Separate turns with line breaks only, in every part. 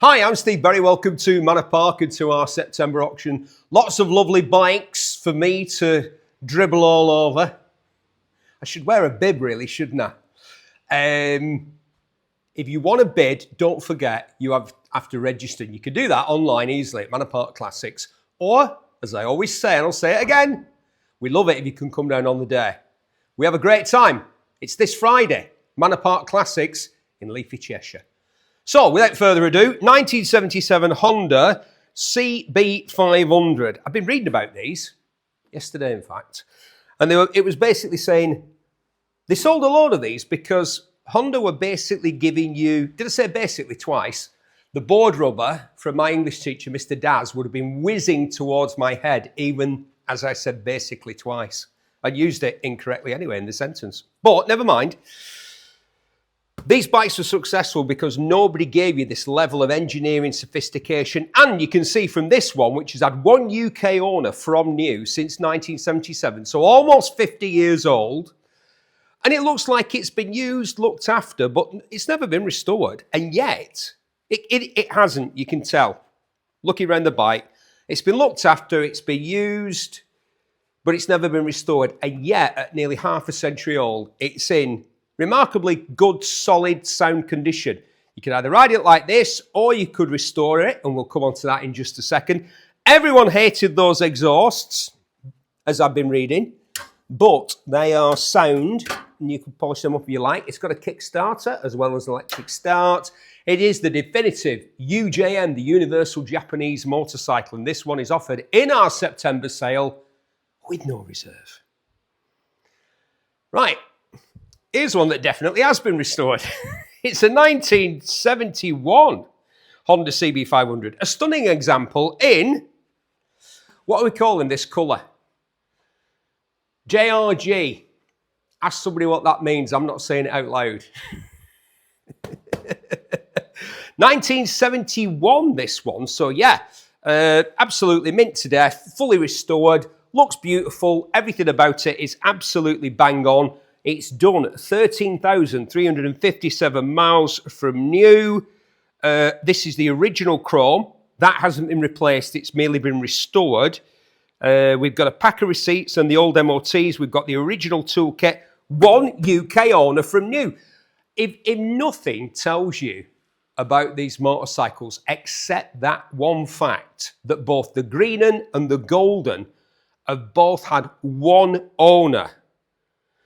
Hi, I'm Steve. Very welcome to Manor Park and to our September auction. Lots of lovely bikes for me to dribble all over. I should wear a bib really, shouldn't I? If you want to bid, don't forget you have to register. You can do that online easily at Manor Park Classics. Or, as I always say, and I'll say it again, we love it if you can come down on the day. We have a great time. It's this Friday, Manor Park Classics in Leafy, Cheshire. So, without further ado, 1977 Honda CB500. I've been reading about these, yesterday in fact, and it was basically saying, they sold a load of these because Honda were basically giving you, did I say basically twice, the board rubber from my English teacher, Mr. Daz, would have been whizzing towards my head, even as I said basically twice. I used it incorrectly anyway in the sentence, but never mind. These bikes were successful because nobody gave you this level of engineering sophistication. And you can see from this one, which has had one UK owner from new since 1977. So almost 50 years old. And it looks like it's been used, looked after, but it's never been restored. And yet, it hasn't, you can tell. Looking around the bike, it's been looked after, it's been used, but it's never been restored. And yet, at nearly half a century old, it's in remarkably good, solid, sound condition. You can either ride it like this, or you could restore it, and we'll come on to that in just a second. Everyone hated those exhausts, as I've been reading, but they are sound, and you can polish them up if you like. It's got a Kickstarter, as well as an electric start. It is the definitive UJM, the Universal Japanese Motorcycle, and this one is offered in our September sale with no reserve. Right. Here's one that definitely has been restored. It's a 1971 Honda CB500. A stunning example in, what are we calling this colour? JRG. Ask somebody what that means. I'm not saying it out loud. 1971, this one. So yeah, absolutely mint to death, fully restored, looks beautiful. Everything about it is absolutely bang on. It's done 13,357 miles from new. This is the original chrome. That hasn't been replaced. It's merely been restored. We've got a pack of receipts and the old MOTs. We've got the original toolkit. One UK owner from new. If nothing tells you about these motorcycles except that one fact, that both the green and the golden have both had one owner.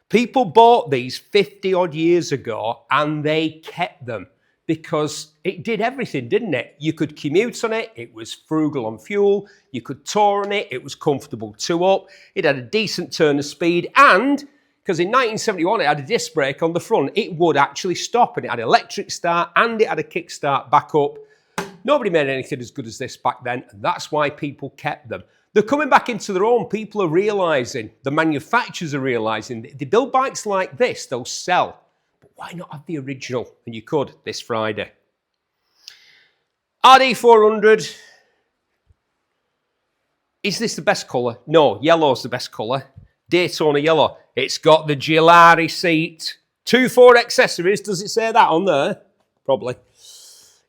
People bought these 50 odd years ago and they kept them because it did everything, didn't it? You could commute on it, it was frugal on fuel, you could tour on it, it was comfortable to up, it had a decent turn of speed, and because in 1971 it had a disc brake on the front, it would actually stop, and it had an electric start and it had a kickstart back up. Nobody made anything as good as this back then, and that's why people kept them. They're coming back into their own. People are realising, the manufacturers are realising, they build bikes like this, they'll sell. But why not have the original? And you could this Friday. RD400. Is this the best colour? No, yellow's the best colour. Daytona yellow. It's got the Gilari seat. 2.4 accessories. Does it say that on there? Probably.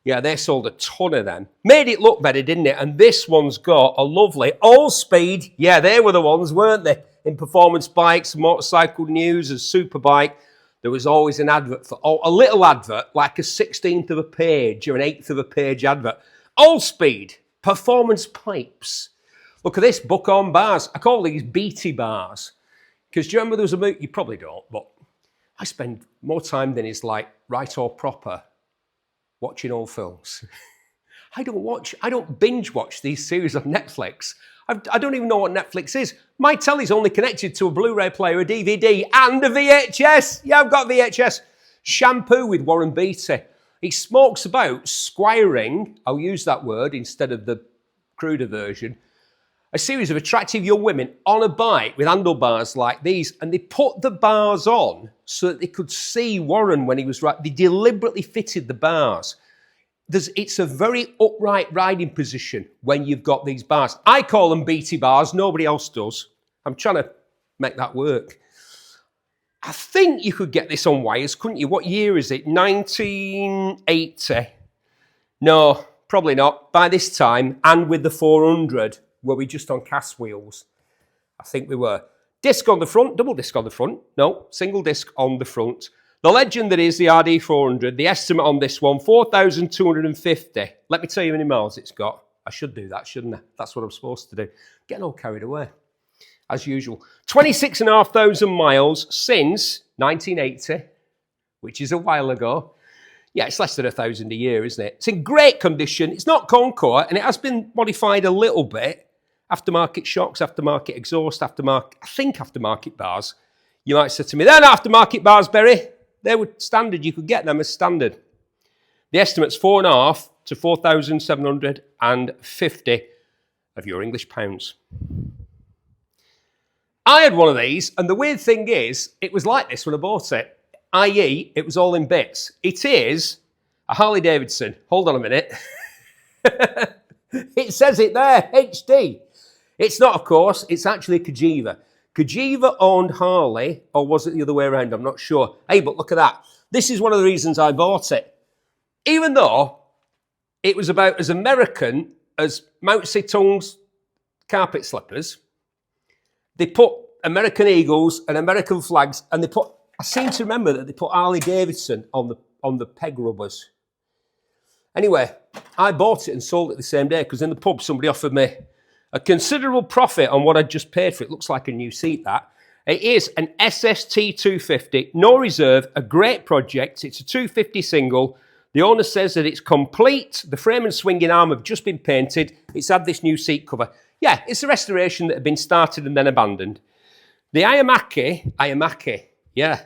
Yeah, they sold a ton of them. Made it look better, didn't it? And this one's got a lovely all-speed. Yeah, they were the ones, weren't they? In performance bikes, motorcycle news, and superbike. There was always an advert for, a little advert, like a 16th of a page or an 1/8 of a page advert. All-speed, performance pipes. Look at this, book-on bars. I call these BT bars. Because do you remember there was a movie? You probably don't, but I spend more time than is like right or proper watching old films. I don't binge watch these series on Netflix. I don't even know what Netflix is. My telly's only connected to a Blu-ray player, a DVD, and a VHS. Yeah, I've got VHS. Shampoo with Warren Beatty. He smokes about squiring, I'll use that word instead of the cruder version, a series of attractive young women on a bike with handlebars like these, and they put the bars on so that they could see Warren when he was right. They deliberately fitted the bars. It's a very upright riding position when you've got these bars. I call them BT bars, nobody else does. I'm trying to make that work. I think you could get this on wires, couldn't you? What year is it? 1980. No, Probably not. By this time, and with the 400, were we just on cast wheels? I think we were. Disc on the front, double disc on the front. No, single disc on the front. The legend that is the RD400, the estimate on this one, 4,250. Let me tell you how many miles it's got. I should do that, shouldn't I? That's what I'm supposed to do. Getting all carried away, as usual. 26,500 miles since 1980, which is a while ago. Yeah, it's less than 1,000 a year, isn't it? It's in great condition. It's not Concours, and it has been modified a little bit. Aftermarket shocks, aftermarket exhaust, aftermarket bars. You might say to me, they're not aftermarket bars, Berry. They were standard. You could get them as standard. The estimate's 4.5 to 4,750 of your English pounds. I had one of these, and the weird thing is, it was like this when I bought it, i.e., it was all in bits. It is a Harley Davidson. Hold on a minute. It says it there, HD. It's not, of course, it's actually a Cagiva. Cagiva owned Harley, or was it the other way around? I'm not sure. Hey, but look at that. This is one of the reasons I bought it. Even though it was about as American as Mao Zedong's carpet slippers, they put American eagles and American flags, and they put, I seem to remember that they put Harley Davidson on the peg rubbers. Anyway, I bought it and sold it the same day because in the pub somebody offered me a considerable profit on what I'd just paid for. It looks like a new seat, that. It is an SST 250, no reserve, a great project. It's a 250 single. The owner says that it's complete. The frame and swinging arm have just been painted. It's had this new seat cover. Yeah, it's a restoration that had been started and then abandoned. The Ayamaki, yeah,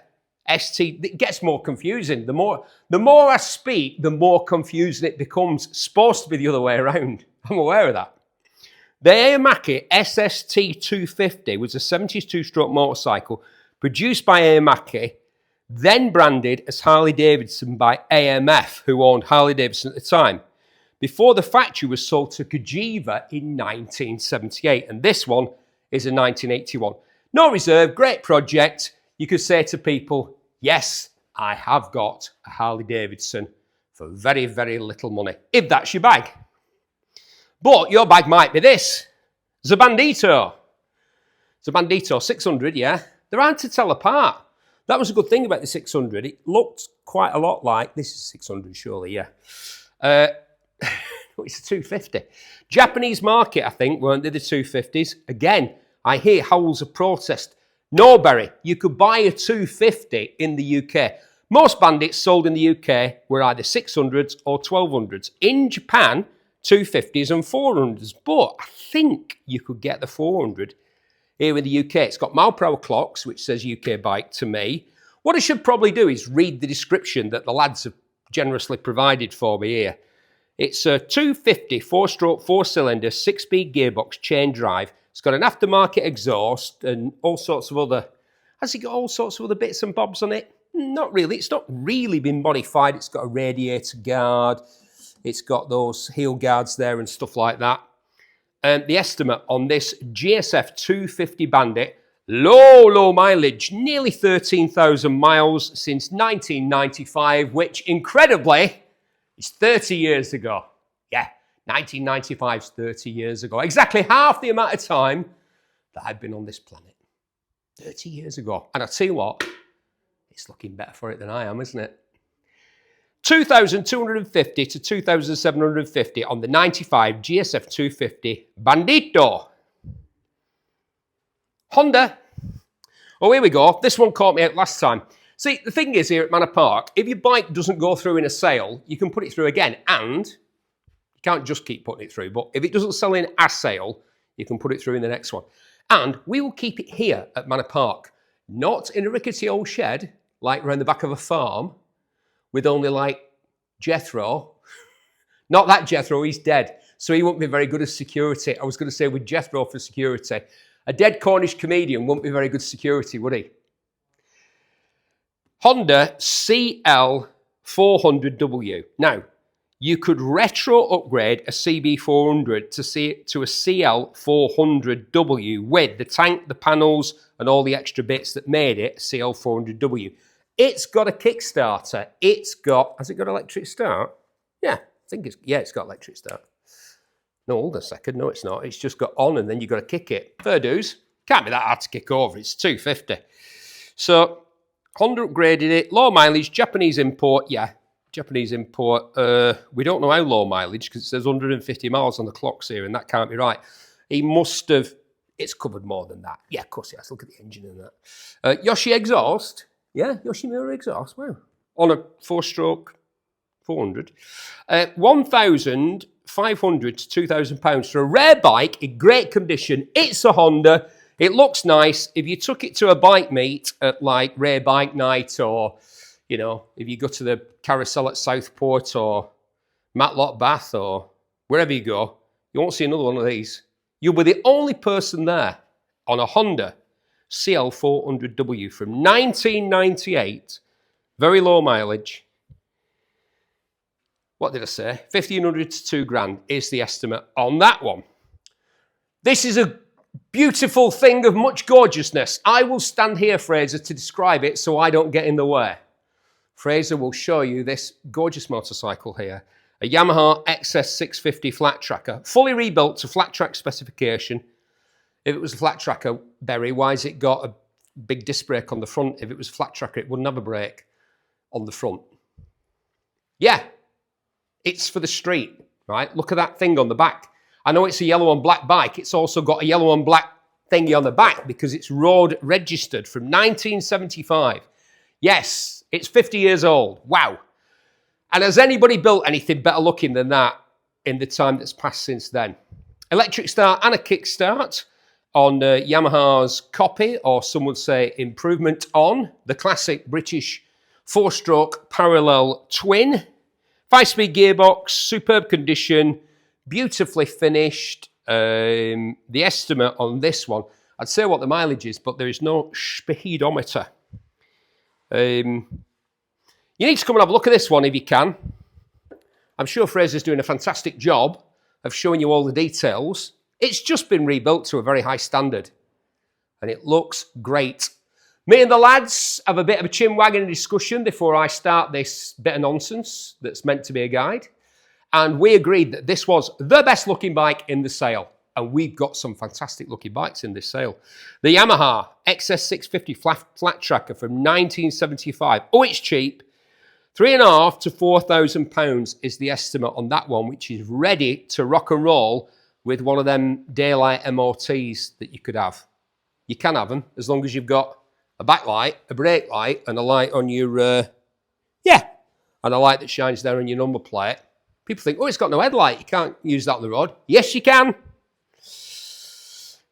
ST, it gets more confusing. The more I speak, the more confusing it becomes. It's supposed to be the other way around. I'm aware of that. The Yamaha SST 250 was a 72-stroke motorcycle produced by Yamaha, then branded as Harley-Davidson by AMF, who owned Harley-Davidson at the time, before the factory was sold to Cagiva in 1978, and this one is a 1981. No reserve, great project. You could say to people, yes, I have got a Harley-Davidson for very, very little money, if that's your bag. But your bag might be this, the Bandito. The Bandito 600, yeah. They're hard to tell apart. That was a good thing about the 600. It looked quite a lot like, this is 600 surely, yeah. It's a 250. Japanese market, I think, weren't they, the 250s? Again, I hear howls of protest. No, Barry, you could buy a 250 in the UK. Most Bandits sold in the UK were either 600s or 1200s. In Japan, 250s and 400s, but I think you could get the 400 here in the UK. It's got mile per hour clocks, which says UK bike to me. What I should probably do is read the description that the lads have generously provided for me here. It's a 250 4-stroke, 4-cylinder, 6-speed gearbox, chain drive. It's got an aftermarket exhaust and all sorts of other... Has it got all sorts of other bits and bobs on it? Not really. It's not really been modified. It's got a radiator guard. It's got those heel guards there and stuff like that. The estimate on this GSF 250 Bandit, low mileage, nearly 13,000 miles since 1995, which incredibly is 30 years ago. Yeah, 1995 is 30 years ago. Exactly half the amount of time that I've been on this planet. 30 years ago. And I tell you what, it's looking better for it than I am, isn't it? 2,250 to 2,750 on the 95 GSF 250 Bandito. Honda. Oh, here we go. This one caught me out last time. See, the thing is here at Manor Park, if your bike doesn't go through in a sale, you can put it through again. And you can't just keep putting it through, but if it doesn't sell in a sale, you can put it through in the next one. And we will keep it here at Manor Park, not in a rickety old shed, like around the back of a farm, with only like Jethro. Not that Jethro, he's dead. So he won't be very good as security. I was going to say with Jethro for security. A dead Cornish comedian won't be very good security, would he? Honda CL400W. Now, you could retro upgrade a CB400 to a CL400W with the tank, the panels, and all the extra bits that made it a CL400W. It's got a Kickstarter. Has it got electric start? Yeah. think it's, yeah, it's got electric start. No, hold on a second. No, it's not. It's just got on and then you've got to kick it. Fair dues. Can't be that hard to kick over. It's 250. So, Honda upgraded it. Low mileage, Japanese import. Yeah, Japanese import. We don't know how low mileage because it says 150 miles on the clocks here and that can't be right. He must have, it's covered more than that. Yeah, of course it has. Look at the engine and that. Yoshi exhaust. Yeah, Yoshimura exhaust. Wow. On a 4-stroke 400. 1,500 to £2,000 for a rare bike in great condition. It's a Honda. It looks nice. If you took it to a bike meet at like Rare Bike Night or, you know, if you go to the carousel at Southport or Matlock Bath or wherever you go, you won't see another one of these. You'll be the only person there on a Honda CL400W from 1998. Very low mileage. What did I say? 1,500 to £2,000 is the estimate on that one. This is a beautiful thing of much gorgeousness. I will stand here, Fraser, to describe it so I don't get in the way. Fraser will show you this gorgeous motorcycle here. A Yamaha XS650 flat tracker, fully rebuilt to flat track specification. If it was a flat tracker, Berry, why has it got a big disc brake on the front? If it was a flat tracker, it wouldn't have a brake on the front. Yeah, it's for the street, right? Look at that thing on the back. I know it's a yellow and black bike. It's also got a yellow and black thingy on the back because it's road registered from 1975. Yes, it's 50 years old. Wow. And has anybody built anything better looking than that in the time that's passed since then? Electric start and a kick start on Yamaha's copy, or some would say improvement on, the classic British 4-stroke parallel twin. 5-speed gearbox, superb condition, beautifully finished. The estimate on this one, I'd say what the mileage is, but there is no speedometer. You need to come and have a look at this one if you can. I'm sure Fraser's doing a fantastic job of showing you all the details. It's just been rebuilt to a very high standard, and it looks great. Me and the lads have a bit of a chin wagging discussion before I start this bit of nonsense that's meant to be a guide. And we agreed that this was the best looking bike in the sale. And we've got some fantastic looking bikes in this sale. The Yamaha XS650 flat tracker from 1975. Oh, it's cheap. £3,500 to £4,000 is the estimate on that one, which is ready to rock and roll with one of them daylight MOTs that you could have. You can have them as long as you've got a backlight, a brake light, and a light on your, and a light that shines down on your number plate. People think, oh, it's got no headlight. You can't use that on the road. Yes, you can.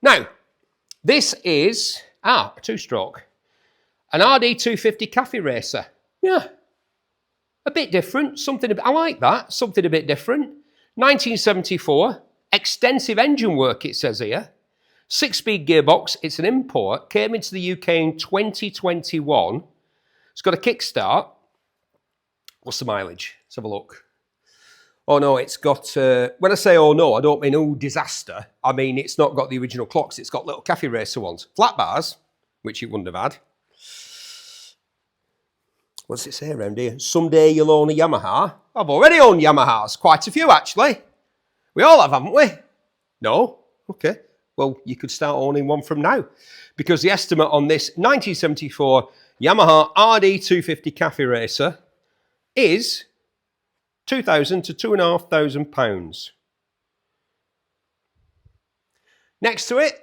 Now, this is, a 2-stroke. An RD250 Café racer. Yeah. A bit different. I like that. Something a bit different. 1974. Extensive engine work, it says here. 6-speed gearbox. It's an import. Came into the UK in 2021. It's got a kickstart. What's the mileage? Let's have a look. Oh no, it's got, when I say oh no, I don't mean oh disaster. I mean it's not got the original clocks, it's got little Café racer ones. Flat bars, which it wouldn't have had. What's it say around here? Someday you'll own a Yamaha. I've already owned Yamahas, quite a few actually. We all have, haven't we? No? Okay. Well, you could start owning one from now. Because the estimate on this 1974 Yamaha RD250 Café racer is £2,000 to £2,500. Next to it,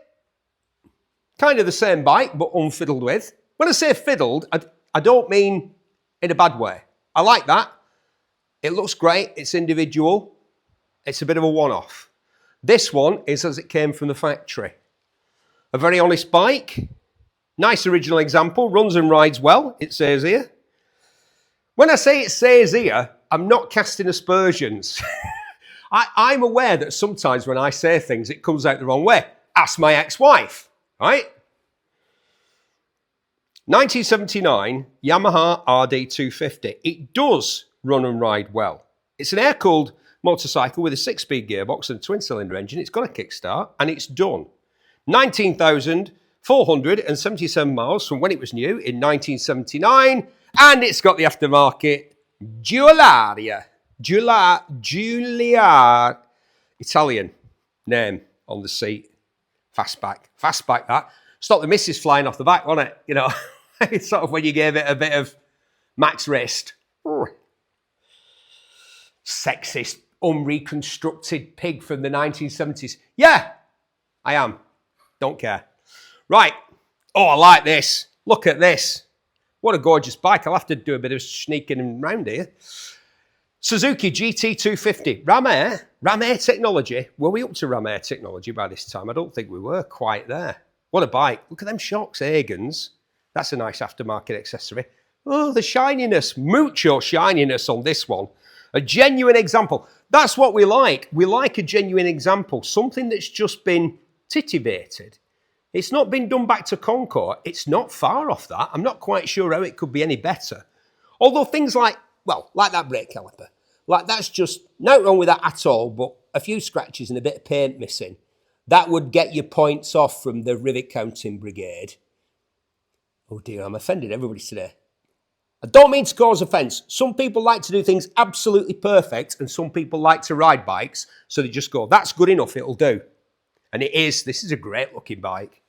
kind of the same bike, but unfiddled with. When I say fiddled, I don't mean in a bad way. I like that. It looks great. It's individual. It's a bit of a one-off. This one is as it came from the factory. A very honest bike. Nice original example. Runs and rides well, it says here. When I say it says here, I'm not casting aspersions. I'm aware that sometimes when I say things, it comes out the wrong way. Ask my ex-wife, right? 1979 Yamaha RD250. It does run and ride well. It's an air-cooled motorcycle with a 6-speed gearbox and a twin-cylinder engine. It's got a kickstart, and it's done. 19,477 miles from when it was new in 1979, and it's got the aftermarket dual area. Giulia, Italian name on the seat. Fastback that. Stop the missus flying off the back, wasn't it? You know, it's sort of when you gave it a bit of max wrist. Sexist, unreconstructed pig from the 1970s. Yeah, I am. Don't care. Right. Oh, I like this. Look at this. What a gorgeous bike. I'll have to do a bit of sneaking around here. Suzuki GT250. Ram Air technology. Were we up to Ram Air technology by this time? I don't think we were quite there. What a bike. Look at them shocks, Agans. That's a nice aftermarket accessory. Oh, the shininess. Mucho shininess on this one. A genuine example. That's what we like. We like a genuine example. Something that's just been titivated. It's not been done back to Concours. It's not far off that. I'm not quite sure how it could be any better. Although things like, well, like that brake caliper, like that's just, no wrong with that at all, but a few scratches and a bit of paint missing. That would get your points off from the rivet counting brigade. Oh dear, I'm offended everybody today. I don't mean to cause offence. Some people like to do things absolutely perfect and some people like to ride bikes, so they just go, that's good enough, it'll do. And it is. This is a great looking bike.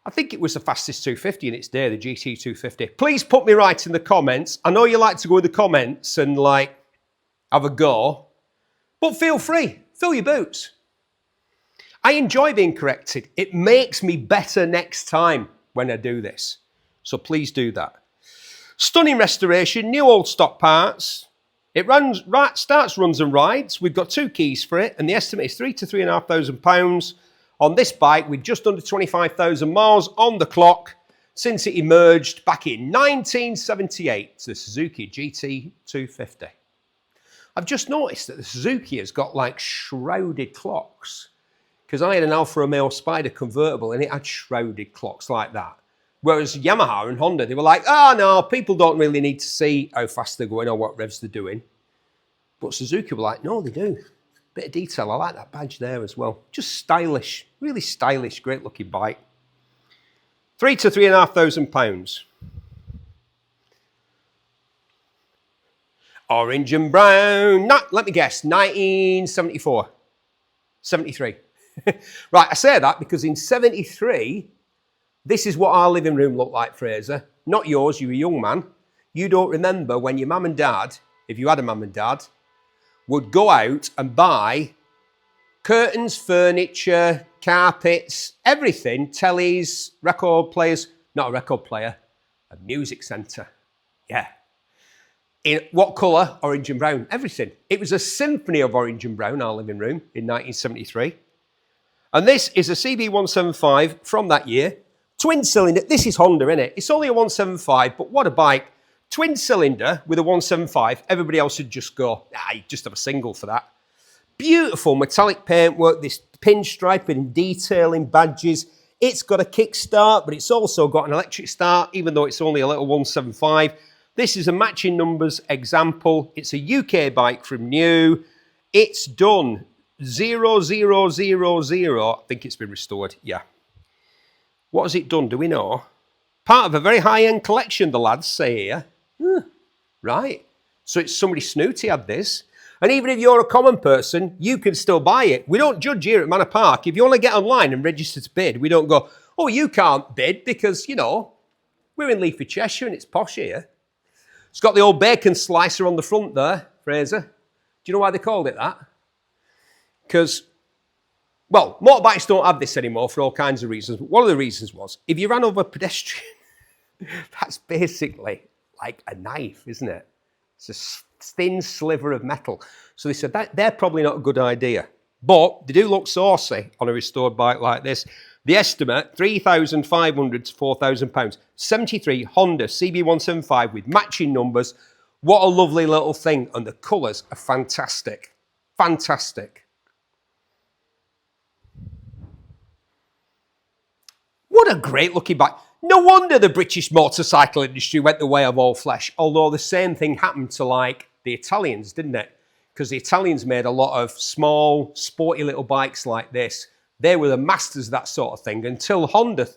I think it was the fastest 250 in its day, the GT250. Please put me right in the comments. I know you like to go in the comments and like have a go, but feel free. Fill your boots. I enjoy being corrected. It makes me better next time when I do this. So please do that. Stunning restoration, new old stock parts. It starts, runs and rides. We've got 2 keys for it and the estimate is £3,000 to £3,500 on this bike with just under 25,000 miles on the clock since it emerged back in 1978, the Suzuki GT250. I've just noticed that the Suzuki has got like shrouded clocks because I had an Alfa Romeo Spider convertible and it had shrouded clocks like that. Whereas Yamaha and Honda, they were like, oh no, people don't really need to see how fast they're going or what revs they're doing. But Suzuki were like, no, they do. Bit of detail, I like that badge there as well. Just stylish, really stylish, great looking bike. £3,000 to £3,500. Orange and brown, let me guess, 1974, 73. Right, I say that because in 73, this is what our living room looked like, Fraser. Not yours, you were a young man. You don't remember when your mum and dad, if you had a mum and dad, would go out and buy curtains, furniture, carpets, everything, tellies, record players, not a record player, a music centre. Yeah. In what colour? Orange and brown, everything. It was a symphony of orange and brown, our living room, in 1973. And this is a CB175 from that year. Twin cylinder, this is Honda, innit? It's only a 175, but what a bike. Twin cylinder with a 175, everybody else would just go, you just have a single for that. Beautiful metallic paintwork, this pinstriping and detailing badges. It's got a kickstart, but it's also got an electric start, even though it's only a little 175. This is a matching numbers example. It's a UK bike from new. It's done 0000. I think it's been restored, yeah. What has it done, do we know? Part of a very high-end collection, the lads say here. Right. So it's somebody snooty had this. And even if you're a common person, you can still buy it. We don't judge here at Manor Park. If you want to get online and register to bid, we don't go, oh, you can't bid because, you know, we're in Leafy Cheshire and it's posh here. It's got the old bacon slicer on the front there, Fraser. Do you know why they called it that? Because, well, motorbikes don't have this anymore for all kinds of reasons. But one of the reasons was, if you ran over a pedestrian, that's basically like a knife, isn't it? It's a thin sliver of metal. So they said that they're probably not a good idea. But they do look saucy on a restored bike like this. The estimate, £3,500 to £4,000. 73 Honda CB175 with matching numbers. What a lovely little thing. And the colours are fantastic. Fantastic. What a great looking bike. No wonder the British motorcycle industry went the way of all flesh, although the same thing happened to like the Italians, didn't it? Because the Italians made a lot of small, sporty little bikes like this. They were the masters of that sort of thing until Honda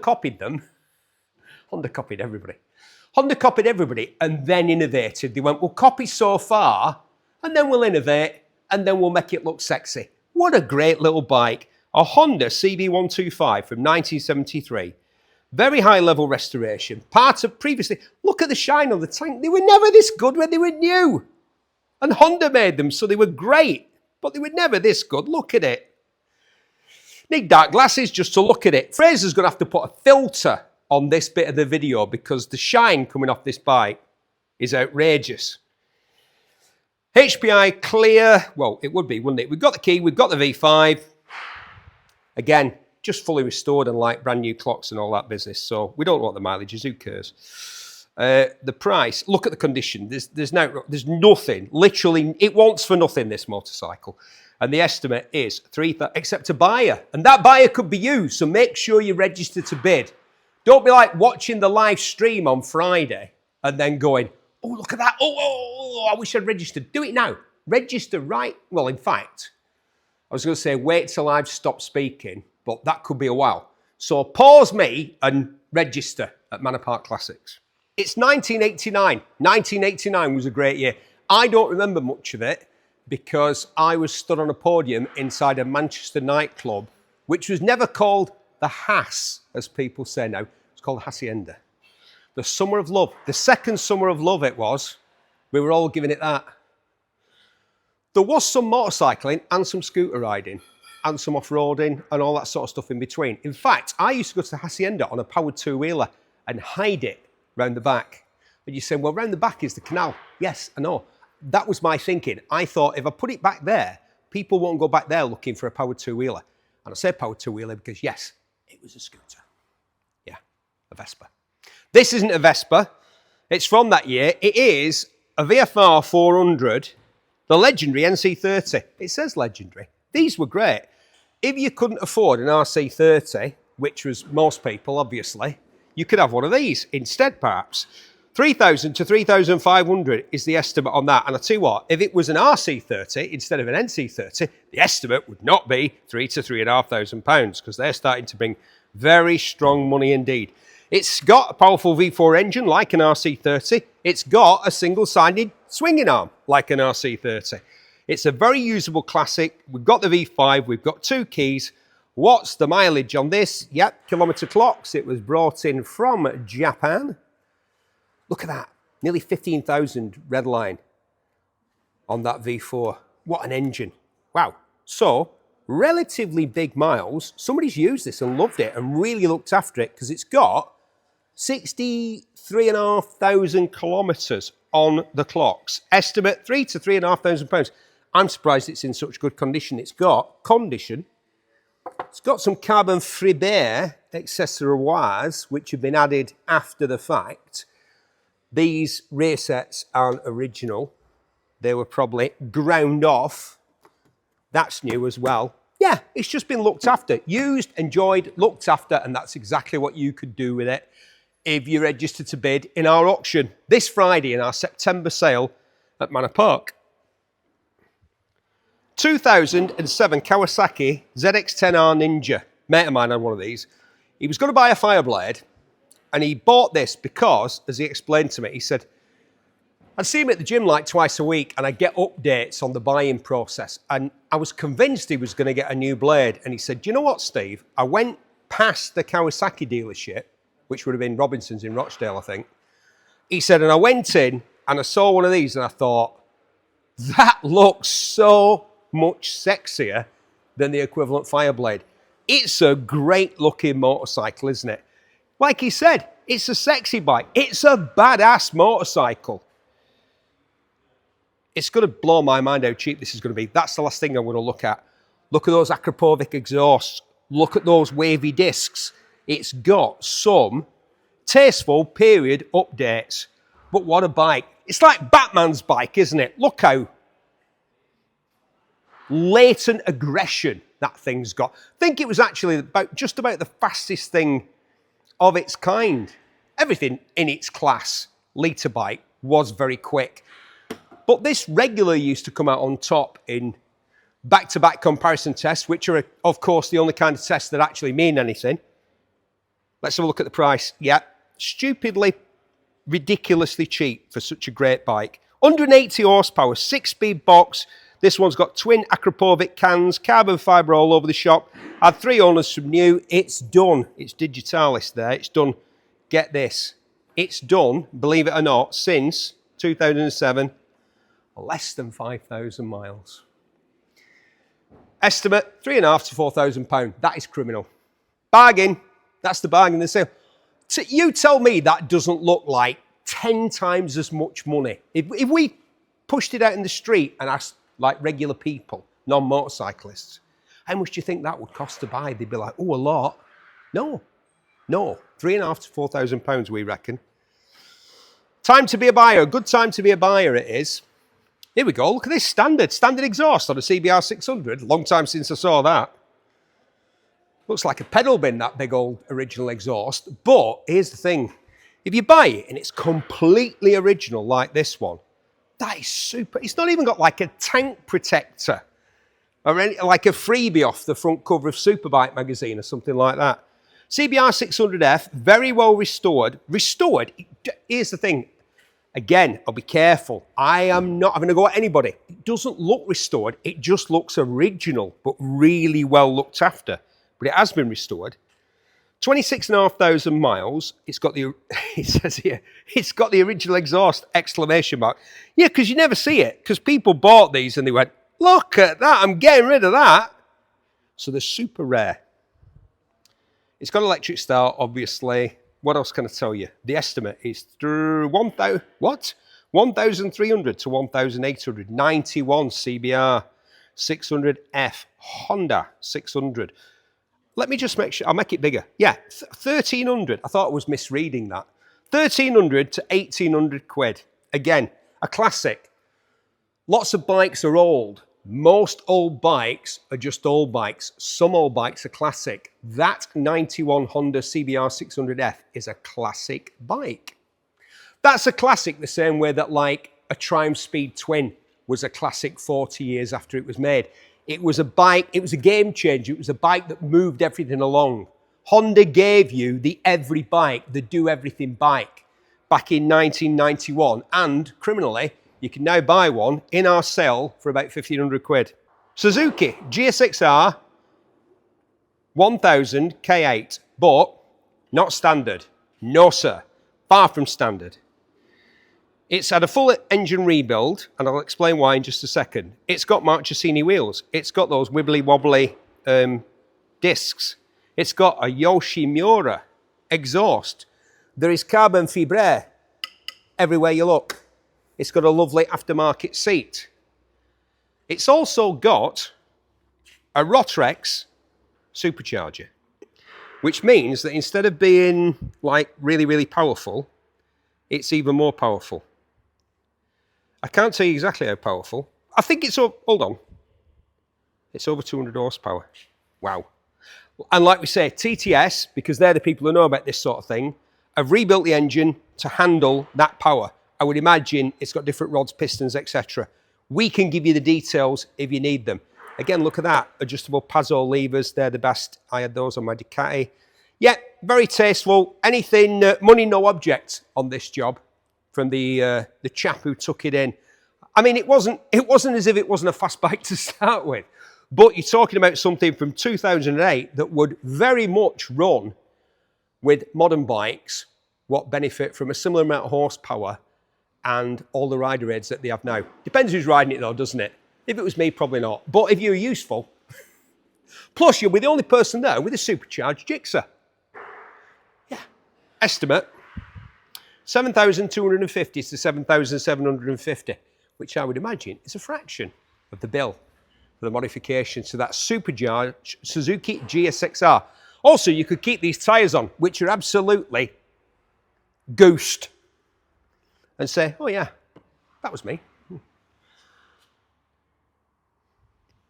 copied them. Honda copied everybody. Honda copied everybody and then innovated. They went, we'll copy so far and then we'll innovate and then we'll make it look sexy. What a great little bike. A Honda CB125 from 1973. Very high level restoration. Part of previously, look at the shine on the tank. They were never this good when they were new. And Honda made them, so they were great. But they were never this good. Look at it. Need dark glasses just to look at it. Fraser's going to have to put a filter on this bit of the video because the shine coming off this bike is outrageous. HPI clear. Well, it would be, wouldn't it? We've got the key. We've got the V5. Again, just fully restored and like brand new clocks and all that business. So we don't know what the mileage is. Who cares? The price. Look at the condition. There's nothing. Literally, it wants for nothing, this motorcycle. And the estimate is $3,000, except a buyer. And that buyer could be you. So make sure you register to bid. Don't be like watching the live stream on Friday and then going, oh, look at that. Oh, I wish I'd registered. Do it now. Register right. Well, in fact, I was going to say wait till I've stopped speaking, but that could be a while. So pause me and register at Manor Park Classics. It's 1989. 1989 was a great year. I don't remember much of it because I was stood on a podium inside a Manchester nightclub, which was never called the Hass, as people say now. It's called Hacienda. The Summer of Love. The second Summer of Love it was. We were all giving it that. There was some motorcycling and some scooter riding and some off-roading and all that sort of stuff in between. In fact, I used to go to the Hacienda on a powered two-wheeler and hide it round the back. And you say, well, round the back is the canal. Yes, I know. That was my thinking. I thought if I put it back there, people won't go back there looking for a powered two-wheeler. And I say powered two-wheeler because, yes, it was a scooter. Yeah, a Vespa. This isn't a Vespa. It's from that year. It is a VFR400, the legendary NC30. It says legendary. These were great. If you couldn't afford an RC30, which was most people, obviously, you could have one of these instead, perhaps. 3,000 to 3,500 is the estimate on that. And I tell you what, if it was an RC30 instead of an NC30, the estimate would not be £3,000 to £3,500 because they're starting to bring very strong money indeed. It's got a powerful V4 engine like an RC30. It's got a single-sided swinging arm like an RC30. It's a very usable classic. We've got the V5. We've got two keys. What's the mileage on this? Yep, kilometre clocks. It was brought in from Japan. Look at that. Nearly 15,000 red line on that V4. What an engine. Wow. So, relatively big miles. Somebody's used this and loved it and really looked after it because it's got 63,500 kilometres on the clocks. Estimate £3,000 to £3,500. I'm surprised it's in such good condition. It's got condition. It's got some carbon fibre accessoires which have been added after the fact. These rear sets aren't original. They were probably ground off. That's new as well. Yeah, it's just been looked after. Used, enjoyed, looked after, and that's exactly what you could do with it if you register to bid in our auction this Friday in our September sale at Manor Park. 2007 Kawasaki ZX10R Ninja. Mate of mine had one of these. He was going to buy a Fireblade, and he bought this because, as he explained to me, he said, I'd see him at the gym like twice a week and I get updates on the buying process. And I was convinced he was going to get a new blade. And he said, do you know what, Steve? I went past the Kawasaki dealership, which would have been Robinson's in Rochdale, I think. He said, and I went in and I saw one of these and I thought, that looks so much sexier than the equivalent Fireblade. It's a great looking motorcycle, isn't it? Like he said, it's a sexy bike. It's a badass motorcycle. It's going to blow my mind how cheap this is going to be. That's the last thing I'm going to look at. Look at those Akrapovic exhausts. Look at those wavy discs. It's got some tasteful period updates. But what a bike. It's like Batman's bike, isn't it? Look how latent aggression that thing's got. I think it was actually just about the fastest thing of its kind. Everything in its class, litre bike, was very quick. But this regularly used to come out on top in back-to-back comparison tests, which are, of course, the only kind of tests that actually mean anything. Let's have a look at the price. Yeah, stupidly ridiculously cheap for such a great bike. 180 horsepower, 6-speed box. This one's got twin Akrapovic cans, carbon fibre all over the shop. Had 3 owners from new. It's done. It's digitalis there. It's done. Get this. It's done, believe it or not, since 2007. Less than 5,000 miles. Estimate £3,500 to £4,000. That is criminal. Bargain. That's the bargain. So you tell me that doesn't look like 10 times as much money. If we pushed it out in the street and asked like regular people, non-motorcyclists, how much do you think that would cost to buy? They'd be like, oh, a lot. No, £3,500 to £4,000 we reckon. Time to be a buyer, a good time to be a buyer it is. Here we go, look at this standard exhaust on a CBR600. Long time since I saw that. Looks like a pedal bin, that big old original exhaust. But here's the thing, if you buy it and it's completely original like this one, that is super. It's not even got like a tank protector or any, like a freebie off the front cover of Superbike magazine or something like that. CBR600F, very well restored. Restored, here's the thing. Again, I'll be careful. I am not having to go at anybody. It doesn't look restored. It just looks original, but really well looked after. But it has been restored. 26,500 miles. It's got the, it says here, it's got the original exhaust, exclamation mark. Yeah, because you never see it. Because people bought these and they went, look at that, I'm getting rid of that. So they're super rare. It's got electric start, obviously. What else can I tell you? The estimate is through 1,300 to 1,800. 91 CBR 600F Honda 600. Let me just make sure, I'll make it bigger. Yeah, 1,300. I thought I was misreading that. 1,300 to 1,800 quid. Again, a classic. Lots of bikes are old. Most old bikes are just old bikes. Some old bikes are classic. That 91 Honda CBR600F is a classic bike. That's a classic the same way that like a Triumph Speed Twin was a classic 40 years after it was made. It was a bike, it was a game changer. It was a bike that moved everything along. Honda gave you the every bike, the do everything bike back in 1991, and criminally, you can now buy one in our sale for about 1,500 quid. Suzuki GSXR 1000 K8, but not standard. No, sir. Far from standard. It's had a full engine rebuild, and I'll explain why in just a second. It's got Marchesini wheels. It's got those wibbly wobbly discs. It's got a Yoshimura exhaust. There is carbon fibre everywhere you look. It's got a lovely aftermarket seat. It's also got a Rotrex supercharger, which means that instead of being like really, really powerful, it's even more powerful. I can't tell you exactly how powerful. I think it's, hold on. It's over 200 horsepower. Wow. And like we say, TTS, because they're the people who know about this sort of thing, have rebuilt the engine to handle that power. I would imagine it's got different rods, pistons, etc. We can give you the details if you need them. Again, look at that. Adjustable Pazzo levers, they're the best. I had those on my Ducati. Yeah, very tasteful. Anything, money, no object on this job from the chap who took it in. I mean, it wasn't as if it wasn't a fast bike to start with, but you're talking about something from 2008 that would very much run with modern bikes, what benefit from a similar amount of horsepower and all the rider aids that they have now. Depends who's riding it though, doesn't it? If it was me, probably not. But if you're useful, plus you'll be the only person there with a supercharged Gixxer. Yeah. Estimate, 7,250 to 7,750, which I would imagine is a fraction of the bill for the modification to that supercharged Suzuki GSXR. Also, you could keep these tyres on, which are absolutely goosed, and say, oh yeah, that was me.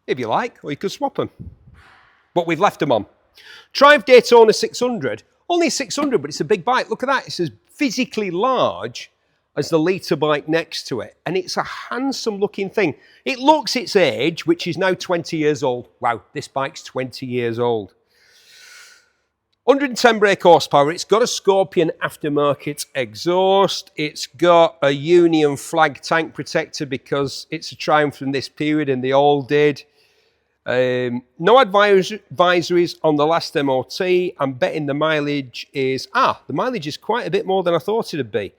If you like, or you could swap them. But we've left them on. Triumph Daytona 600, only 600, but it's a big bike. Look at that, it's as physically large as the litre bike next to it. And it's a handsome looking thing. It looks its age, which is now 20 years old. Wow, this bike's 20 years old. 110 brake horsepower. It's got a Scorpion aftermarket exhaust. It's got a Union flag tank protector because it's a Triumph from this period and they all did. No advisories on the last MOT. I'm betting the mileage is... the mileage is quite a bit more than I thought it would be.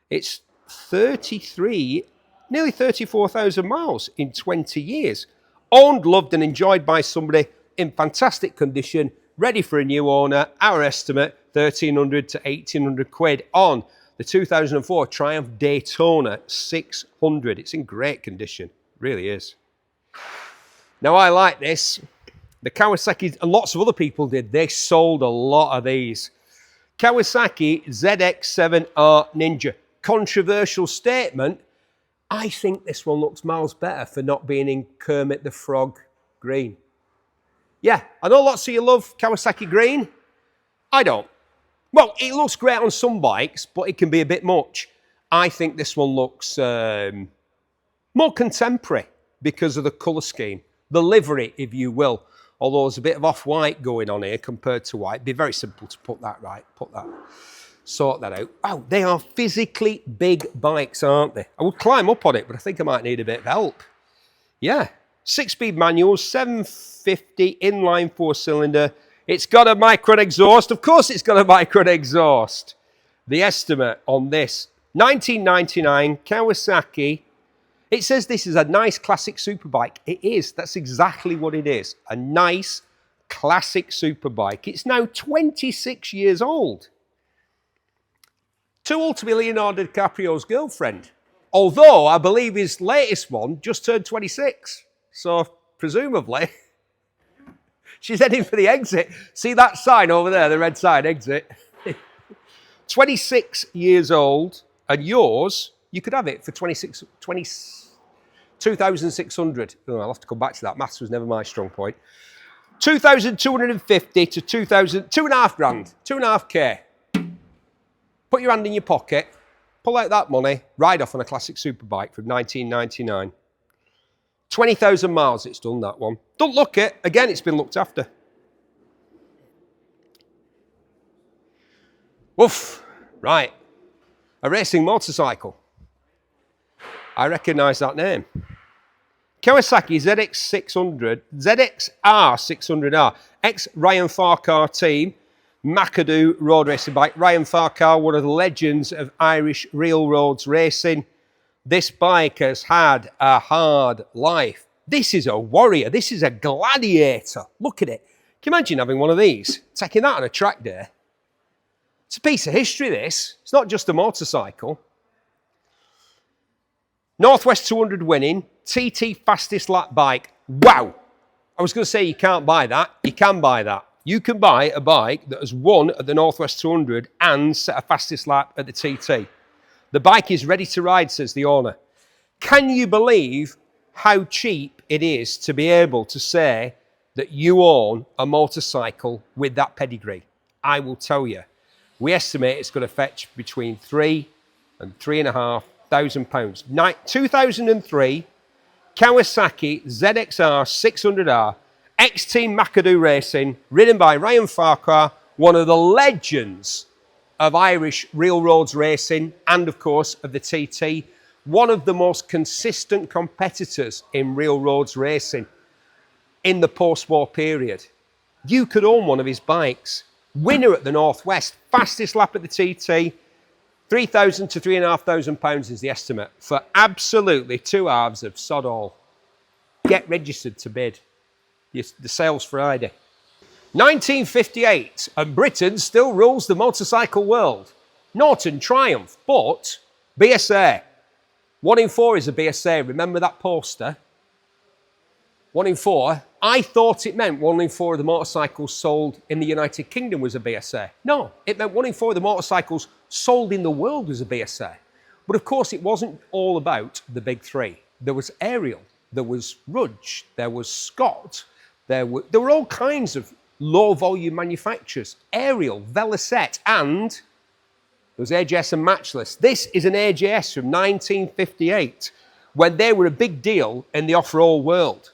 It's 33, nearly 34,000 miles in 20 years. Owned, loved and enjoyed by somebody in fantastic condition, ready for a new owner. Our estimate, 1,300 to 1,800 quid on the 2004 Triumph Daytona 600. It's in great condition, really is. Now, I like this. The Kawasaki, and lots of other people did, they sold a lot of these. Kawasaki ZXR7R Ninja. Controversial statement. I think this one looks miles better for not being in Kermit the Frog green. Yeah, I know lots of you love Kawasaki green. I don't. Well, it looks great on some bikes, but it can be a bit much. I think this one looks more contemporary because of the colour scheme. The livery, if you will. Although there's a bit of off-white going on here compared to white. It'd be very simple to put that right. Sort that out. Oh, they are physically big bikes, aren't they? I would climb up on it, but I think I might need a bit of help. Yeah. 6-speed manual, 750 inline 4-cylinder. It's got a Micron exhaust. Of course it's got a Micron exhaust. The estimate on this, 1999 Kawasaki. It says this is a nice classic superbike. It is. That's exactly what it is. A nice classic superbike. It's now 26 years old. Too old to be Leonardo DiCaprio's girlfriend. Although I believe his latest one just turned 26. So, presumably, she's heading for the exit. See that sign over there, the red sign, exit? 26 years old, and yours, you could have it for 2,600. Oh, I'll have to come back to that. Maths was never my strong point. 2,250 to 2,000, 2.5 grand, 2.5K. Put your hand in your pocket, pull out that money, ride off on a classic superbike from 1999. 20,000 miles it's done, that one. Don't look it. Again, it's been looked after. Woof. Right. A racing motorcycle. I recognise that name. Kawasaki ZXR600R, ex-Ryan Farquhar team, McAdoo road racing bike. Ryan Farquhar, one of the legends of Irish railroads racing. This bike has had a hard life. This is a warrior. This is a gladiator. Look at it. Can you imagine having one of these? Taking that on a track day. It's a piece of history, this. It's not just a motorcycle. Northwest 200 winning. TT fastest lap bike. Wow. I was going to say you can't buy that. You can buy that. You can buy a bike that has won at the Northwest 200 and set a fastest lap at the TT. The bike is ready to ride, says the owner. Can you believe how cheap it is to be able to say that you own a motorcycle with that pedigree? I will tell you. We estimate it's going to fetch between £3,000 and £3,500. 2003 Kawasaki ZXR600R, ex-team McAdoo Racing, ridden by Ryan Farquhar, one of the legends of Irish railroads racing and, of course, of the TT. One of the most consistent competitors in railroads racing in the post-war period. You could own one of his bikes. Winner at the Northwest, fastest lap at the TT. £3,000 to £3,500 is the estimate for absolutely 2 halves of sod all. Get registered to bid. The sale's Friday. 1958, and Britain still rules the motorcycle world. Norton Triumph, but BSA. 1 in 4 is a BSA. Remember that poster? 1 in 4. I thought it meant 1 in 4 of the motorcycles sold in the United Kingdom was a BSA. No, it meant 1 in 4 of the motorcycles sold in the world was a BSA. But of course, it wasn't all about the big three. There was Ariel, there was Rudge, there was Scott, there were all kinds of low-volume manufacturers. Ariel, Velocette, and there was AJS and Matchless. This is an AJS from 1958, when they were a big deal in the off-road world.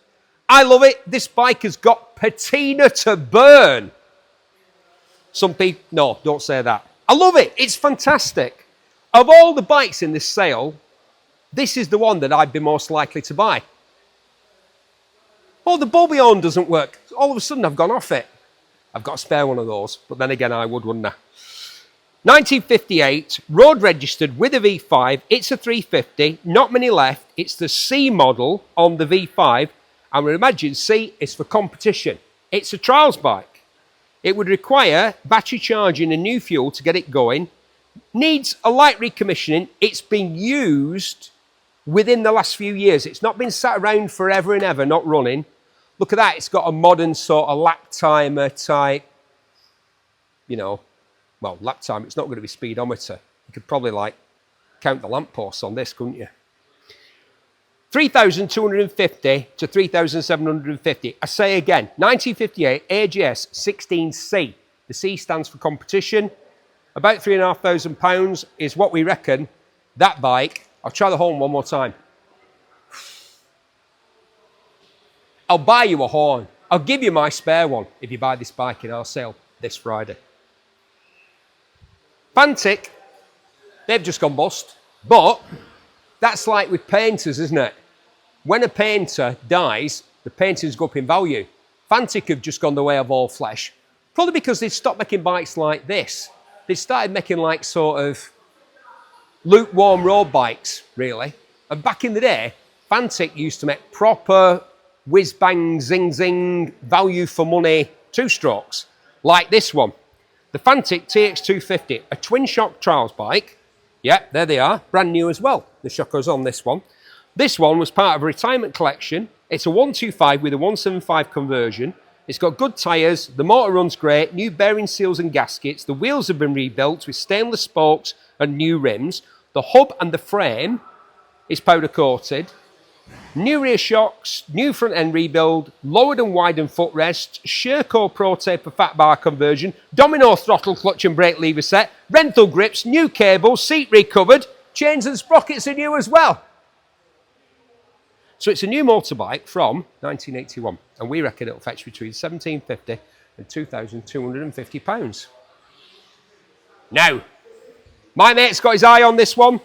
I love it. This bike has got patina to burn. Some people, no, don't say that. I love it. It's fantastic. Of all the bikes in this sale, this is the one that I'd be most likely to buy. Oh, the bulby horn doesn't work. All of a sudden, I've gone off it. I've got a spare one of those, but then again, I would, wouldn't I? 1958, road registered with a V5. It's a 350, not many left. It's the C model on the V5. I would imagine C is for competition. It's a trials bike. It would require battery charging and new fuel to get it going. Needs a light recommissioning. It's been used within the last few years. It's not been sat around forever and ever, not running. Look at that. It's got a modern sort of lap timer type, you know, well, lap time, it's not going to be speedometer. You could probably like count the lampposts on this, couldn't you? 3,250 to 3,750. I say again, 1958 AGS 16C. The C stands for competition. About £3,500 is what we reckon that bike. I'll try the horn one more time. I'll buy you a horn. I'll give you my spare one if you buy this bike in our sale this Friday. Fantic, they've just gone bust. But that's like with painters, isn't it? When a painter dies, the paintings go up in value. Fantic have just gone the way of all flesh. Probably because they've stopped making bikes like this. They started making like sort of lukewarm road bikes, really. And back in the day, Fantic used to make proper whiz-bang, zing-zing, value for money two-strokes, like this one. The Fantic TX250, a twin-shock trials bike. Yeah, there they are, brand new as well. The shockers on this one. This one was part of a retirement collection. It's a 125 with a 175 conversion. It's got good tyres, the motor runs great, new bearing seals and gaskets. The wheels have been rebuilt with stainless spokes and new rims. The hub and the frame is powder coated. New rear shocks, new front end rebuild, lowered and widened footrest, Sherpa Pro Taper fat bar conversion, domino throttle clutch and brake lever set, rental grips, new cables, seat recovered, chains and sprockets are new as well. So it's a new motorbike from 1981, and we reckon it'll fetch between £1,750 and £2,250. Now, my mate's got his eye on this one,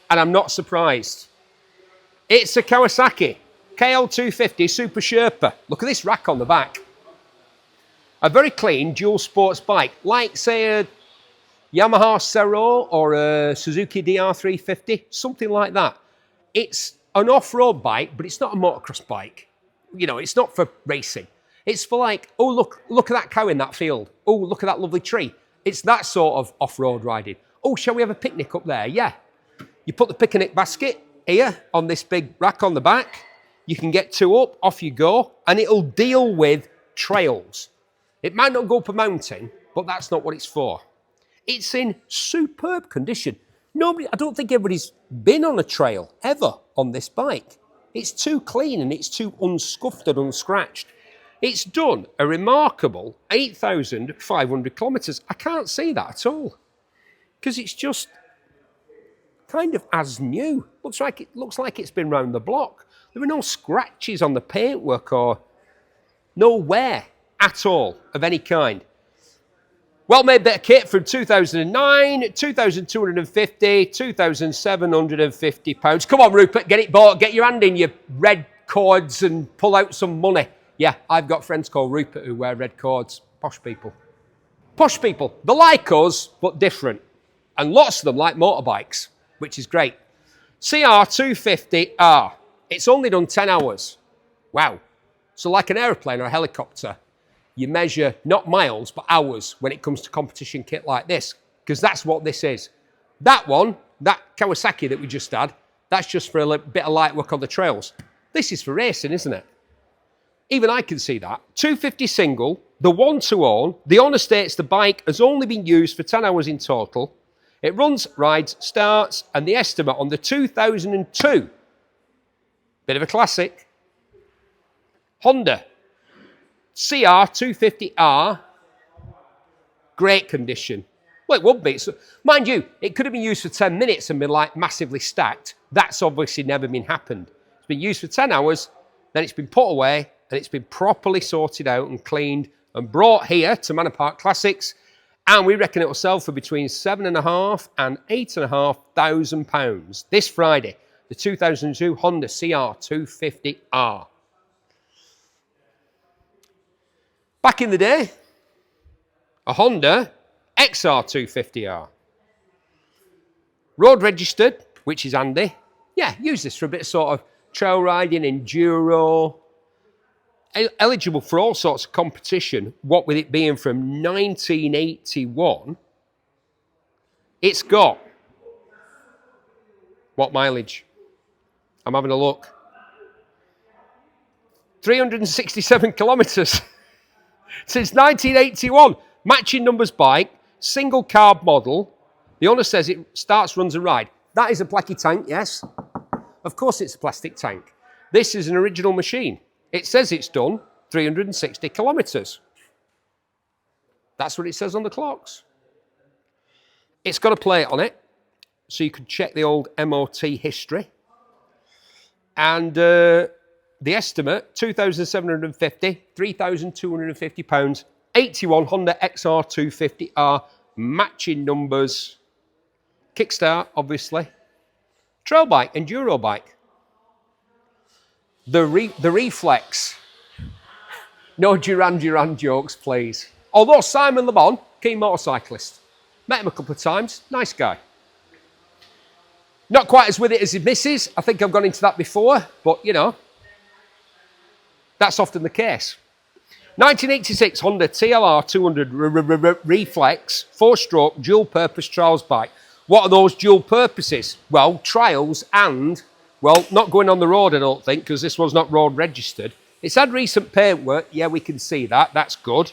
and I'm not surprised. It's a Kawasaki KL250 Super Sherpa. Look at this rack on the back. A very clean dual sports bike, like say a Yamaha Cero or a Suzuki DR350, something like that. It's an off-road bike, but it's not a motocross bike. You know, it's not for racing. It's for like, oh, look at that cow in that field. Oh, look at that lovely tree. It's that sort of off-road riding. Oh, shall we have a picnic up there? Yeah. You put the picnic basket here on this big rack on the back. You can get two up, off you go, and it'll deal with trails. It might not go up a mountain, but that's not what it's for. It's in superb condition. I don't think everybody's been on a trail ever on this bike. It's too clean and it's too unscuffed and unscratched. It's done a remarkable 8,500 kilometres. I can't see that at all because it's just kind of as new. Looks like it's been round the block. There were no scratches on the paintwork or no wear at all of any kind. Well made bit of kit from 2009, 2,250, 2,750 pounds. Come on, Rupert, get it bought. Get your hand in your red cords and pull out some money. Yeah, I've got friends called Rupert who wear red cords. Posh people. Posh people. They're like us, but different. And lots of them like motorbikes, which is great. CR250R. It's only done 10 hours. Wow. So like an aeroplane or a helicopter, you measure not miles, but hours when it comes to competition kit like this, because that's what this is. That one, that Kawasaki that we just had, that's just for a bit of light work on the trails. This is for racing, isn't it? Even I can see that. 250 single, the one to own. The owner states the bike has only been used for 10 hours in total. It runs, rides, starts, and the estimate on the 2002, bit of a classic, Honda CR250R, great condition. Well, it would be. So, mind you, it could have been used for 10 minutes and been like massively stacked. That's obviously never been happened. It's been used for 10 hours, then it's been put away, and it's been properly sorted out and cleaned and brought here to Manor Park Classics, and we reckon it will sell for between £7,500 and £8,500 this Friday, the 2002 Honda CR250R. Back in the day, a Honda XR250R. Road registered, which is handy. Yeah, use this for a bit of sort of trail riding, enduro. Eligible for all sorts of competition, what with it being from 1981, it's got, what mileage? I'm having a look. 367 kilometres since 1981. Matching numbers bike, single carb model. The owner says it starts, runs and ride. That is a placky tank, yes. Of course it's a plastic tank. This is an original machine. It says it's done 360 kilometres. That's what it says on the clocks. It's got a plate on it, so you can check the old MOT history. And the estimate, 2,750, £3,250, 81 Honda XR250R, matching numbers. Kickstart, obviously. Trail bike, enduro bike. The Reflex. No Duran jokes, please. Although Simon Le Bon, keen motorcyclist. Met him a couple of times. Nice guy. Not quite as with it as his missus. I think I've gone into that before. But, you know, that's often the case. 1986 Honda TLR200 Reflex, 4-stroke, dual-purpose trials bike. What are those dual purposes? Well, trials and, well, not going on the road, I don't think, because this one's not road registered. It's had recent paintwork. Yeah, we can see that. That's good.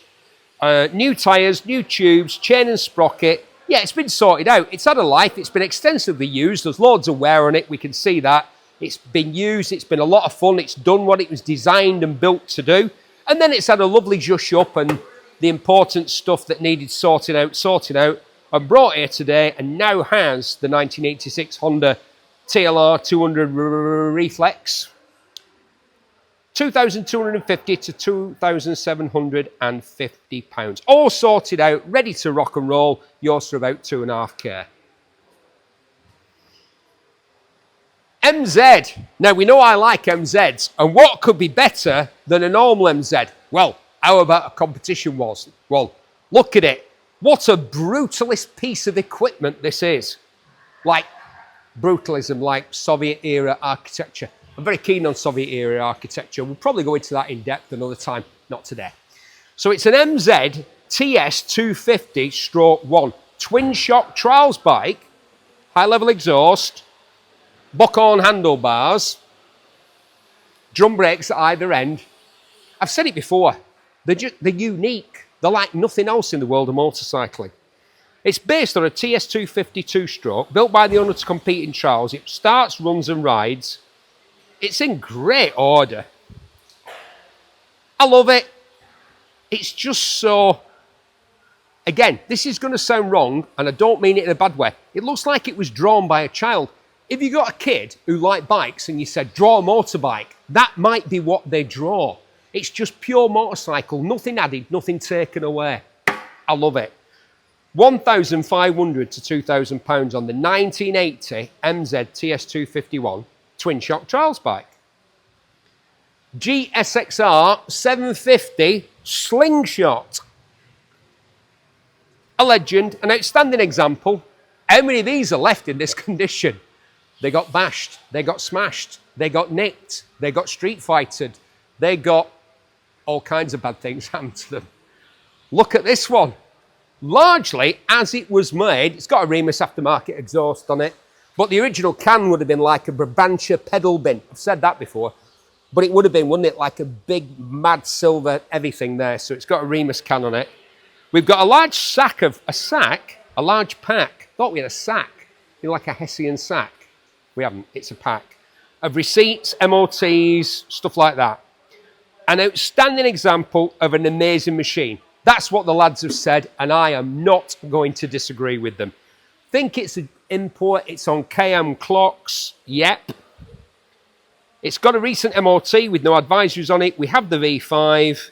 New tyres, new tubes, chain and sprocket. Yeah, it's been sorted out. It's had a life. It's been extensively used. There's loads of wear on it. We can see that. It's been used. It's been a lot of fun. It's done what it was designed and built to do. And then it's had a lovely zhush up and the important stuff that needed sorting out, and brought here today, and now has the 1986 Honda TLR200 Reflex. £2,250 to £2,750. All sorted out, ready to rock and roll. Yours for about £2.5K. MZ. Now, we know I like MZs, and what could be better than a normal MZ? Well, how about a competition was? Well, look at it. What a brutalist piece of equipment this is. Like brutalism, like Soviet-era architecture. I'm very keen on Soviet-era architecture. We'll probably go into that in depth another time, not today. So it's an MZ TS250/1 twin shock trials bike, high-level exhaust, Buckhorn handlebars, drum brakes at either end. I've said it before, they're unique. They're like nothing else in the world of motorcycling. It's based on a TS250 two-stroke, built by the owner to compete in trials. It starts, runs and rides. It's in great order. I love it. It's just so... Again, this is going to sound wrong, and I don't mean it in a bad way. It looks like it was drawn by a child. If you got a kid who liked bikes and you said, draw a motorbike, that might be what they draw. It's just pure motorcycle, nothing added, nothing taken away. I love it. £1,500 to £2,000 on the 1980 MZ TS251 twin shock trials bike. GSXR1000 Slingshot. A legend, an outstanding example. How many of these are left in this condition? They got bashed, they got smashed, they got nicked, they got street fighted, they got all kinds of bad things happened to them. Look at this one. Largely, as it was made, it's got a Remus aftermarket exhaust on it, but the original can would have been like a Brabantia pedal bin. I've said that before, but it would have been, wouldn't it, like a big, mad silver everything there. So it's got a Remus can on it. We've got a large sack a large pack. Thought we had a sack, you know, like a Hessian sack. We haven't, it's a pack of receipts, MOTs, stuff like that. An outstanding example of an amazing machine. That's what the lads have said, and I am not going to disagree with them. Think it's an import, it's on KM clocks, yep. It's got a recent MOT with no advisories on it. We have the V5.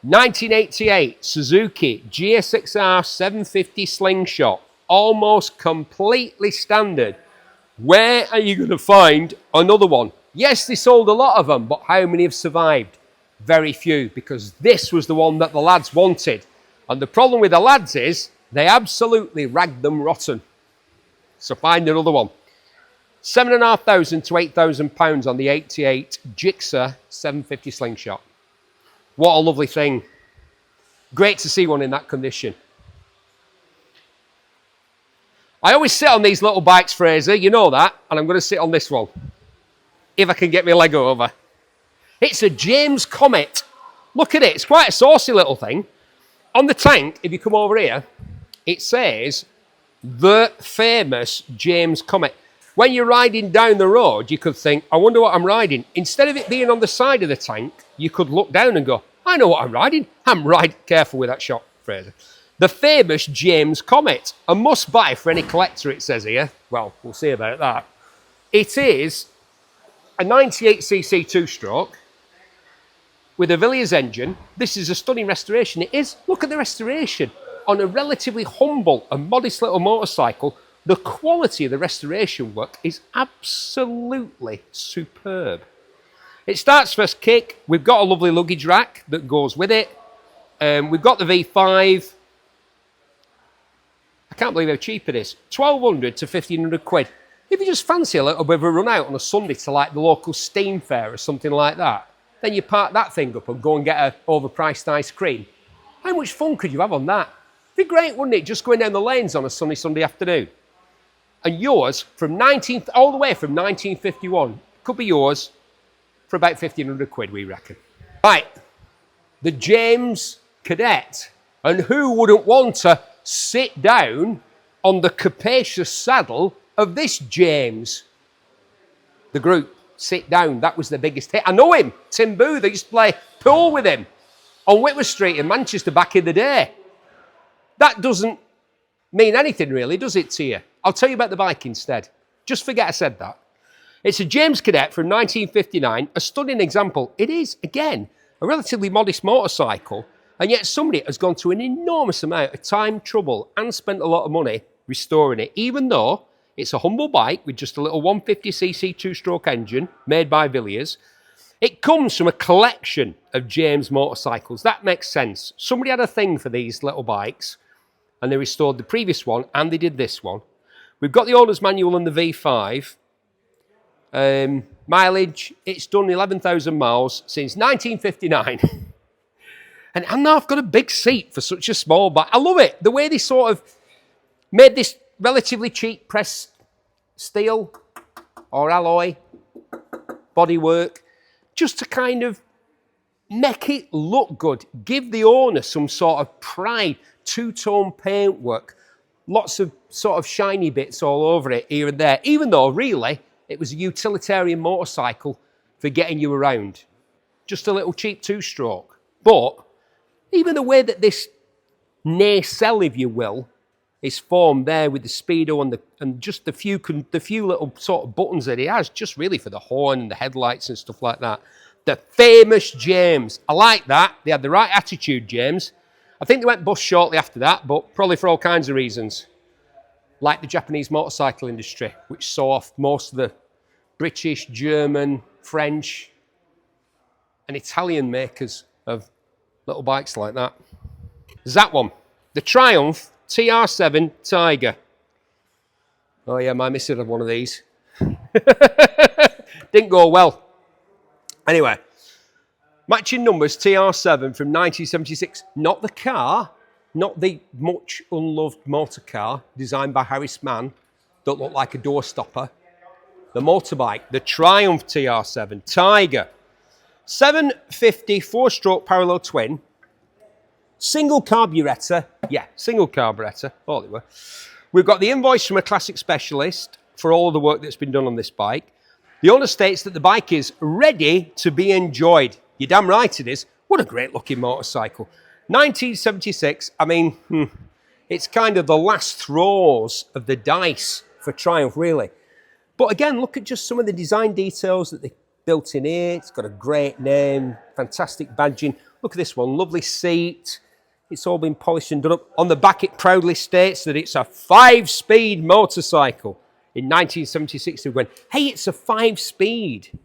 1988 Suzuki GSXR1000 Slingshot. Almost completely standard. Where are you going to find another one? Yes, they sold a lot of them, but how many have survived? Very few, because this was the one that the lads wanted. And the problem with the lads is they absolutely ragged them rotten. So find another one. £7,500 to £8,000 on the 88 Gixxer 750 Slingshot. What a lovely thing. Great to see one in that condition. I always sit on these little bikes, Fraser, you know that, and I'm going to sit on this one, if I can get my leg over. It's a James Comet. Look at it, it's quite a saucy little thing. On the tank, if you come over here, it says, the famous James Comet. When you're riding down the road, you could think, I wonder what I'm riding. Instead of it being on the side of the tank, you could look down and go, I know what I'm riding. I'm riding. Careful with that shot, Fraser. The famous James Comet. A must buy for any collector, it says here. Well, we'll see about that. It is a 98cc two-stroke with a Villiers engine. This is a stunning restoration. It is. Look at the restoration. On a relatively humble and modest little motorcycle, the quality of the restoration work is absolutely superb. It starts first kick. We've got a lovely luggage rack that goes with it. We've got the V5. I can't believe how cheap it is. 1,200 to 1,500 quid. If you just fancy a little bit of a run out on a Sunday to like the local Steam Fair or something like that, then you park that thing up and go and get an overpriced ice cream. How much fun could you have on that? It'd be great, wouldn't it? Just going down the lanes on a sunny Sunday afternoon. And yours, all the way from 1951, could be yours for about 1,500 quid, we reckon. Right, the James Cadet. And who wouldn't want to sit down on the capacious saddle of this James? The group, sit down, that was the biggest hit. I know him, Tim Booth, I used to play pool with him on Whitworth Street in Manchester back in the day. That doesn't mean anything really, does it to you? I'll tell you about the bike instead. Just forget I said that. It's a James Cadet from 1959, a stunning example. It is, again, a relatively modest motorcycle, and yet somebody has gone to an enormous amount of time, trouble, and spent a lot of money restoring it, even though it's a humble bike with just a little 150cc two-stroke engine made by Villiers. It comes from a collection of James motorcycles. That makes sense. Somebody had a thing for these little bikes, and they restored the previous one, and they did this one. We've got the owner's manual and the V5. Mileage, it's done 11,000 miles since 1959. And now I've got a big seat for such a small bike. I love it. The way they sort of made this relatively cheap pressed steel or alloy bodywork just to kind of make it look good. Give the owner some sort of pride. Two-tone paintwork. Lots of sort of shiny bits all over it here and there, even though really it was a utilitarian motorcycle for getting you around. Just a little cheap two-stroke. But even the way that this nacelle, if you will, is formed there with the speedo and just the few little sort of buttons that it has, just really for the horn and the headlights and stuff like that. The famous James. I like that. They had the right attitude, James. I think they went bust shortly after that, but probably for all kinds of reasons. Like the Japanese motorcycle industry, which saw off most of the British, German, French, and Italian makers of little bikes like that. There's that one. The Triumph TR7 Tiger. Oh yeah, my missus had one of these. Didn't go well. Anyway. Matching numbers, TR7 from 1976. Not the car, not the much unloved motor car designed by Harris Mann that looked like a door stopper. The motorbike, the Triumph TR7 Tiger. 750 four-stroke parallel twin. Single carburettor. Yeah, single carburettor. All they were. We've got the invoice from a classic specialist for all of the work that's been done on this bike. The owner states that the bike is ready to be enjoyed. You're damn right it is. What a great looking motorcycle. 1976, I mean, it's kind of the last throws of the dice for Triumph, really. But again, look at just some of the design details that they built in here. It's got a great name, fantastic badging. Look at this one, lovely seat. It's all been polished and done up. On the back, it proudly states that it's a 5-speed motorcycle. In 1976, we went, hey, it's a 5-speed.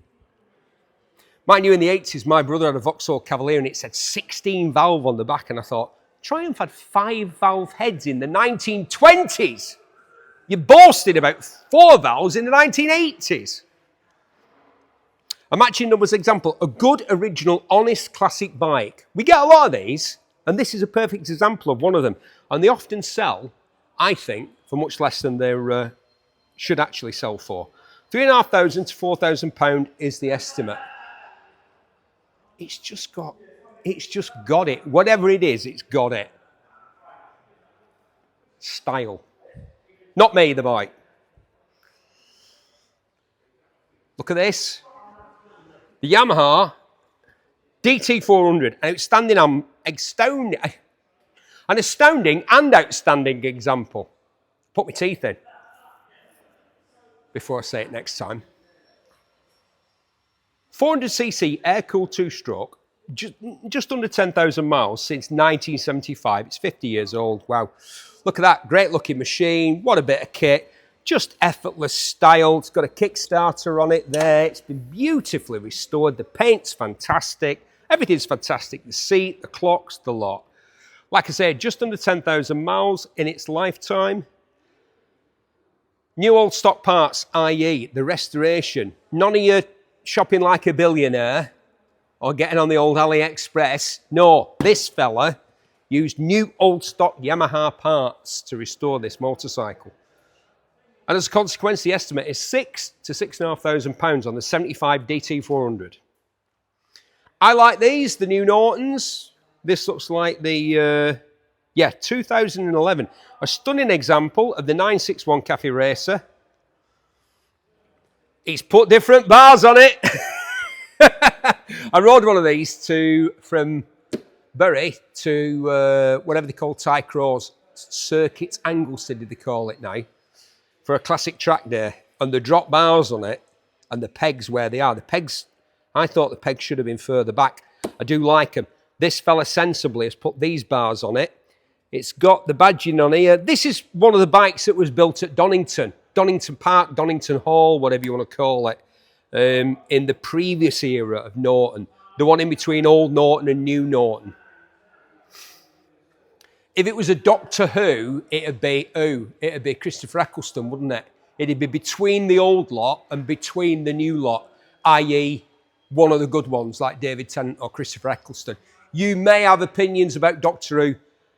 Mind you, in the 80s, my brother had a Vauxhall Cavalier and it said 16 valve on the back. And I thought, Triumph had 5 valve heads in the 1920s. You boasted about 4 valves in the 1980s. A matching numbers example, a good, original, honest, classic bike. We get a lot of these, and this is a perfect example of one of them. And they often sell, I think, for much less than they should actually sell for. £3,500 to £4,000 is the estimate. It's just got it. Whatever it is, it's got it. Style. Not me, the bike. Look at this. The Yamaha DT400, an astounding and outstanding example. Put my teeth in before I say it next time. 400cc air-cooled 2-stroke, just under 10,000 miles since 1975. It's 50 years old. Wow. Look at that. Great looking machine. What a bit of kit. Just effortless style. It's got a Kickstarter on it there. It's been beautifully restored. The paint's fantastic. Everything's fantastic. The seat, the clocks, the lot. Like I said, just under 10,000 miles in its lifetime. New old stock parts, i.e. the restoration. None of you shopping like a billionaire or getting on the old AliExpress. No, this fella used new old stock Yamaha parts to restore this motorcycle. And as a consequence, the estimate is £6,000 to £6,500 on the 75 DT400. I like these, the new Nortons. This looks like the, 2011. A stunning example of the 961 Café racer. He's put different bars on it. I rode one of these from Bury to whatever they call Tycross Circuit Anglesey, they call it now, for a classic track day. And the drop bars on it and the pegs where they are. The pegs, I thought the pegs should have been further back. I do like them. This fella sensibly has put these bars on it. It's got the badging on here. This is one of the bikes that was built at Donington Park, Donington Hall, whatever you want to call it, in the previous era of Norton. The one in between old Norton and new Norton. If it was a Doctor Who, it'd be Christopher Eccleston, wouldn't it? It'd be between the old lot and between the new lot, i.e. one of the good ones like David Tennant or Christopher Eccleston. You may have opinions about Doctor Who.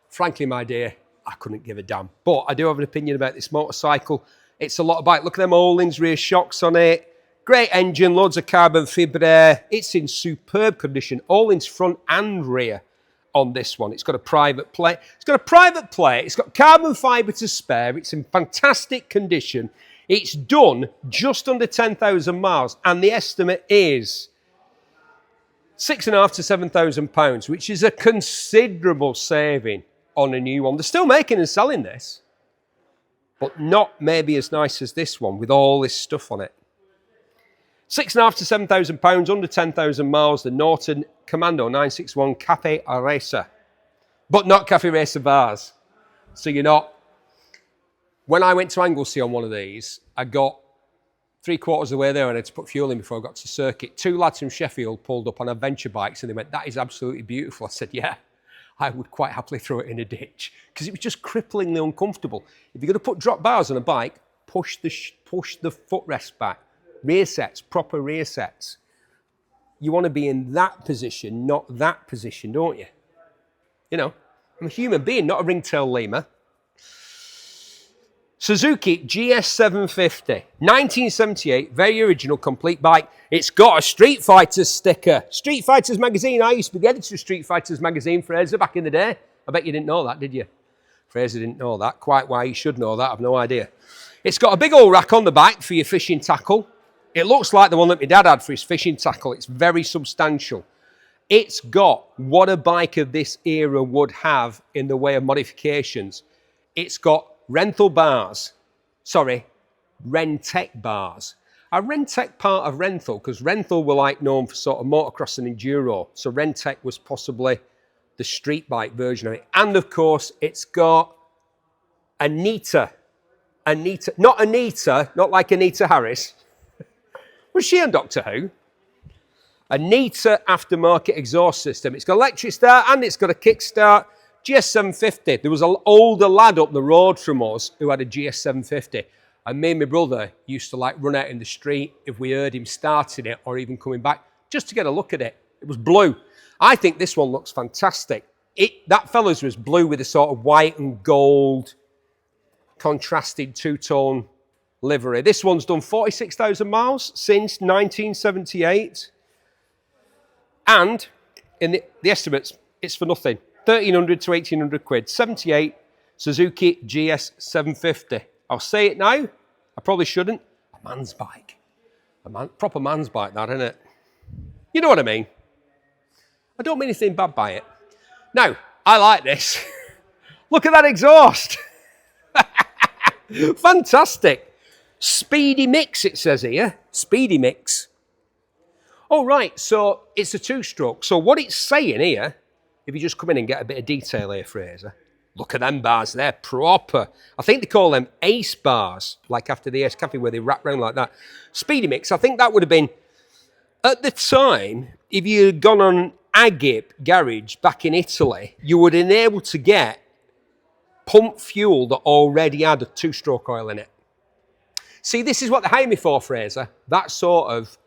Frankly, my dear, I couldn't give a damn. But I do have an opinion about this motorcycle. It's a lot of bike. Look at them Ohlins rear shocks on it. Great engine, loads of carbon fibre. It's in superb condition. Ohlins front and rear on this one. It's got a private plate. It's got carbon fibre to spare. It's in fantastic condition. It's done just under 10,000 miles. And the estimate is £6,500 to £7,000, which is a considerable saving on a new one. They're still making and selling this, but not maybe as nice as this one with all this stuff on it. £6,500 to £7,000, under 10,000 miles, the Norton Commando 961 Café Racer. But not Café Racer bars. So you're not. When I went to Anglesey on one of these, I got 3/4 of the way there and I had to put fuel in before I got to circuit. 2 lads from Sheffield pulled up on adventure bikes and they went, "That is absolutely beautiful." I said, "Yeah, I would quite happily throw it in a ditch," because it was just cripplingly uncomfortable. If you're going to put drop bars on a bike, push the footrest back. Rear sets, proper rear sets. You want to be in that position, not that position, don't you? You know, I'm a human being, not a ringtail lemur. Suzuki GS750, 1978, very original, complete bike. It's got a Street Fighters sticker. Street Fighters magazine. I used to be the editor of Street Fighters magazine, Fraser, back in the day. I bet you didn't know that, did you? Fraser didn't know that. Quite why you should know that, I've no idea. It's got a big old rack on the back for your fishing tackle. It looks like the one that my dad had for his fishing tackle. It's very substantial. It's got what a bike of this era would have in the way of modifications. It's got Rentec bars, Are Rentec part of Renthal? Because Renthal were like known for sort of motocross and enduro. So Rentec was possibly the street bike version of it. And of course, it's got Anita, not Anita, not like Anita Harris. Was she on Doctor Who? Anita aftermarket exhaust system. It's got electric start and it's got a kickstart. GS750. There was an older lad up the road from us who had a GS750. And me and my brother used to like run out in the street if we heard him starting it or even coming back just to get a look at it. It was blue. I think this one looks fantastic. That fella's was blue with a sort of white and gold contrasted two-tone livery. This one's done 46,000 miles since 1978. And in the estimates, it's for nothing. 1,300 to 1,800 quid. 78 Suzuki GS750. I'll say it now. I probably shouldn't. A man's bike. Proper man's bike, that, isn't it? You know what I mean? I don't mean anything bad by it. Now, I like this. Look at that exhaust. Fantastic. Speedy mix, it says here. Speedy mix. Oh, right. So it's a two-stroke. So what it's saying here, if you just come in and get a bit of detail here, Fraser, look at them bars, they're proper. I think they call them ace bars, like after the Ace Café where they wrap round like that. Speedy mix, I think that would have been, at the time, if you had gone on an Agip garage back in Italy, you would have been able to get pump fuel that already had a two-stroke oil in it. See, this is what they hire me for, Fraser. That sort of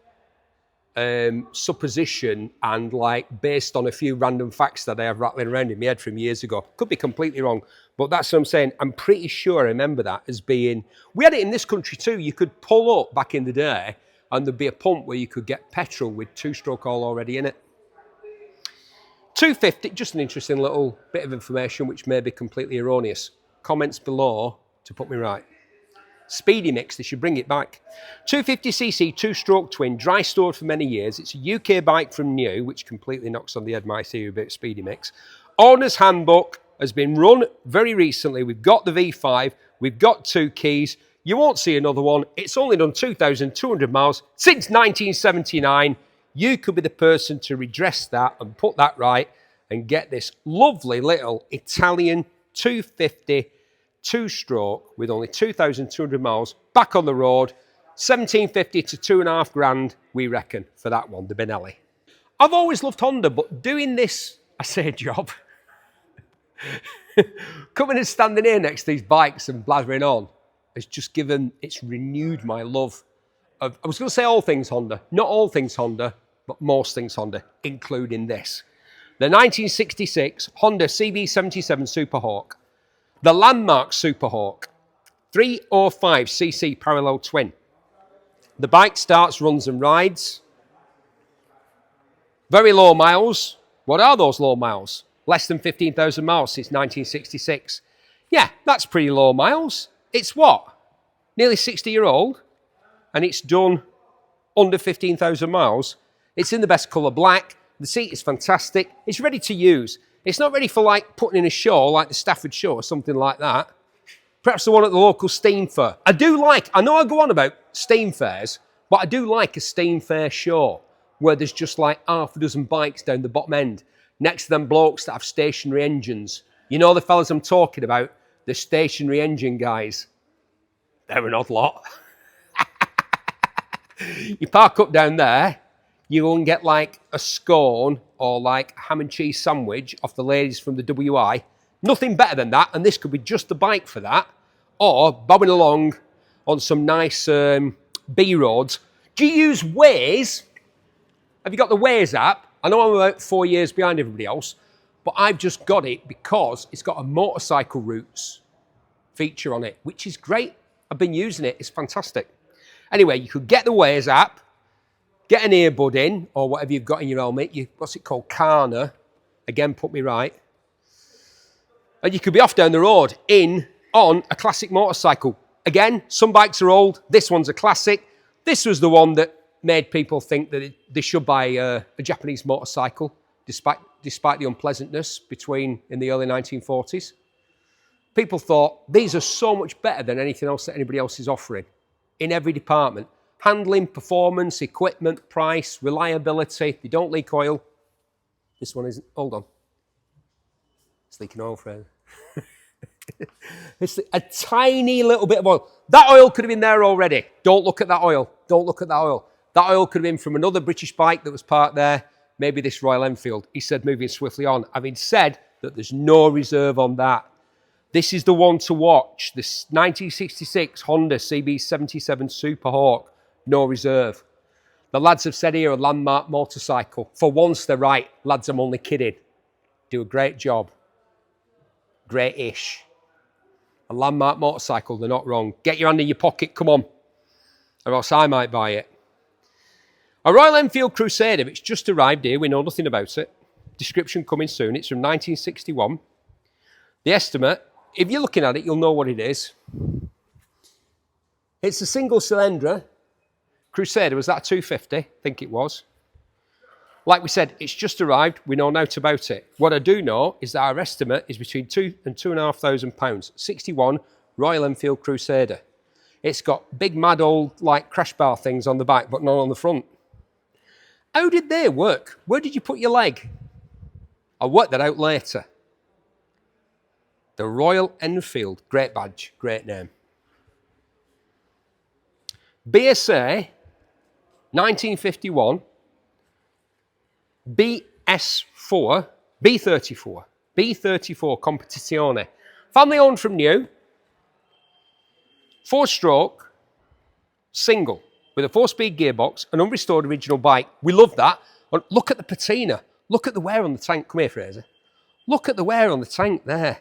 supposition and like based on a few random facts that I have rattling around in my head from years ago. Could be completely wrong, but that's what I'm saying. I'm pretty sure I remember that as being, we had it in this country too. You could pull up back in the day and there'd be a pump where you could get petrol with two-stroke oil already in it. 250, just an interesting little bit of information which may be completely erroneous. Comments below to put me right. Speedy mix, they should bring it back. 250cc two-stroke twin, dry stored for many years. It's a UK bike from new, which completely knocks on the head my theory about speedy mix. Owner's handbook has been run very recently. We've got the V5, we've got 2 keys. You won't see another one. It's only done 2,200 miles since 1979. You could be the person to redress that and put that right and get this lovely little Italian 250 two-stroke with only 2,200 miles back on the road. 1,750 to 2.5 grand, we reckon, for that one, the Benelli. I've always loved Honda, but doing this, I say, job, coming and standing here next to these bikes and blathering on, has just given, it's renewed my love of, I was going to say all things Honda, not all things Honda, but most things Honda, including this. The 1966 Honda CB77 Superhawk. The landmark Superhawk, 305cc parallel twin. The bike starts, runs and rides. Very low miles. What are those low miles? Less than 15,000 miles since 1966. Yeah, that's pretty low miles. It's what? Nearly 60-year-old, and it's done under 15,000 miles. It's in the best colour black. The seat is fantastic. It's ready to use. It's not ready for like putting in a show like the Stafford show or something like that. Perhaps the one at the local steam fair. I know I go on about steam fairs, but I do like a steam fair show where there's just like half a dozen bikes down the bottom end next to them blokes that have stationary engines. You know the fellas I'm talking about, the stationary engine guys. They're an odd lot. You park up down there, you go and get like a scone or like ham and cheese sandwich off the ladies from the WI. Nothing better than that, and this could be just the bike for that. Or bobbing along on some nice B roads. Do you use Waze? Have you got the Waze app? I know I'm about 4 years behind everybody else, but I've just got it because it's got a motorcycle routes feature on it, which is great. I've been using it, it's fantastic. Anyway, you could get the Waze app, get an earbud in, or whatever you've got in your helmet. What's it called? Kana. Again, put me right. And you could be off down the road on a classic motorcycle. Again, some bikes are old. This one's a classic. This was the one that made people think that they should buy a Japanese motorcycle, despite the unpleasantness in the early 1940s. People thought, these are so much better than anything else that anybody else is offering in every department. handling, performance, equipment, price, reliability. They don't leak oil. This one isn't. Hold on. It's leaking oil, Fred. It's a tiny little bit of oil. That oil could have been there already. Don't look at that oil. Don't look at that oil. That oil could have been from another British bike that was parked there. Maybe this Royal Enfield. He said moving swiftly on. Having said that there's no reserve on that. This is the one to watch. This 1966 Honda CB77 Super Hawk. No reserve. The lads have said here a landmark motorcycle. For once they're right. Lads, I'm only kidding. Do a great job. Great-ish. A landmark motorcycle, they're not wrong. Get your hand in your pocket, come on. Or else I might buy it. A Royal Enfield Crusader, it's just arrived here. We know nothing about it. Description coming soon. It's from 1961. The estimate, if you're looking at it, you'll know what it is. It's a single cylinder. Crusader, was that 250? I think it was. Like we said, it's just arrived. We know naught about it. What I do know is that our estimate is between £2,000 and £2,500. 61 Royal Enfield Crusader. It's got big mad old like crash bar things on the back, but not on the front. How did they work? Where did you put your leg? I'll work that out later. The Royal Enfield, great badge, great name. BSA 1951. B34 Competition. Family owned from new. 4-stroke, single, with a 4-speed gearbox, an unrestored original bike. We love that. And look at the patina. Look at the wear on the tank. Come here, Fraser. Look at the wear on the tank there.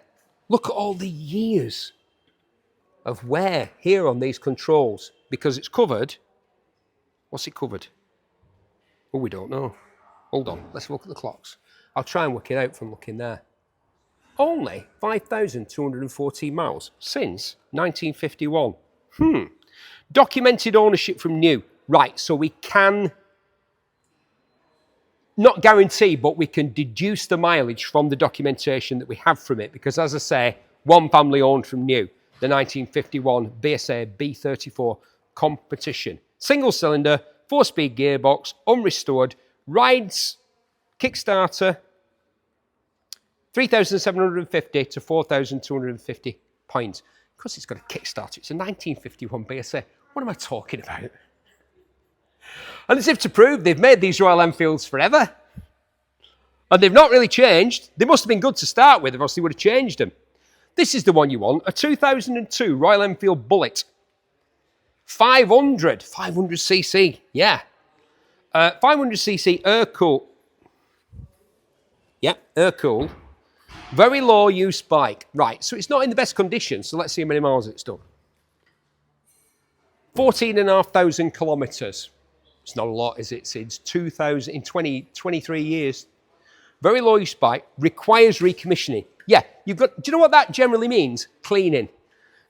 Look at all the years of wear here on these controls. Because it's covered. What's it covered? Oh, we don't know. Hold on, let's look at the clocks. I'll try and work it out from looking there. Only 5,214 miles since 1951. Documented ownership from new. Right, so we can, not guarantee, but we can deduce the mileage from the documentation that we have from it. Because as I say, one family owned from new. The 1951 BSA B34 Competition. Single cylinder, 4-speed gearbox, unrestored. Rides, Kickstarter, 3,750 to 4,250 points. Because it's got a Kickstarter, it's a 1951 BSA. What am I talking about? And as if to prove they've made these Royal Enfields forever. And they've not really changed. They must have been good to start with, or else they would have changed them. This is the one you want, a 2002 Royal Enfield Bullet. 500cc, yeah. 500cc air-cooled. Yep, air-cooled. Very low-use bike. Right, so it's not in the best condition, so let's see how many miles it's done. 14,500 kilometres. It's not a lot, is it? It's 2,000 in 23 years. Very low-use bike, requires recommissioning. Yeah, you've got, do you know what that generally means? Cleaning.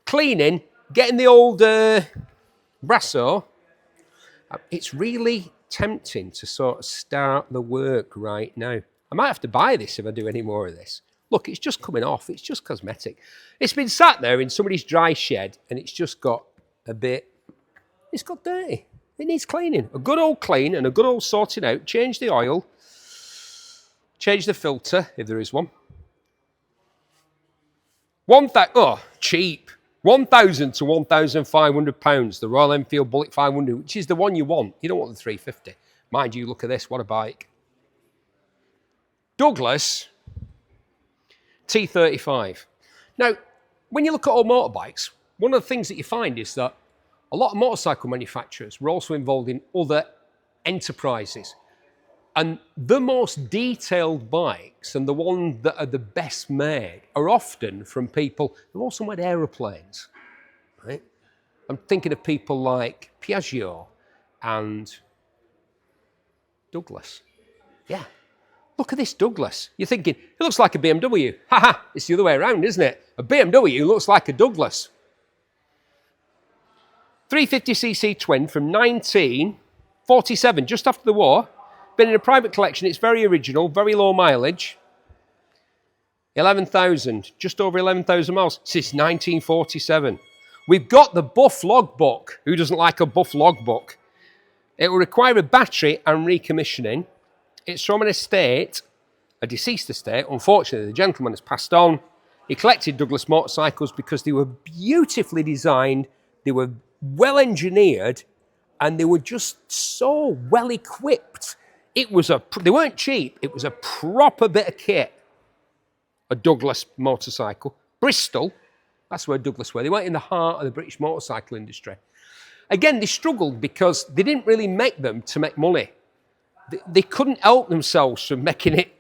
Cleaning, getting the old Brasso. It's really tempting to sort of start the work right now. I might have to buy this if I do any more of this. Look, it's just coming off. It's just cosmetic. It's been sat there in somebody's dry shed and it's just got a bit, it's got dirty. It needs cleaning. A good old clean and a good old sorting out. Change the oil. Change the filter, if there is one. Cheap. 1,000 to 1,500 pounds, the Royal Enfield Bullet 500, which is the one you want. You don't want the 350. Mind you, look at this, what a bike. Douglas T35. Now, when you look at all motorbikes, one of the things that you find is that a lot of motorcycle manufacturers were also involved in other enterprises. And the most detailed bikes and the ones that are the best made are often from people who also made aeroplanes, right? I'm thinking of people like Piaggio and Douglas. Yeah, look at this Douglas. You're thinking, it looks like a BMW. Haha, it's the other way around, isn't it? A BMW looks like a Douglas. 350cc twin from 1947, just after the war. Been in a private collection. It's very original, very low mileage. 11,000, just over 11,000 miles since 1947. We've got the buff logbook. Who doesn't like a buff logbook? It will require a battery and recommissioning. It's from an estate, a deceased estate. Unfortunately, the gentleman has passed on. He collected Douglas motorcycles because they were beautifully designed, they were well engineered, and they were just so well equipped. They weren't cheap, it was a proper bit of kit. A Douglas motorcycle. Bristol, that's where Douglas were. They weren't in the heart of the British motorcycle industry. Again, they struggled because they didn't really make them to make money. They couldn't help themselves from making it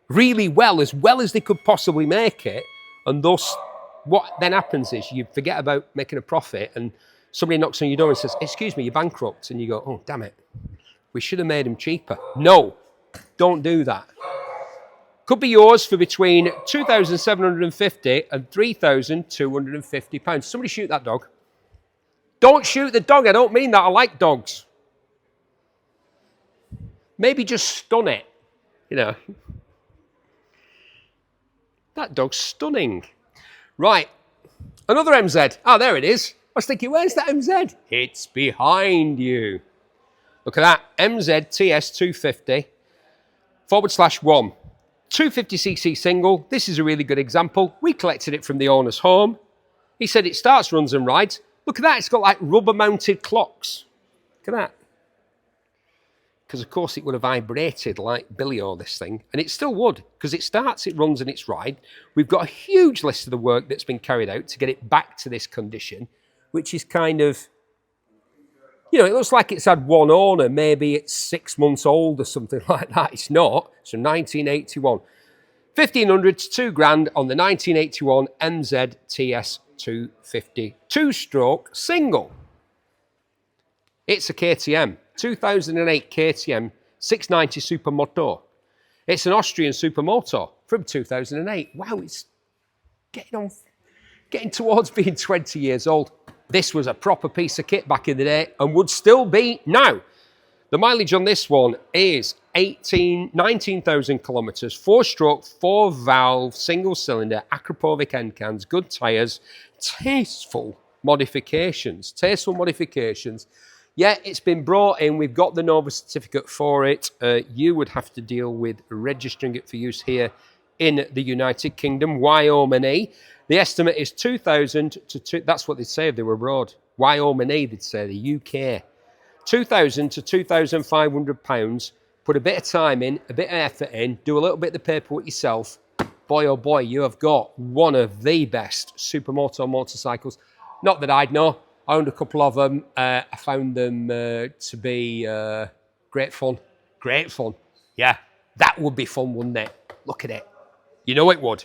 really well as they could possibly make it. And thus, what then happens is you forget about making a profit and somebody knocks on your door and says, excuse me, you're bankrupt. And you go, oh, damn it. We should have made them cheaper. No, don't do that. Could be yours for between £2,750 and £3,250. Somebody shoot that dog. Don't shoot the dog. I don't mean that. I like dogs. Maybe just stun it, you know. That dog's stunning. Right, another MZ. Oh, there it is. I was thinking, where's that MZ? It's behind you. Look at that, MZ TS250 /1. 250cc single. This is a really good example. We collected it from the owner's home. He said it starts, runs and rides. Look at that, it's got like rubber mounted clocks. Look at that. Because of course it would have vibrated like Billy-O, this thing, and it still would, because it starts, it runs and it's ride. We've got a huge list of the work that's been carried out to get it back to this condition, which is kind of, you know, it looks like it's had one owner, maybe it's 6 months old or something like that. It's not. It's from 1981. 1,500 to 2 grand on the 1981 MZ TS250 two-stroke single. It's a KTM, 2008 KTM 690 Supermoto. It's an Austrian Supermoto from 2008. Wow, it's getting towards being 20 years old. This was a proper piece of kit back in the day and would still be now. The mileage on this one is 19,000 kilometres, 4-stroke, 4-valve, single-cylinder, Akrapovic end cans, good tyres, tasteful modifications. Yeah, it's been brought in. We've got the Nova certificate for it. You would have to deal with registering it for use here in the United Kingdom, Wyoming. The estimate is 2,000 to that's what they'd say if they were abroad. Wyoming, they'd say, the UK. 2,000 to £2,500. Put a bit of time in, a bit of effort in, do a little bit of the paperwork yourself. Boy, oh boy, you have got one of the best Supermoto motorcycles. Not that I'd know. I owned a couple of them. I found them to be great fun. Great fun. Yeah, that would be fun, wouldn't it? Look at it. You know it would.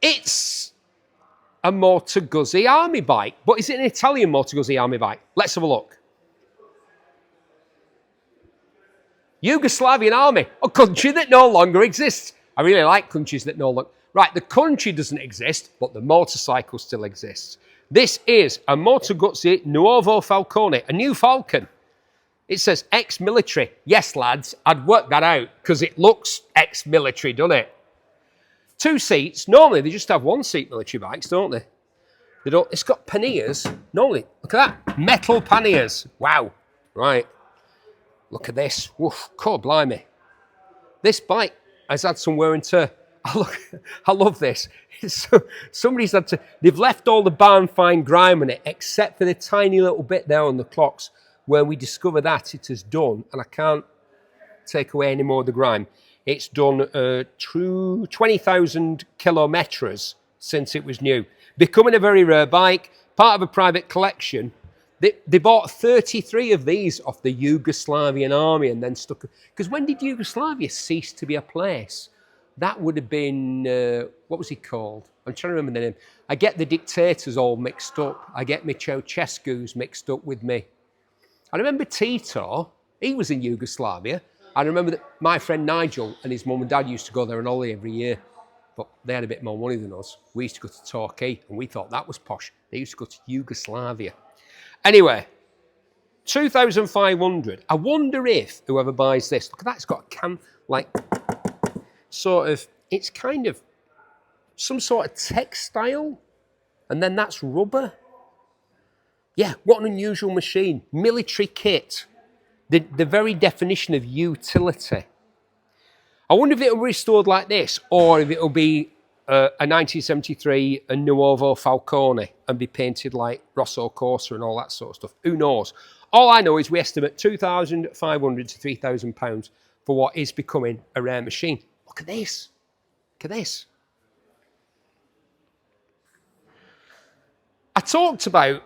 It's a Moto Guzzi army bike, but is it an Italian Moto Guzzi army bike? Let's have a look. Yugoslavian army, a country that no longer exists. I really like countries that no longer... Right, the country doesn't exist, but the motorcycle still exists. This is a Moto Guzzi Nuovo Falcone, a new Falcon. It says ex-military. Yes, lads, I'd work that out because it looks ex-military, doesn't it? 2 seats. Normally, they just have 1-seat military bikes, don't they? They don't. It's got panniers. Normally, look at that. Metal panniers. Wow. Right. Look at this. Woof. God blimey. This bike has had some wear and tear. I love this. Somebody's had to... They've left all the barn fine grime on it, except for the tiny little bit there on the clocks where we discover that it is done, and I can't take away any more of the grime. It's done 20,000 kilometres since it was new. Becoming a very rare bike, part of a private collection. They bought 33 of these off the Yugoslavian army and then stuck... Because when did Yugoslavia cease to be a place? That would have been... what was he called? I'm trying to remember the name. I get the dictators all mixed up. I get my Ceausescu's mixed up with me. I remember Tito. He was in Yugoslavia. I remember that my friend Nigel and his mum and dad used to go there on holiday every year, but they had a bit more money than us. We used to go to Torquay, and we thought that was posh. They used to go to Yugoslavia. Anyway, 2,500. I wonder if whoever buys this, look at that, it's got a sort of, it's kind of some sort of textile, and then that's rubber. Yeah, what an unusual machine. Military kit. The very definition of utility. I wonder if it'll be restored like this, or if it'll be a 1973 a Nuovo Falcone and be painted like Rosso Corsa and all that sort of stuff. Who knows? All I know is we estimate £2,500 to £3,000 for what is becoming a rare machine. Look at this. Look at this. I talked about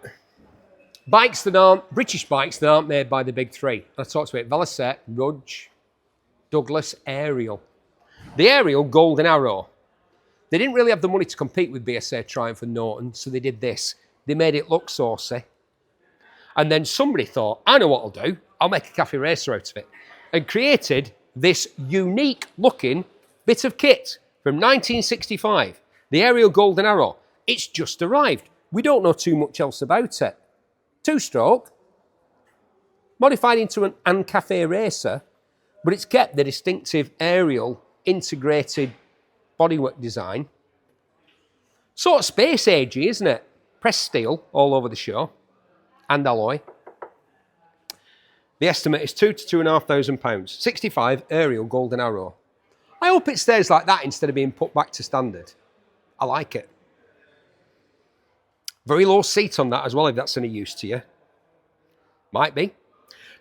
bikes that aren't, British bikes that aren't made by the big three. I talked about Velocette, Rudge, Douglas, Ariel. The Ariel, Golden Arrow. They didn't really have the money to compete with BSA, Triumph and Norton, so they did this. They made it look saucy. And then somebody thought, I know what I'll do. I'll make a cafe racer out of it. And created this unique looking bit of kit from 1965. The Ariel Golden Arrow. It's just arrived. We don't know too much else about it. Two-stroke. Modified into an cafe racer. But it's kept the distinctive Ariel integrated bodywork design. Sort of space agey, isn't it? Pressed steel all over the show. And alloy. The estimate is £2,000 to £2,500. 65 Ariel Golden Arrow. I hope it stays like that instead of being put back to standard. I like it. Very low seat on that as well, if that's any use to you. Might be.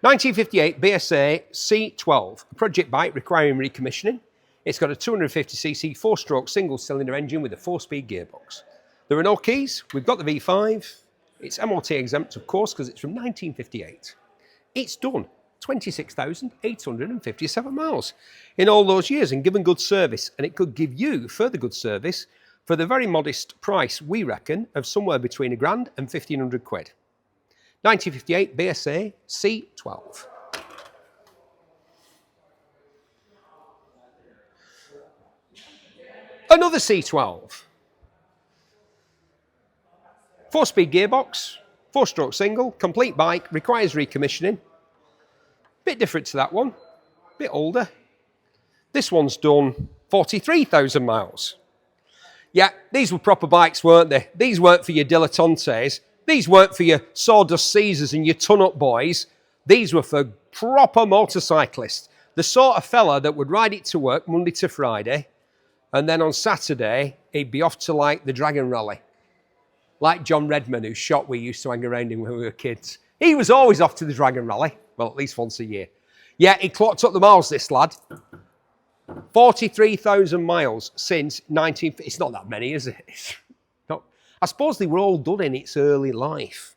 1958 BSA C12, a project bike requiring recommissioning. It's got a 250cc four-stroke single-cylinder engine with a four-speed gearbox. There are no keys. We've got the V5. It's MOT exempt, of course, because it's from 1958. It's done 26,857 miles in all those years and given good service. And it could give you further good service for the very modest price, we reckon, of somewhere between £1,000 and £1,500. 1958 BSA C12. Another C12. Four-speed gearbox, four-stroke single, complete bike, requires recommissioning. Bit different to that one, bit older. This one's done 43,000 miles. Yeah, these were proper bikes, weren't they? These weren't for your dilettantes. These weren't for your sawdust Caesars and your ton-up boys. These were for proper motorcyclists. The sort of fella that would ride it to work Monday to Friday, and then on Saturday, he'd be off to like the Dragon Rally. Like John Redman, whose shop we used to hang around in when we were kids. He was always off to the Dragon Rally. Well, at least once a year. Yeah, he clocked up the miles, this lad. 43,000 miles since 19... It's not that many, is it? It's not. I suppose they were all done in its early life.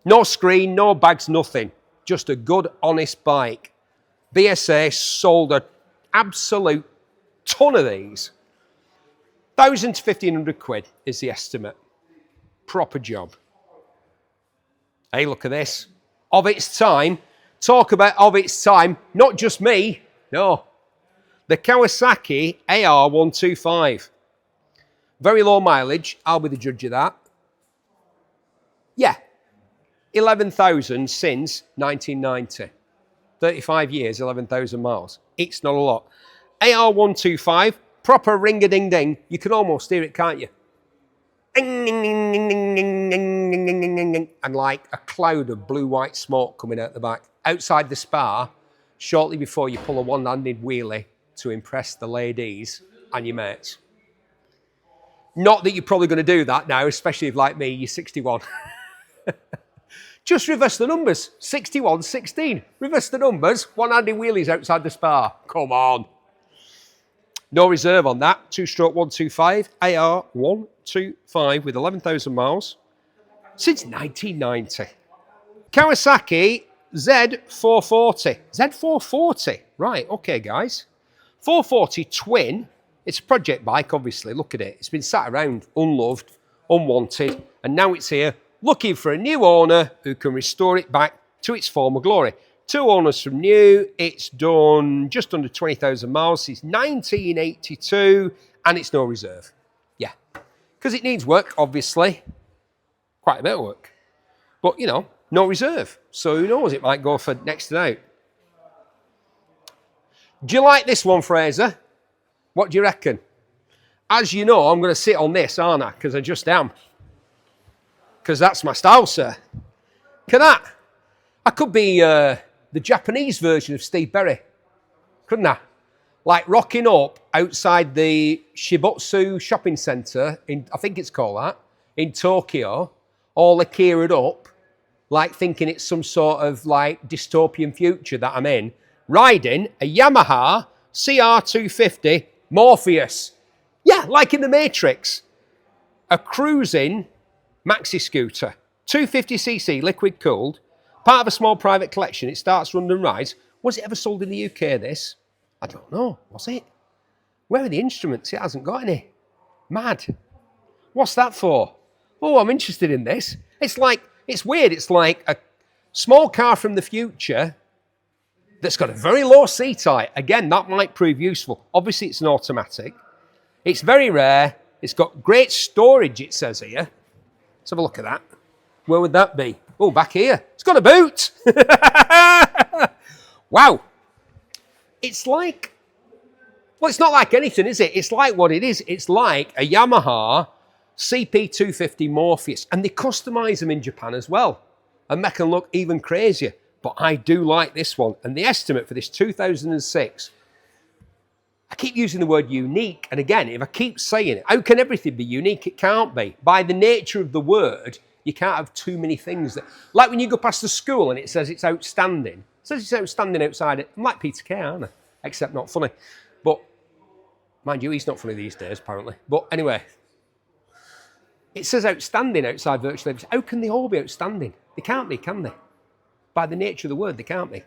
No screen, no bags, nothing. Just a good, honest bike. BSA sold an absolute ton of these. £1,000 to £1,500 is the estimate. Proper job. Hey, look at this. Of its time. Talk about of its time. Not just me. No. The Kawasaki AR125. Very low mileage. I'll be the judge of that. Yeah. 11,000 since 1990. 35 years, 11,000 miles. It's not a lot. AR125. Proper ring-a-ding-ding. You can almost hear it, can't you? And like a cloud of blue-white smoke coming out the back. Outside the spa, shortly before you pull a one-handed wheelie to impress the ladies and your mates. Not that you're probably going to do that now, especially if, like me, you're 61. Just reverse the numbers. 61, 16. Reverse the numbers. One-handed wheelies outside the spa. Come on. No reserve on that. Two-stroke 125, AR125 with 11,000 miles since 1990. Kawasaki Z440. Z440. Right, okay, guys. 440 twin. It's a project bike, obviously. Look at it. It's been sat around, unloved, unwanted, and now it's here looking for a new owner who can restore it back to its former glory. Two owners from new. It's done just under 20,000 miles since 1982, and it's no reserve. Yeah, because it needs work, obviously. Quite a bit of work. But, you know, no reserve. So who knows, it might go for next to out. Do you like this one, Fraser? What do you reckon? As you know, I'm going to sit on this, aren't I? Because I just am. because that's my style, sir. Look at that. I could be the Japanese version of Steve Berry, couldn't I? Like rocking up outside the Shibutsu shopping centre, I think it's called that, in Tokyo, all geared up, like thinking it's some sort of like dystopian future that I'm in, riding a Yamaha CR250 Morpheus. Yeah, like in the Matrix. A cruising maxi scooter, 250cc liquid cooled, part of a small private collection. It starts, runs and rides. Was it ever sold in the UK, this? I don't know. Was it? Where are the instruments? It hasn't got any. Mad. What's that for? Oh, I'm interested in this. It's weird. It's like a small car from the future that's got a very low seat height. Again, that might prove useful. Obviously, it's an automatic. It's very rare. It's got great storage, it says here. Let's have a look at that. Where would that be? Oh, back here. It's got a boot. Wow. It's like, well, it's not like anything, is it? It's like what it is. It's like a Yamaha CP250 Morpheus. And they customise them in Japan as well and make them look even crazier. But I do like this one. And the estimate for this 2006, I keep using the word unique. And again, if I keep saying it, how can everything be unique? It can't be. By the nature of the word, you can't have too many things. Like when you go past the school and it says it's outstanding. It says it's outstanding outside it. I'm like Peter Kay, aren't I? Except not funny. But, mind you, he's not funny these days, apparently. But anyway, it says outstanding outside virtually everything. How can they all be outstanding? They can't be, can they? By the nature of the word, they can't be.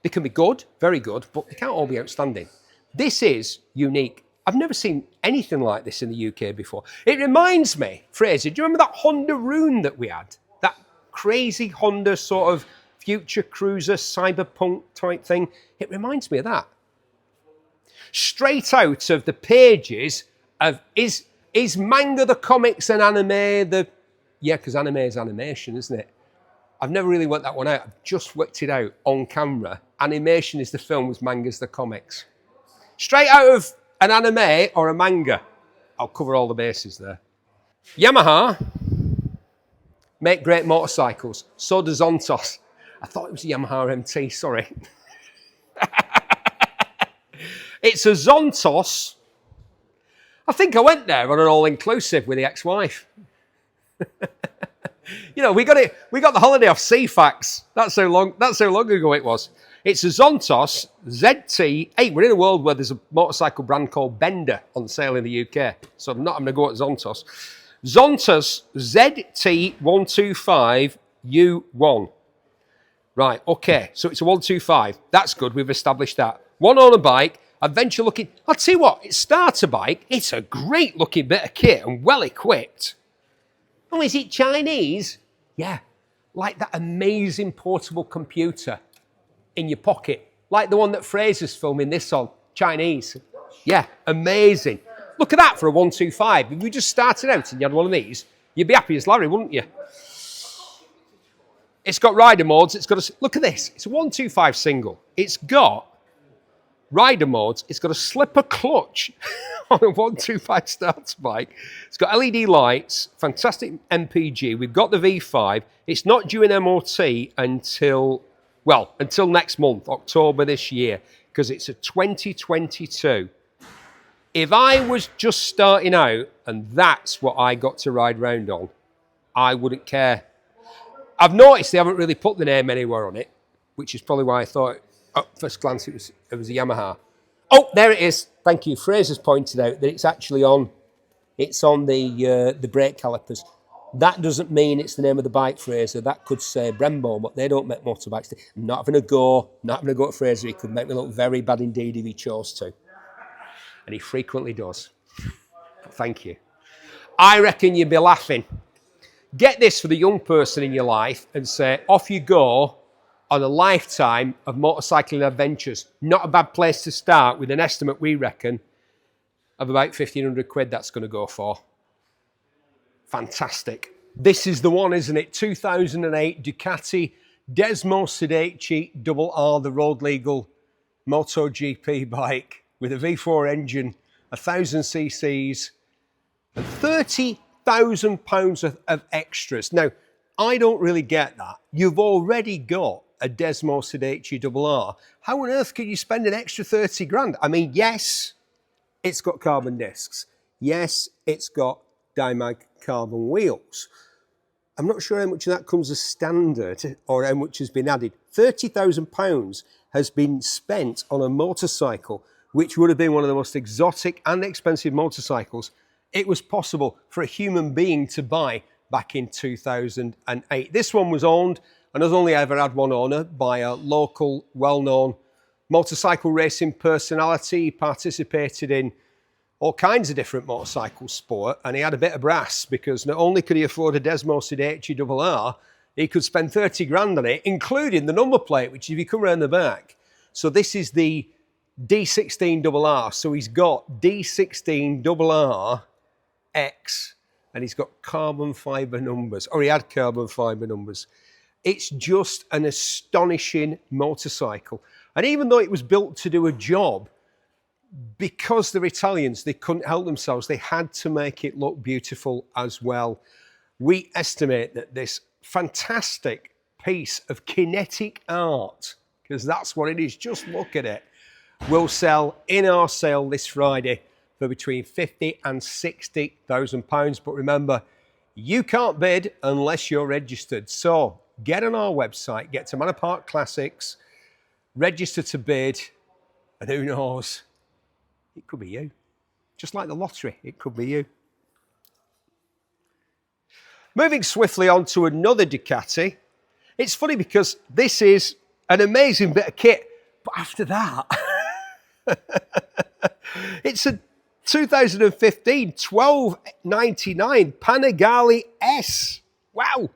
They can be good, very good, but they can't all be outstanding. This is unique. I've never seen anything like this in the UK before. It reminds me, Fraser, do you remember that Honda Rune that we had? That crazy Honda sort of future cruiser, cyberpunk type thing? It reminds me of that. Straight out of the pages of, is manga the comics and anime the... Yeah, because anime is animation, isn't it? I've never really worked that one out. I've just worked it out on camera. Animation is the films, manga's the comics. Straight out of an anime or a manga. I'll cover all the bases there. Yamaha make great motorcycles. So does Zontes. I thought it was a Yamaha MT, sorry. It's a Zontes. I think I went there on an all-inclusive with the ex-wife. You know, we got the holiday off CFAX. That's how long ago it was. It's a Zontes ZT. Hey, we're in a world where there's a motorcycle brand called Bender on sale in the UK. So I'm not going to go at Zontes. Zontes ZT125-U1. Right, okay. So it's a 125. That's good. We've established that. One owner bike. Adventure looking. I'll tell you what, it's starter bike. It's a great looking bit of kit and well equipped. Oh, is it Chinese? Yeah, like that amazing portable computer in your pocket. Like the one that Fraser's filming this on. Chinese. Yeah, amazing. Look at that for a 125. If you just started out and you had one of these, you'd be happy as Larry, wouldn't you? It's got rider modes. It's got a... Look at this. It's a 125 single. It's got rider modes. It's got a slipper clutch on a 125 starter bike. It's got LED lights, fantastic MPG. We've got the V5. It's not due an MOT until next month, October this year, because it's a 2022. If I was just starting out and that's what I got to ride round on, I wouldn't care. I've noticed they haven't really put the name anywhere on it, which is probably why I thought at first glance it was a Yamaha. Oh, there it is. Thank you. Fraser's pointed out that it's actually on. It's on the brake calipers. That doesn't mean it's the name of the bike, Fraser. That could say Brembo, but they don't make motorbikes. I'm not having a go at Fraser. He could make me look very bad indeed if he chose to. And he frequently does. Thank you. I reckon you'd be laughing. Get this for the young person in your life and say, off you go on a lifetime of motorcycling adventures. Not a bad place to start with an estimate, we reckon, of about 1,500 quid that's going to go for. Fantastic. This is the one, isn't it? 2008 Ducati Desmo Sedici RR, the road legal MotoGP bike with a V4 engine, 1,000 cc's, and 30 £1,000 of extras. Now, I don't really get that. You've already got a Desmos HE-RR. How on earth can you spend an extra 30 grand? I mean, yes, it's got carbon discs. Yes, it's got Dimag carbon wheels. I'm not sure how much of that comes as standard or how much has been added. £30,000 has been spent on a motorcycle, which would have been one of the most exotic and expensive motorcycles it was possible for a human being to buy back in 2008. This one was owned and has only ever had one owner by a local, well-known motorcycle racing personality. He participated in all kinds of different motorcycle sport, and he had a bit of brass because not only could he afford a Desmos HE-RR, he could spend 30 grand on it, including the number plate, which if you come around the back. So this is the D16RR. So he's got D16RR X, and he's got carbon fibre numbers, or he had carbon fibre numbers. It's just an astonishing motorcycle. And even though it was built to do a job, because they're Italians, they couldn't help themselves. They had to make it look beautiful as well. We estimate that this fantastic piece of kinetic art, because that's what it is, just look at it, will sell in our sale this Friday for between £50,000 and £60,000. But remember, you can't bid unless you're registered. So get on our website, get to Manor Park Classics, register to bid, and who knows, it could be you. Just like the lottery, it could be you. Moving swiftly on to another Ducati. It's funny because this is an amazing bit of kit, but after that, it's a 2015 1299 Panigale S. Wow.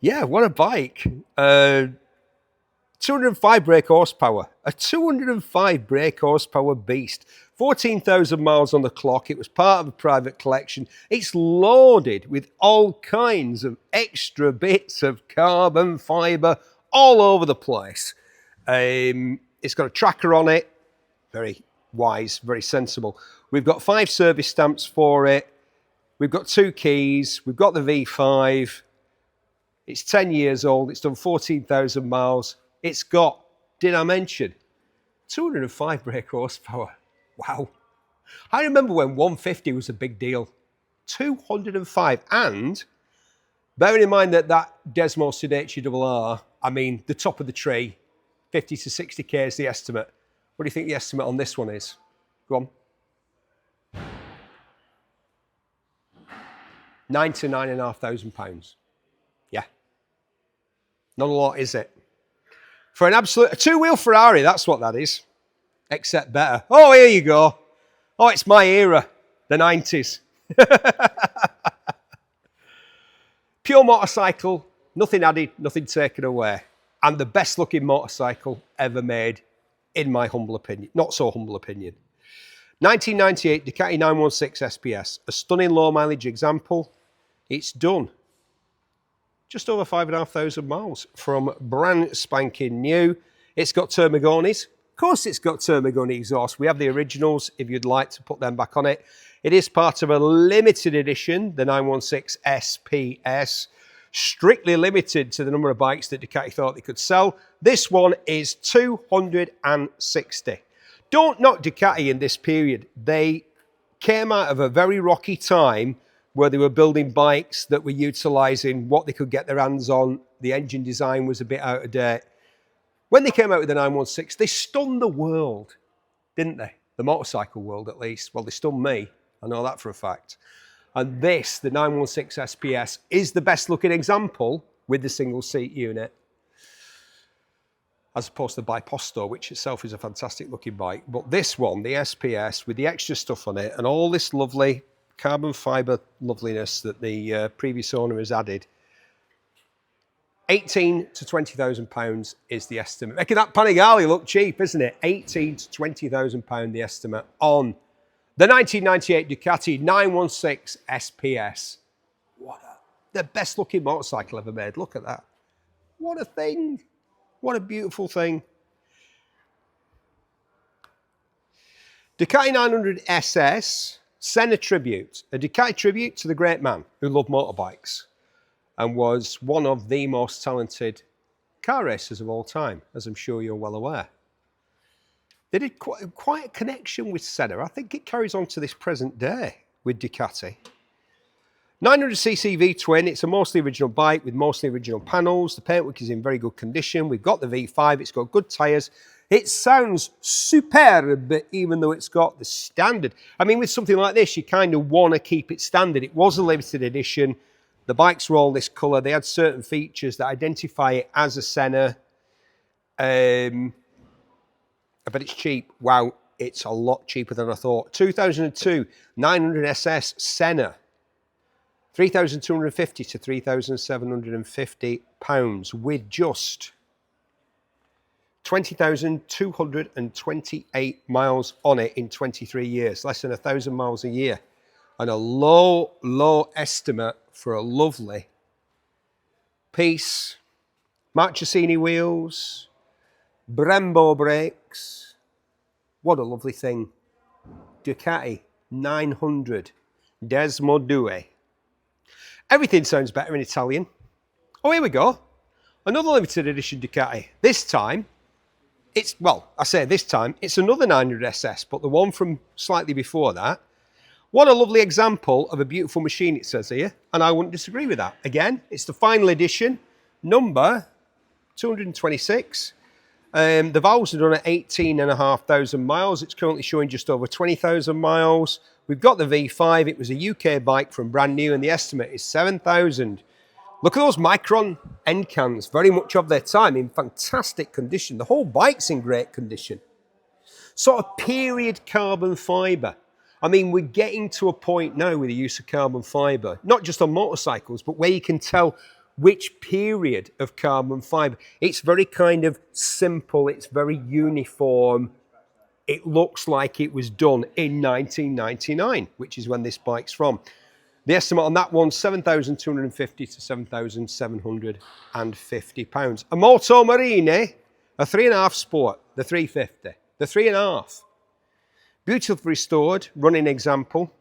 Yeah, what a bike. 205 brake horsepower. A 205 brake horsepower beast. 14,000 miles on the clock. It was part of a private collection. It's loaded with all kinds of extra bits of carbon fibre all over the place. It's got a tracker on it. Very wise, very sensible. We've got 5 service stamps for it. We've got 2 keys. We've got the V5. It's 10 years old. It's done 14,000 miles. It's got, did I mention, 205 brake horsepower. Wow. I remember when 150 was a big deal. 205. And bearing in mind that Desmos HE-RR, I mean, the top of the tree, 50 to 60k is the estimate. What do you think the estimate on this one is? Go on. £9,000 to £9,500. Yeah. Not a lot, is it? For an absolute, a 2-wheel Ferrari, that's what that is. Except better. Oh, here you go. Oh, it's my era, the 90s. Pure motorcycle, nothing added, nothing taken away. And the best looking motorcycle ever made, in my humble opinion. Not so humble opinion. 1998 Ducati 916 SPS. A stunning low mileage example. It's done just over 5,500 miles from brand spanking new. It's got Termagonis. Of course it's got Termagoni exhaust. We have the originals if you'd like to put them back on it. It is part of a limited edition, the 916 SPS. Strictly limited to the number of bikes that Ducati thought they could sell. This one is 260. Don't knock Ducati in this period. They came out of a very rocky time where they were building bikes that were utilising what they could get their hands on. The engine design was a bit out of date. When they came out with the 916, they stunned the world, didn't they? The motorcycle world, at least. Well, they stunned me. I know that for a fact. And this, the 916 SPS, is the best looking example with the single seat unit, as opposed to the Biposto, which itself is a fantastic looking bike. But this one, the SPS, with the extra stuff on it and all this lovely carbon fibre loveliness that the previous owner has added, £18,000 to £20,000 is the estimate. Making that Panigale look cheap, isn't it? £18,000 to £20,000 the estimate on the 1998 Ducati 916 SPS. The best looking motorcycle ever made. Look at that. What a thing. What a beautiful thing. Ducati 900 SS. Senna tribute, a Ducati tribute to the great man who loved motorbikes and was one of the most talented car racers of all time, as I'm sure you're well aware. They did quite a connection with Senna. I think it carries on to this present day with Ducati. 900cc V-twin, it's a mostly original bike with mostly original panels. The paintwork is in very good condition. We've got the V5, it's got good tyres. It sounds superb, even though it's got the standard. I mean, with something like this, you kind of want to keep it standard. It was a limited edition. The bikes were all this colour. They had certain features that identify it as a Senna. But it's cheap. Wow, it's a lot cheaper than I thought. 2002 900SS Senna. £3,250 to £3,750 with just 20,228 miles on it in 23 years, less than 1,000 miles a year. And a low estimate for a lovely piece. Marchesini wheels, Brembo brakes. What a lovely thing. Ducati 900 Desmo Due. Everything sounds better in Italian. Oh, here we go. Another limited edition Ducati. This time, it's another 900SS, but the one from slightly before that. What a lovely example of a beautiful machine, it says here, and I wouldn't disagree with that. Again, it's the final edition, number 226. The valves are done at 18,500 miles. It's currently showing just over 20,000 miles. We've got the V5. It was a UK bike from brand new, and the estimate is 7,000. Look at those Micron end cans, very much of their time, in fantastic condition. The whole bike's in great condition. Sort of period carbon fibre. I mean, we're getting to a point now with the use of carbon fibre, not just on motorcycles, but where you can tell which period of carbon fibre. It's very kind of simple, it's very uniform. It looks like it was done in 1999, which is when this bike's from. The estimate on that one, 7,250 to 7,750 £. A Moto Marine, a 3.5 Sport, the 350, the 3.5. Beautifully restored, running example.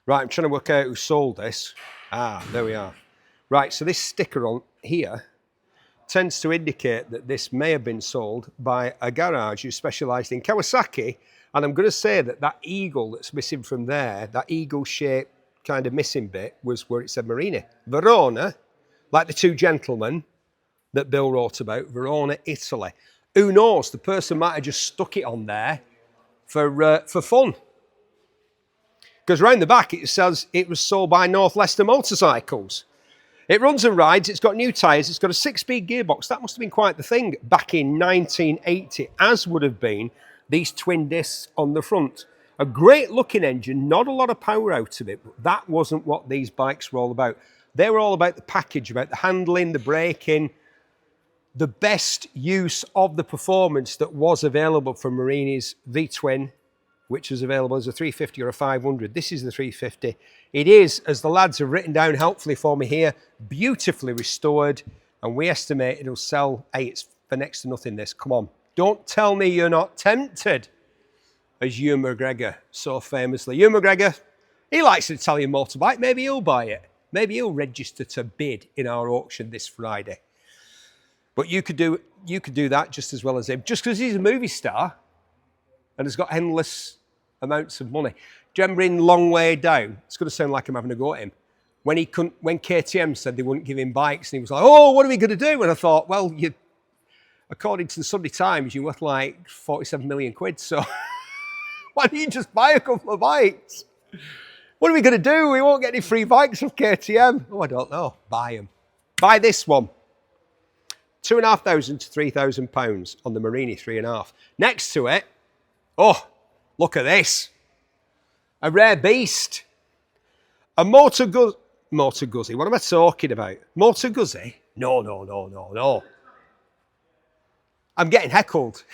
Right, I'm trying to work out who sold this. Ah, there we are. Right, so this sticker on here tends to indicate that this may have been sold by a garage who specialised in Kawasaki. And I'm going to say that that eagle that's missing from there, that eagle-shaped kind of missing bit, was where it said Marine. Verona, like the two gentlemen that Bill wrote about, Verona, Italy. Who knows? The person might have just stuck it on there for fun. Because round the back it says it was sold by North Leicester Motorcycles. It runs and rides, it's got new tyres, it's got a 6-speed gearbox. That must have been quite the thing back in 1980, as would have been these twin discs on the front. A great looking engine, not a lot of power out of it, but that wasn't what these bikes were all about. They were all about the package, about the handling, the braking, the best use of the performance that was available from Marini's V-twin, which was available as a 350 or a 500. This is the 350. It is, as the lads have written down helpfully for me here, beautifully restored, and we estimate it'll sell, hey, it's for next to nothing this, come on. Don't tell me you're not tempted, as Ewan McGregor so famously. Ewan McGregor, he likes an Italian motorbike, maybe he'll buy it. Maybe he'll register to bid in our auction this Friday. But you could do that just as well as him, just because he's a movie star and has got endless amounts of money. Do you remember in Long Way Down? It's going to sound like I'm having a go at him. When KTM said they wouldn't give him bikes, and he was like, "Oh, what are we going to do?" And I thought, well, according to the Sunday Times, you're worth like 47 million quid. So why don't you just buy a couple of bikes? What are we going to do? We won't get any free bikes from KTM. Oh, I don't know. Buy them. Buy this one. £2,500 to £3,000 on the Marini 3.5. Next to it, oh, look at this. A rare beast. A Moto Guzzi. What am I talking about? Moto Guzzi? No. I'm getting heckled.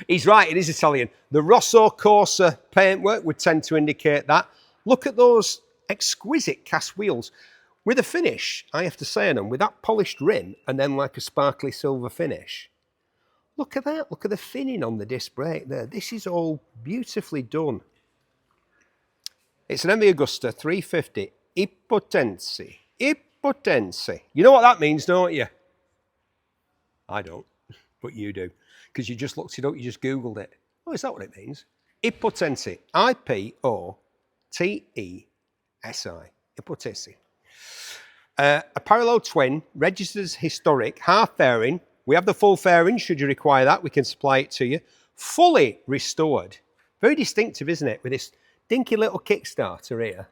He's right, it is Italian. The Rosso Corsa paintwork would tend to indicate that. Look at those exquisite cast wheels. With a finish, I have to say on them, with that polished rim and then like a sparkly silver finish. Look at that. Look at the finning on the disc brake there. This is all beautifully done. It's an MV Agusta 350 Ipotensi. Ipotensi. You know what that means, don't you? I don't, but you do. Because you just looked it up, you just Googled it. Oh, is that what it means? Ipotensi. I-P-O-T-E-S-I. Ipotensi. A parallel twin, registered as historic, half fairing. We have the full fairing, should you require that. We can supply it to you. Fully restored. Very distinctive, isn't it? With this dinky little Kickstarter here.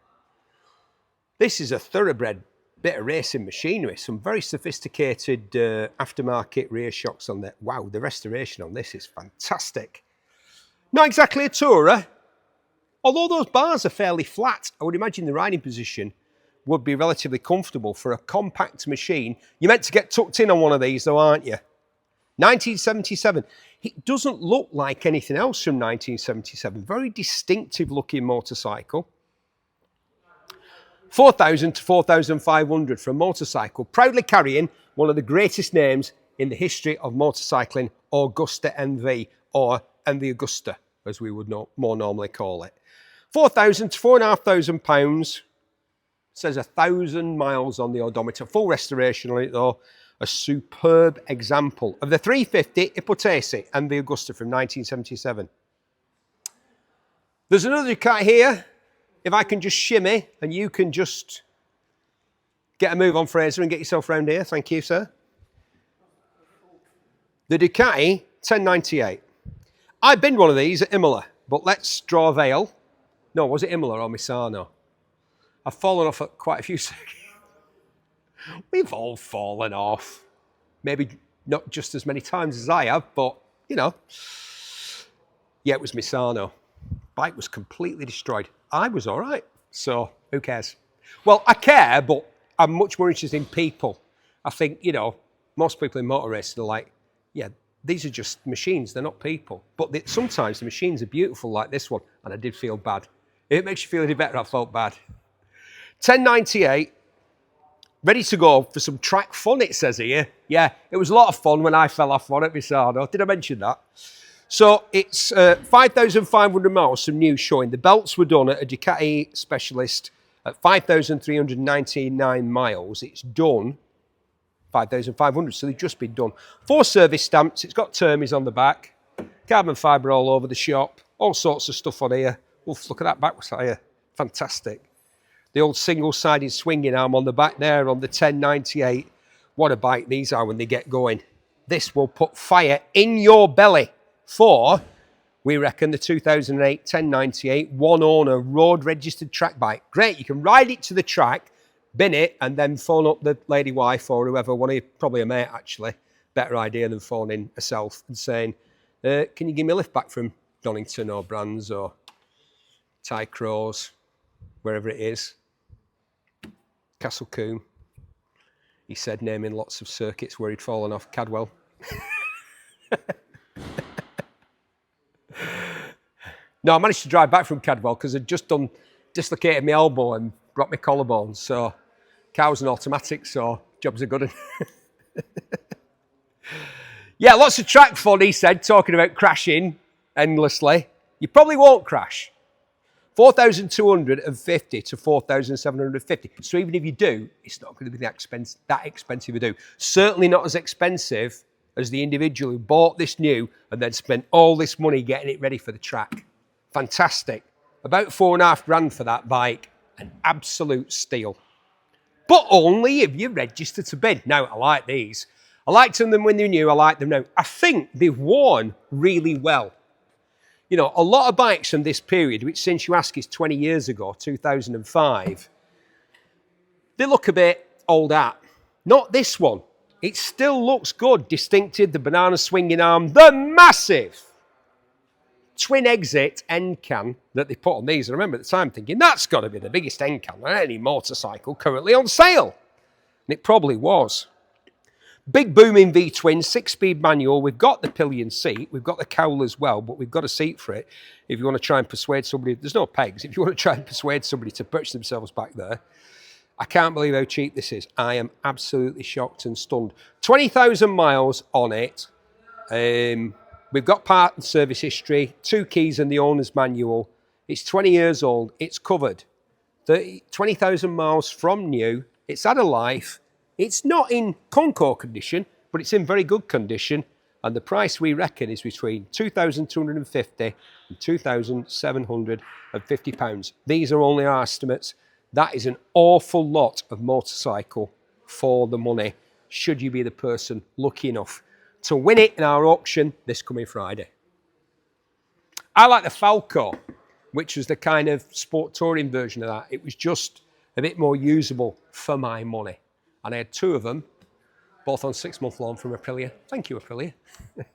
This is a thoroughbred bit of racing machinery. Some very sophisticated aftermarket rear shocks on there. Wow, the restoration on this is fantastic. Not exactly a tourer. Although those bars are fairly flat, I would imagine the riding position would be relatively comfortable for a compact machine. You're meant to get tucked in on one of these though, aren't you? 1977. It doesn't look like anything else from 1977. Very distinctive looking motorcycle. 4,000 to 4,500 for a motorcycle, proudly carrying one of the greatest names in the history of motorcycling, Augusta MV, or MV Agusta, as we would more normally call it. 4,000 to 4,500 pounds. Says 1,000 miles on the odometer. Full restoration on it though. A superb example of the 350 Ipotesi MV Agusta from 1977. There's another Ducati here. If I can just shimmy and you can just get a move on, Fraser, and get yourself round here. Thank you, sir. The Ducati 1098. I've been one of these at Imola, but let's draw a veil. No, was it Imola or Misano? I've fallen off at quite a few circuits. We've all fallen off. Maybe not just as many times as I have, but, you know. Yeah, it was Misano. Bike was completely destroyed. I was all right, so who cares? Well, I care, but I'm much more interested in people. I think, you know, most people in motor racing are like, yeah, these are just machines, they're not people. But sometimes the machines are beautiful like this one, and I did feel bad. If it makes you feel any better, I felt bad. 1098, ready to go for some track fun, it says here. Yeah, it was a lot of fun when I fell off on it, Misano. Did I mention that? So it's 5,500 miles, some news showing. The belts were done at a Ducati specialist at 5,399 miles. It's done 5,500, so they've just been done. 4 service stamps. It's got termies on the back. Carbon fibre all over the shop. All sorts of stuff on here. Oof, look at that back tyre. Fantastic. The old single-sided swinging arm on the back there on the 1098. What a bike these are when they get going. This will put fire in your belly for, we reckon, the 2008 1098 one-owner road-registered track bike. Great, you can ride it to the track, bin it, and then phone up the lady wife or whoever, probably a mate actually. Better idea than phoning herself and saying, can you give me a lift back from Donington or Brands or Tycross, wherever it is. Castlecombe. He said, naming lots of circuits where he'd fallen off. Cadwell. No, I managed to drive back from Cadwell because I'd just dislocated my elbow and broke my collarbone. So, cows and automatic, so jobs are good. Yeah, lots of track fun, he said, talking about crashing endlessly. You probably won't crash. 4,250 to 4,750. So even if you do, it's not going to be that expensive to do. Certainly not as expensive as the individual who bought this new and then spent all this money getting it ready for the track. Fantastic. About $4,500 for that bike. An absolute steal. But only if you register to bid. Now, I like these. I liked them when they're new. I like them now. I think they've worn really well. You know, a lot of bikes from this period, which since you ask is 20 years ago, 2005, they look a bit old hat. Not this one. It still looks good, distinctive, the banana swinging arm, the massive twin exit end can that they put on these. I remember at the time thinking, that's got to be the biggest end can on any motorcycle currently on sale. And it probably was. Big booming V-twin, 6-speed manual. We've got the pillion seat. We've got the cowl as well, but we've got a seat for it. If you want to try and persuade somebody, there's no pegs. If you want to try and persuade somebody to purchase themselves back there, I can't believe how cheap this is. I am absolutely shocked and stunned. 20,000 miles on it. We've got part and service history, 2 keys and the owner's manual. It's 20 years old. It's covered. 20,000 miles from new. It's had a life. It's not in Concours condition, but it's in very good condition. And the price we reckon is between £2,250 and £2,750. These are only our estimates. That is an awful lot of motorcycle for the money, should you be the person lucky enough to win it in our auction this coming Friday. I like the Falco, which was the kind of sport touring version of that. It was just a bit more usable for my money. And I had 2 of them, both on 6-month loan from Aprilia. Thank you, Aprilia. And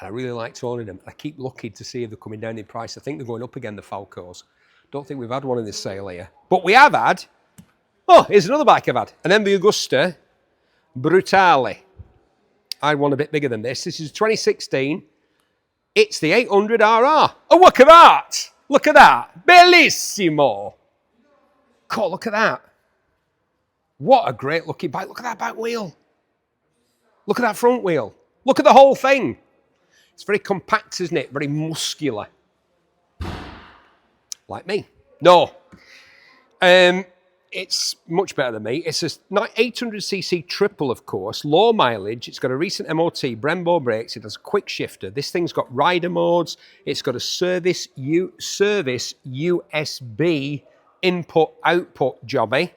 I really liked owning them. I keep looking to see if they're coming down in price. I think they're going up again, the Falcos. Don't think we've had one in this sale here. But we have had, oh, here's another bike I've had. An MV Agusta Brutale. I had one a bit bigger than this. This is 2016. It's the 800RR. Oh, look at that. Look at that. Bellissimo. God, look at that. What a great looking bike. Look at that back wheel. Look at that front wheel. Look at the whole thing. It's very compact, isn't it? Very muscular. Like me. No. It's much better than me. It's a 800cc triple, of course. Low mileage. It's got a recent MOT, Brembo brakes. It has a quick shifter. This thing's got rider modes. It's got a service USB input-output jobby.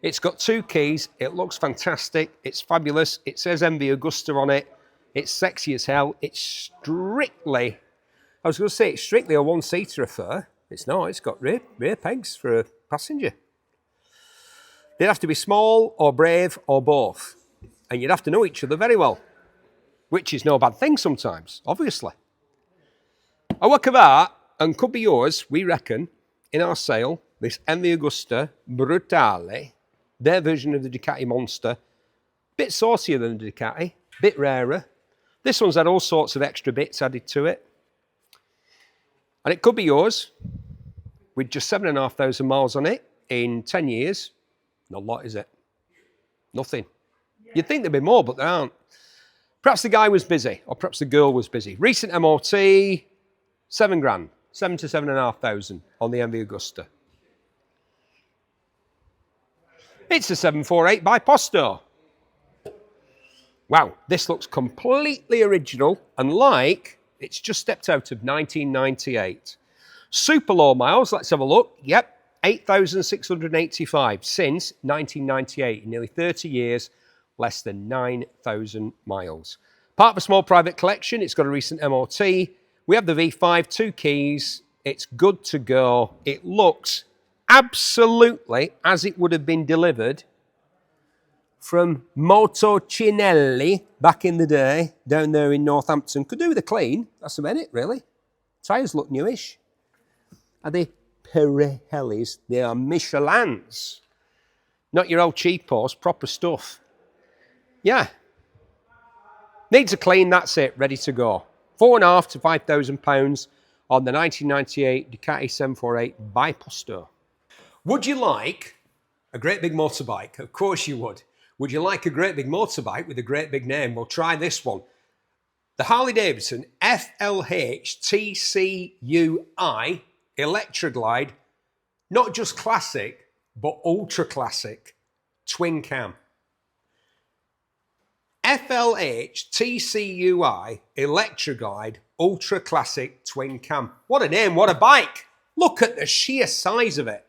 It's got 2 keys. It looks fantastic. It's fabulous. It says MV Agusta on it. It's sexy as hell. It's strictly, I was going to say it's strictly a one-seater affair. It's not. It's got rear pegs for a passenger. They'd have to be small or brave or both. And you'd have to know each other very well, which is no bad thing sometimes, obviously. A look at that, and could be yours, we reckon, in our sale, this MV Agusta Brutale, their version of the Ducati Monster. Bit saucier than the Ducati, bit rarer. This one's had all sorts of extra bits added to it. And it could be yours with just 7,500 miles on it in 10 years. Not a lot, is it? Nothing. You'd think there'd be more, but there aren't. Perhaps the guy was busy, or perhaps the girl was busy. Recent MOT, 7 grand, 7 to 7,500 on the MV Agusta. It's a 748 by Posto. Wow, this looks completely original and like it's just stepped out of 1998. Super low miles, let's have a look. Yep, 8,685 since 1998. In nearly 30 years, less than 9,000 miles. Part of a small private collection. It's got a recent MOT. We have the V5, 2 keys. It's good to go. It looks absolutely as it would have been delivered from Motocinelli back in the day, down there in Northampton. Could do with a clean. That's about it, really. Tyres look newish. Are they Pirellis? They are Michelins. Not your old cheapos, proper stuff. Yeah. Needs a clean, that's it, ready to go. £4,500 to £5,000 on the 1998 Ducati 748 by Posto. Would you like a great big motorbike? Of course you would. Would you like a great big motorbike with a great big name? Well, try this one. The Harley-Davidson FLH TCUI Electroglide, not just classic, but ultra classic twin cam. FLH TCUI Electroglide Ultra Classic Twin Cam. What a name, what a bike. Look at the sheer size of it.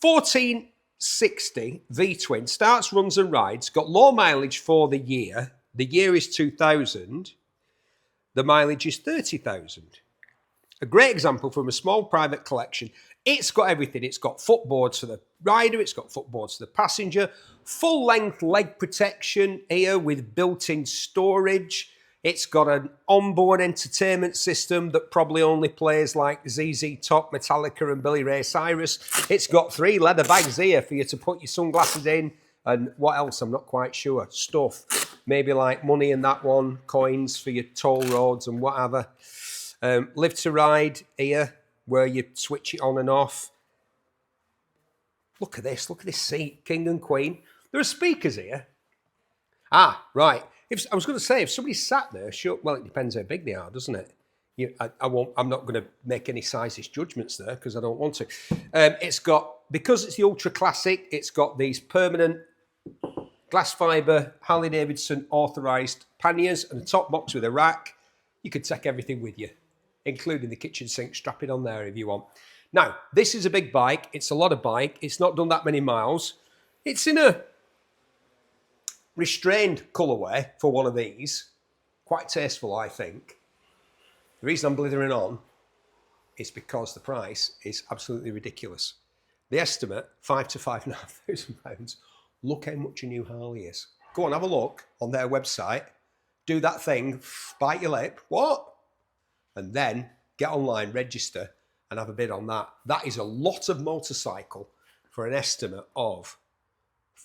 1460 V-twin, starts, runs and rides, got low mileage for the year. The year is 2000. The mileage is 30,000. A great example from a small private collection. It's got everything. It's got footboards for the rider. It's got footboards for the passenger. Full-length leg protection here with built-in storage. It's got an onboard entertainment system that probably only plays like ZZ Top, Metallica and Billy Ray Cyrus. It's got 3 leather bags here for you to put your sunglasses in. And what else? I'm not quite sure. Stuff. Maybe like money in that one. Coins for your toll roads and whatever. Live to ride here, where you switch it on and off. Look at this seat, king and queen. There are speakers here. Ah, right. If I was going to say, if somebody sat there, sure, well, it depends how big they are, doesn't it? I'm not going to make any sizes judgments there because I don't want to. It's got, because it's the Ultra Classic, it's got these permanent glass fibre Harley Davidson authorised panniers and a top box with a rack. You could take everything with you, including the kitchen sink. Strap it on there if you want. Now, this is a big bike. It's a lot of bike. It's not done that many miles. It's in a restrained colourway for one of these. Quite tasteful, I think. The reason I'm blithering on is because the price is absolutely ridiculous. The estimate, £5,000 to £5,500. Look how much a new Harley is. Go on, have a look on their website. Do that thing, bite your lip. What? And then get online, register, and have a bid on that. That is a lot of motorcycle for an estimate of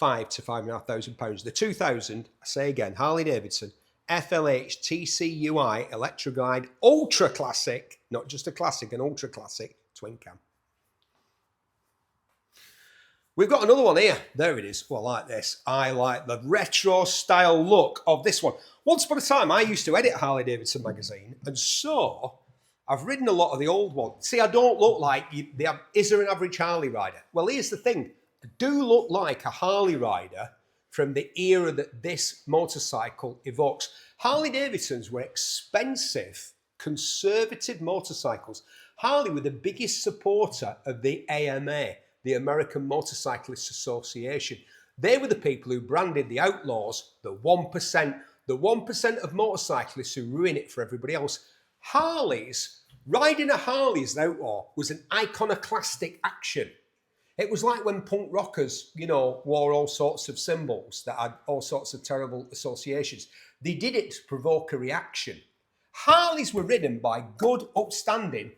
£5,000 to £5,500. The 2000, I say again, Harley Davidson FLH TCUI Electro Glide Ultra Classic, not just a classic, an Ultra Classic twin cam. We've got another one here. There it is. Well, I like this. I like the retro style look of this one. Once upon a time, I used to edit Harley Davidson magazine, and so I've ridden a lot of the old ones. See, I don't look like, is there an average Harley rider? Well, here's the thing. I do look like a Harley rider from the era that this motorcycle evokes. Harley Davidsons were expensive, conservative motorcycles. Harley were the biggest supporter of the AMA, the American Motorcyclists Association. They were the people who branded the outlaws, the 1% of motorcyclists who ruin it for everybody else. Riding a Harley as an outlaw was an iconoclastic action. It was like when punk rockers, wore all sorts of symbols that had all sorts of terrible associations. They did it to provoke a reaction. Harleys were ridden by good, upstanding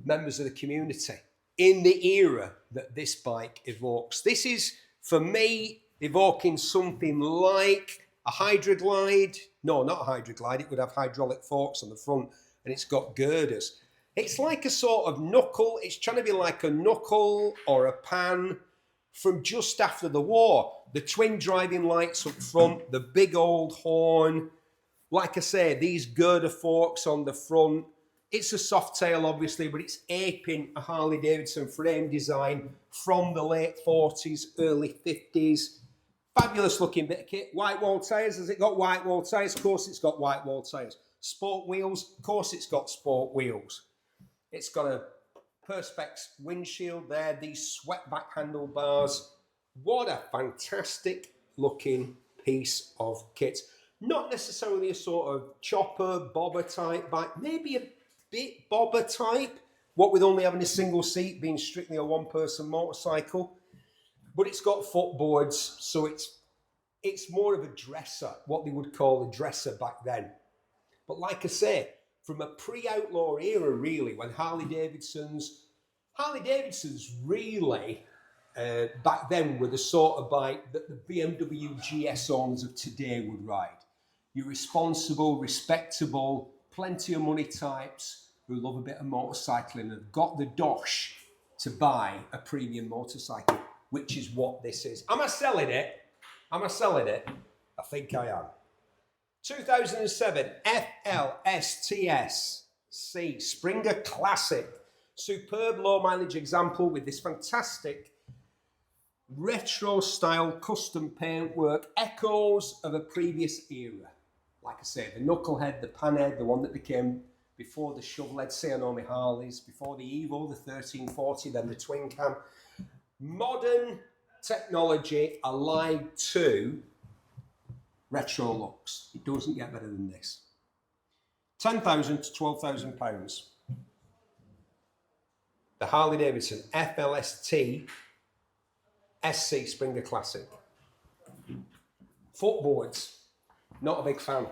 members of the community in the era that this bike evokes. This is, for me, evoking something like a Hydroglide. No, not a Hydroglide. It would have hydraulic forks on the front, and it's got girders. It's like a sort of knuckle. It's trying to be like a knuckle or a pan from just after the war. The twin driving lights up front, the big old horn. Like I say, these girder forks on the front. It's a soft tail, obviously, but it's aping a Harley-Davidson frame design from the late 40s, early 50s. Fabulous looking bit of kit. White wall tyres. Has it got white wall tyres? Of course it's got white wall tyres. Sport wheels. Of course it's got sport wheels. It's got a Perspex windshield there, these swept-back handlebars. What a fantastic looking piece of kit. Not necessarily a sort of chopper, bobber type bike, maybe a bit bobber type, what with only having a single seat, being strictly a one-person motorcycle. But it's got footboards, so it's more of a dresser, what they would call a dresser back then. But like I say, from a pre-outlaw era, really, when Harley Davidsons really, back then, were the sort of bike that the BMW GS owners of today would ride. You're responsible, respectable, plenty of money types who love a bit of motorcycling and have got the dosh to buy a premium motorcycle, which is what this is. Am I selling it? I think I am. 2007 FLSTS Springer Classic. Superb low mileage example with this fantastic retro style custom paintwork. Echoes of a previous era. Like I say, the knucklehead, the panhead, the one that became before the shovelhead Seanomi Harleys, before the Evo, the 1340, then the twin cam. Modern technology allied to retro looks. It doesn't get better than this. £10,000 to £12,000. The Harley Davidson FLST SC Springer Classic. Footboards, not a big fan.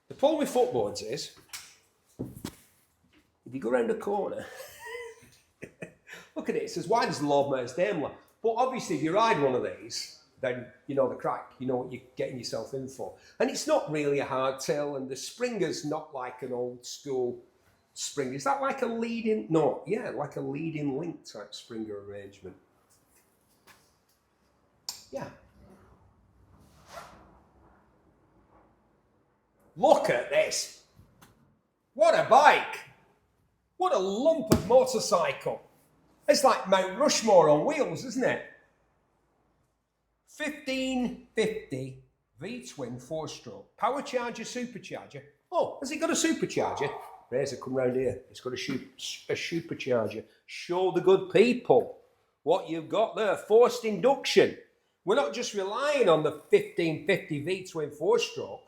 The problem with footboards is, if you go around the corner, look at it, it's as wide as the Lord Mayor's Daimler. But obviously, if you ride one of these, then you know the crack, you know what you're getting yourself in for. And it's not really a hardtail, and the springer's not like an old school springer. Is that like a leading, no, yeah, like a leading link type springer arrangement. Yeah. Look at this. What a bike. What a lump of motorcycle. It's like Mount Rushmore on wheels, isn't it? 1550 V-twin 4-stroke. Power charger, supercharger. Oh, has it got a supercharger? Razor, come round here. It's got a supercharger. Show the good people what you've got there. Forced induction. We're not just relying on the 1550 V-twin 4-stroke.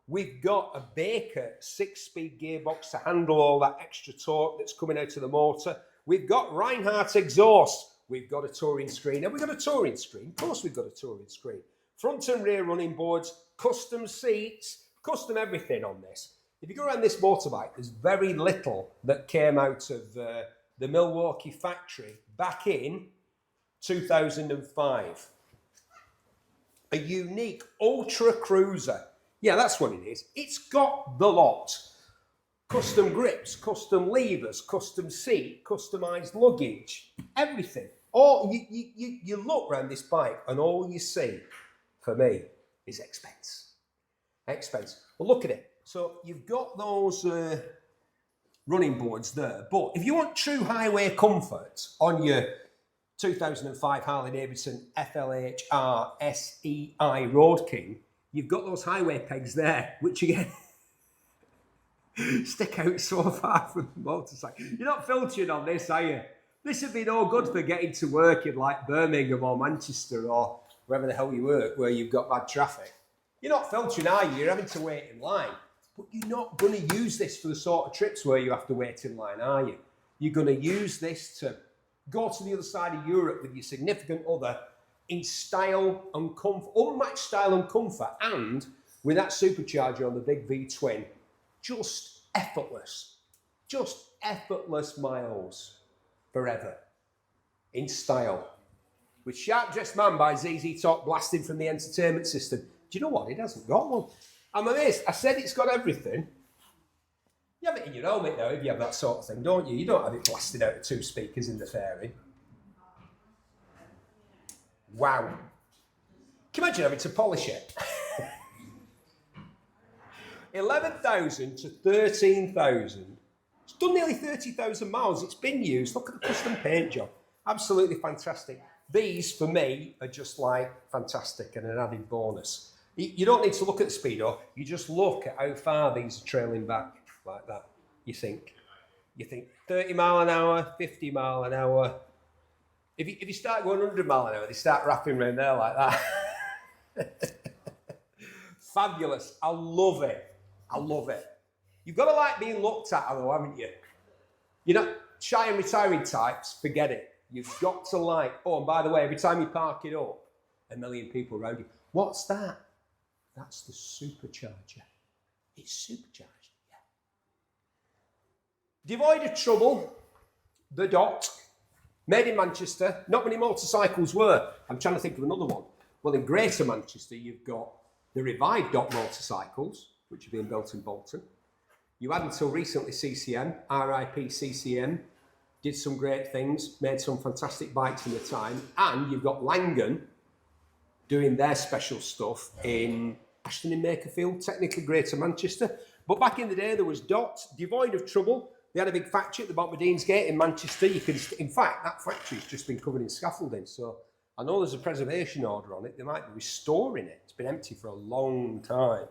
We've got a Baker 6-speed gearbox to handle all that extra torque that's coming out of the motor. We've got Reinhardt exhaust. We've got a touring screen. Have we got a touring screen? Of course we've got a touring screen. Front and rear running boards, custom seats, custom everything on this. If you go around this motorbike, there's very little that came out of the Milwaukee factory back in 2005. A unique ultra cruiser. Yeah, that's what it is. It's got the lot. Custom grips, custom levers, custom seat, customised luggage, everything. All you look around this bike and all you see, for me, is expense. Expense. Well, look at it. So you've got those running boards there, but if you want true highway comfort on your 2005 Harley-Davidson FLHR SEI Road King, you've got those highway pegs there, which again stick out so far from the motorcycle. You're not filtering on this, are you? This would be no good for getting to work in like Birmingham or Manchester or wherever the hell you work, where you've got bad traffic. You're not filtering, are you? You're having to wait in line. But you're not going to use this for the sort of trips where you have to wait in line, are you? You're going to use this to go to the other side of Europe with your significant other in style and comfort, unmatched style and comfort, and with that supercharger on the big V-twin, just effortless miles forever in style. With Sharp Dressed Man by ZZ Top blasting from the entertainment system. Do you know what? It hasn't got one. I'm amazed. I said it's got everything. You have it in your helmet now if you have that sort of thing, don't you? You don't have it blasted out of 2 speakers in the fairing. Wow. Can you imagine having to polish it? 11,000 to 13,000. It's done nearly 30,000 miles. It's been used. Look at the custom paint job. Absolutely fantastic. These, for me, are just like fantastic and an added bonus. You don't need to look at the speedo. You just look at how far these are trailing back like that. You think 30 mile an hour, 50 mile an hour. If you start going 100 mile an hour, they start wrapping around there like that. Fabulous. I love it. I love it. You've got to like being looked at, though, haven't you? You're not shy and retiring types, forget it. You've got to like, oh, and by the way, every time you park it up, a million people around you. What's that? That's the supercharger. It's supercharged, yeah. Devoid of trouble, the Dot, made in Manchester. Not many motorcycles were. I'm trying to think of another one. Well, in Greater Manchester, you've got the revived Dot motorcycles, which are being built in Bolton. You had until recently CCM, RIP CCM, did some great things, made some fantastic bikes in the time, and you've got Langan doing their special stuff in Ashton in Makerfield, technically Greater Manchester. But back in the day, there was Dot, devoid of trouble. They had a big factory at the bottom of Dean's Gate in Manchester. You can, in fact, that factory's just been covered in scaffolding, so I know there's a preservation order on it. They might be restoring it. It's been empty for a long time.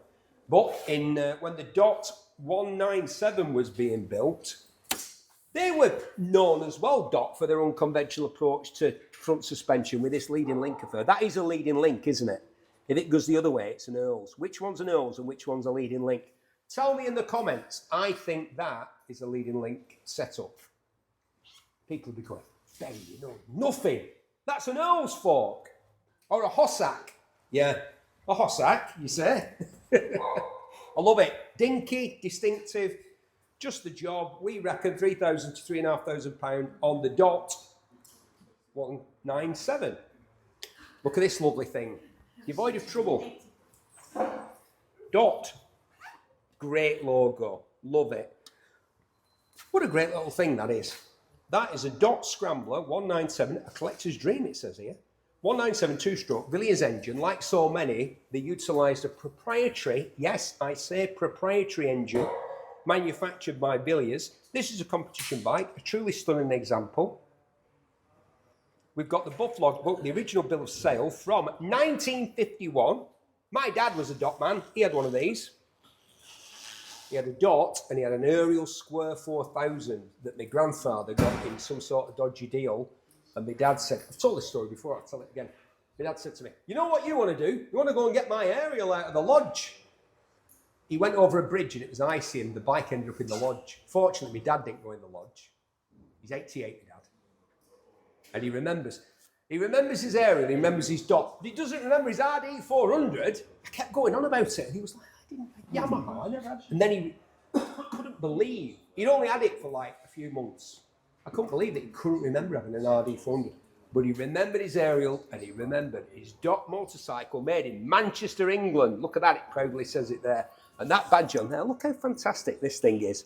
But in when the Dot 197 was being built, they were known as well, Dot, for their unconventional approach to front suspension with this leading link affair. That is a leading link, isn't it? If it goes the other way, it's an Earls. Which one's an Earls and which one's a leading link? Tell me in the comments. I think that is a leading link setup. People will be going, Ben, you know nothing. That's an Earls fork. Or a Hossack. Yeah, a Hossack, you say. I love it. Dinky, distinctive, just the job. We reckon £3,000 to £3,500 on the Dot 197. Look at this lovely thing. Devoid of trouble. Dot. Great logo. Love it. What a great little thing that is. That is a Dot Scrambler 197, a collector's dream, it says here. 197 two-stroke Villiers engine. Like so many, they utilised a proprietary, yes, I say proprietary engine, manufactured by Villiers. This is a competition bike, a truly stunning example. We've got the buff logbook, the original bill of sale from 1951. My dad was a dot man. He had one of these. He had a dot and he had an Ariel Square 4000 that my grandfather got in some sort of dodgy deal. And my dad said, I've told this story before, I'll tell it again. My dad said to me, you know what you want to do? You want to go and get my Ariel out of the lodge? He went over a bridge and it was icy and the bike ended up in the lodge. Fortunately, my dad didn't go in the lodge. He's 88, my dad. And he remembers his Ariel, he remembers his dot, but he doesn't remember his RD400. I kept going on about it and he was like, I didn't have Yamaha, I never had it. And then he couldn't believe, he'd only had it for like a few months. I couldn't believe that he couldn't remember having an RD400. But he remembered his Ariel and he remembered his dot motorcycle made in Manchester, England. Look at that, it proudly says it there. And that badge on there, look how fantastic this thing is.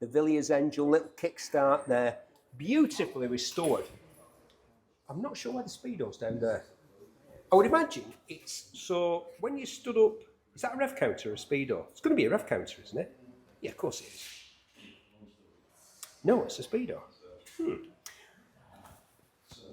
The Villiers engine, little kickstart there, beautifully restored. I'm not sure why the speedo's down there. I would imagine it's, so when you stood up, is that a rev counter or a speedo? It's going to be a rev counter, isn't it? Yeah, of course it is. No, it's a speedo.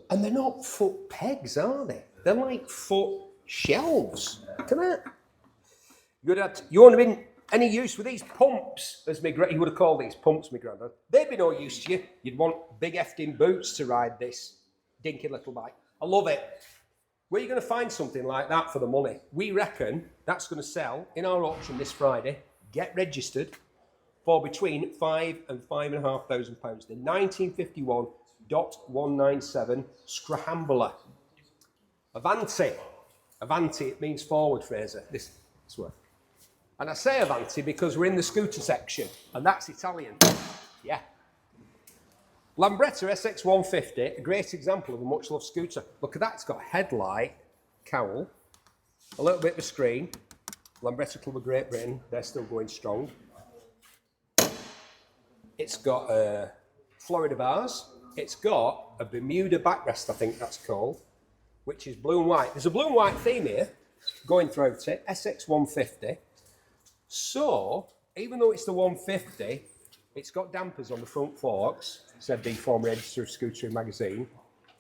And they're not foot pegs, are they? They're like foot shelves. Look at that. You wouldn't have been any use with these pumps, as he would have called these pumps, my granddad. They'd be no use to you. You'd want big hefting boots to ride this dinky little bike. I love it. Where are you going to find something like that for the money? We reckon that's going to sell in our auction this Friday. Get registered for between £5,000 and £5,500. The 1951.197 Scrambler. Avanti. Avanti, it means forward, Fraser. This word. And I say Avanti because we're in the scooter section, and that's Italian. Yeah. Lambretta SX150, a great example of a much-loved scooter. Look at that, it's got a headlight, cowl, a little bit of a screen. Lambretta Club of Great Britain, they're still going strong. It's got Florida bars. It's got a Bermuda backrest, I think that's called, which is blue and white. There's a blue and white theme here going throughout it, SX150. So, even though it's the 150, it's got dampers on the front forks, ZB former editor of Scooter magazine,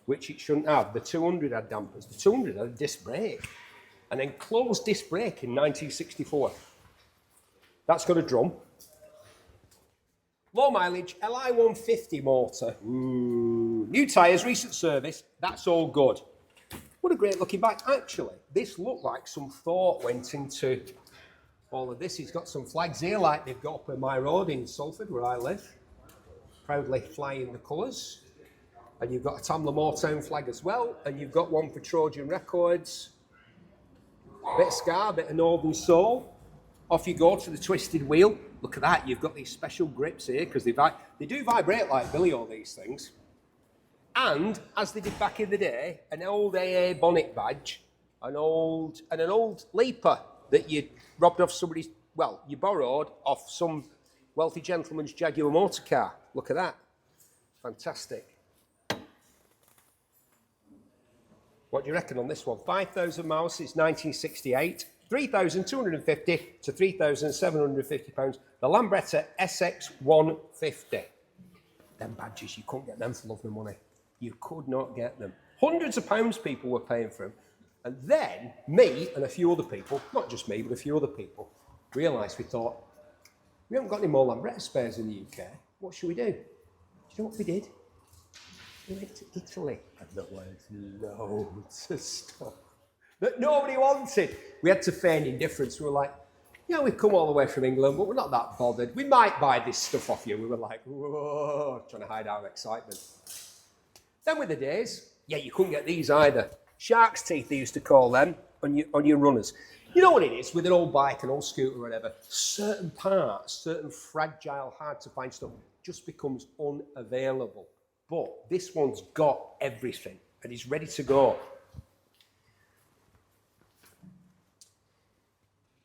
which it shouldn't have. The 200 had dampers. The 200 had a disc brake, an enclosed disc brake in 1964. That's got a drum. Low mileage, Li 150 motor. New tyres, recent service, that's all good. What a great looking bike. Actually, this looked like some thought went into all of this. He's got some flags here like they've got up on my road in Salford where I live. Proudly flying the colours. And you've got a Tamla Motown flag as well. And you've got one for Trojan Records. Bit of Scar, bit of Northern Soul. Off you go to the twisted wheel. Look at that, you've got these special grips here because they do vibrate like Billy, all these things. And, as they did back in the day, an old AA bonnet badge, an old leaper that you robbed off somebody's, well, you borrowed off some wealthy gentleman's Jaguar motor car. Look at that. Fantastic. What do you reckon on this one? 5,000 miles since 1968. 3,250 to £3,750. The Lambretta SX150. Them badges, you couldn't get them for love nor money. You could not get them. Hundreds of pounds people were paying for them. And then me and a few other people, not just me, but a few other people, realised we thought, we haven't got any more Lambretta spares in the UK. What should we do? Do you know what we did? We went to Italy and there was loads of stuff that nobody wanted. We had to feign indifference. We were like, yeah, we've come all the way from England, but we're not that bothered. We might buy this stuff off you. We were like, whoa, trying to hide our excitement. Then with the days, yeah, you couldn't get these either. Shark's teeth, they used to call them, on your runners. You know what it is with an old bike, an old scooter or whatever, certain parts, certain fragile, hard to find stuff just becomes unavailable. But this one's got everything and is ready to go.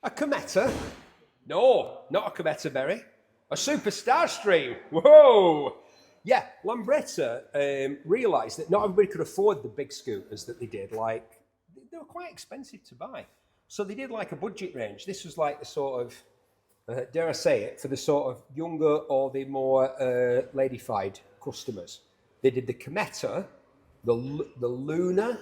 A Cometa? No, not a Cometa Berry. A Superstar Stream. Whoa! Yeah, Lambretta realised that not everybody could afford the big scooters that they did. Like, they were quite expensive to buy. So they did like a budget range. This was like the sort of, dare I say it, for the sort of younger or the more ladyfied customers. They did the Cometa, the Luna,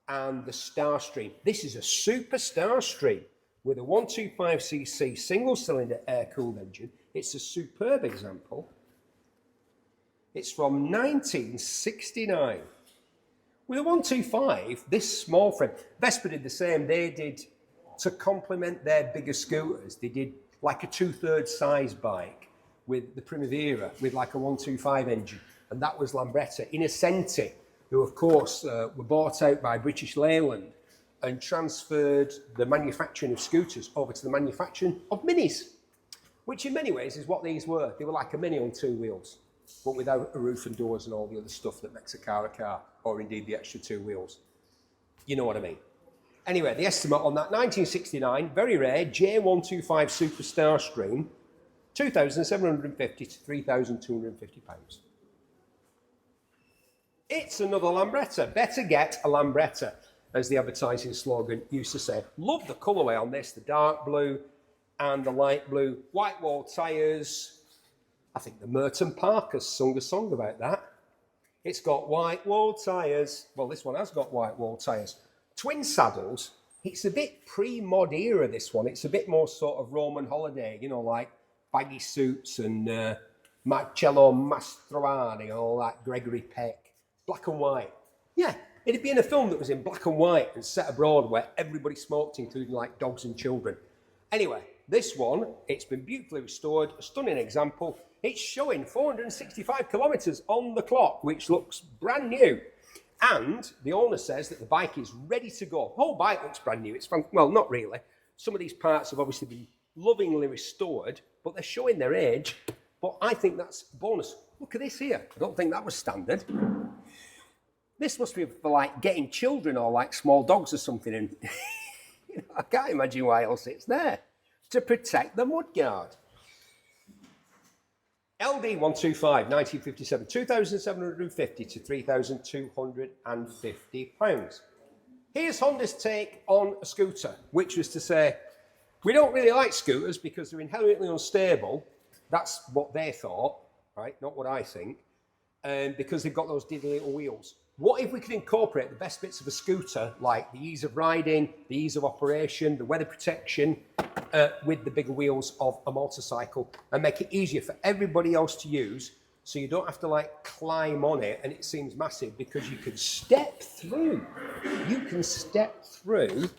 and the Starstream. This is a Super Starstream with a 125cc single-cylinder air-cooled engine. It's a superb example. It's from 1969. With a 125, this small frame, Vespa did the same. They did, to complement their bigger scooters, they did like a 2/3 size bike with the Primavera with like a 125 engine. And that was Lambretta. Innocenti, who of course were bought out by British Leyland and transferred the manufacturing of scooters over to the manufacturing of minis, which in many ways is what these were. They were like a mini on 2 wheels, but without a roof and doors and all the other stuff that makes a car, or indeed the extra 2 wheels. You know what I mean. Anyway, the estimate on that, 1969, very rare, J125 Super Starstream, £2,750 to £3,250. It's another Lambretta. Better get a Lambretta, as the advertising slogan used to say. Love the colourway on this, the dark blue and the light blue. White wall tyres. I think the Merton Parkers sung a song about that. It's got white wall tyres. Well, this one has got white wall tyres. Twin saddles. It's a bit pre-mod era, this one. It's a bit more sort of Roman holiday, you know, like baggy suits and Marcello Mastroianni and all that, Gregory Peck. Black and white. Yeah, it'd be in a film that was in black and white and set abroad where everybody smoked, including like dogs and children. Anyway, this one, it's been beautifully restored, a stunning example. It's showing 465 kilometres on the clock, which looks brand new. And the owner says that the bike is ready to go. The whole bike looks brand new. It's fun. Well, not really. Some of these parts have obviously been lovingly restored, but they're showing their age. But I think that's a bonus. Look at this here. I don't think that was standard. This must be for like getting children or like small dogs or something. And you know, I can't imagine why else it's there. To protect the mudguard. LD125, 1957, £2,750 to £3,250. Here's Honda's take on a scooter, which was to say, we don't really like scooters because they're inherently unstable. That's what they thought, right? Not what I think. Because they've got those diddly little wheels. What if we could incorporate the best bits of a scooter, like the ease of riding, the ease of operation, the weather protection, with the bigger wheels of a motorcycle, and make it easier for everybody else to use, so you don't have to like climb on it and it seems massive, because you can step through. You can step through,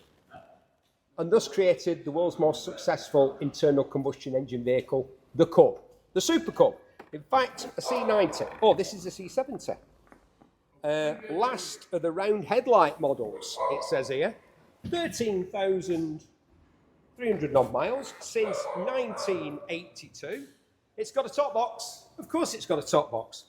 and thus created the world's most successful internal combustion engine vehicle, the Cub, the Super Cub. In fact, a C90. Oh, this is a C70. Last of the round headlight models, it says here. 13,300 odd miles since 1982. It's got a top box. Of course it's got a top box.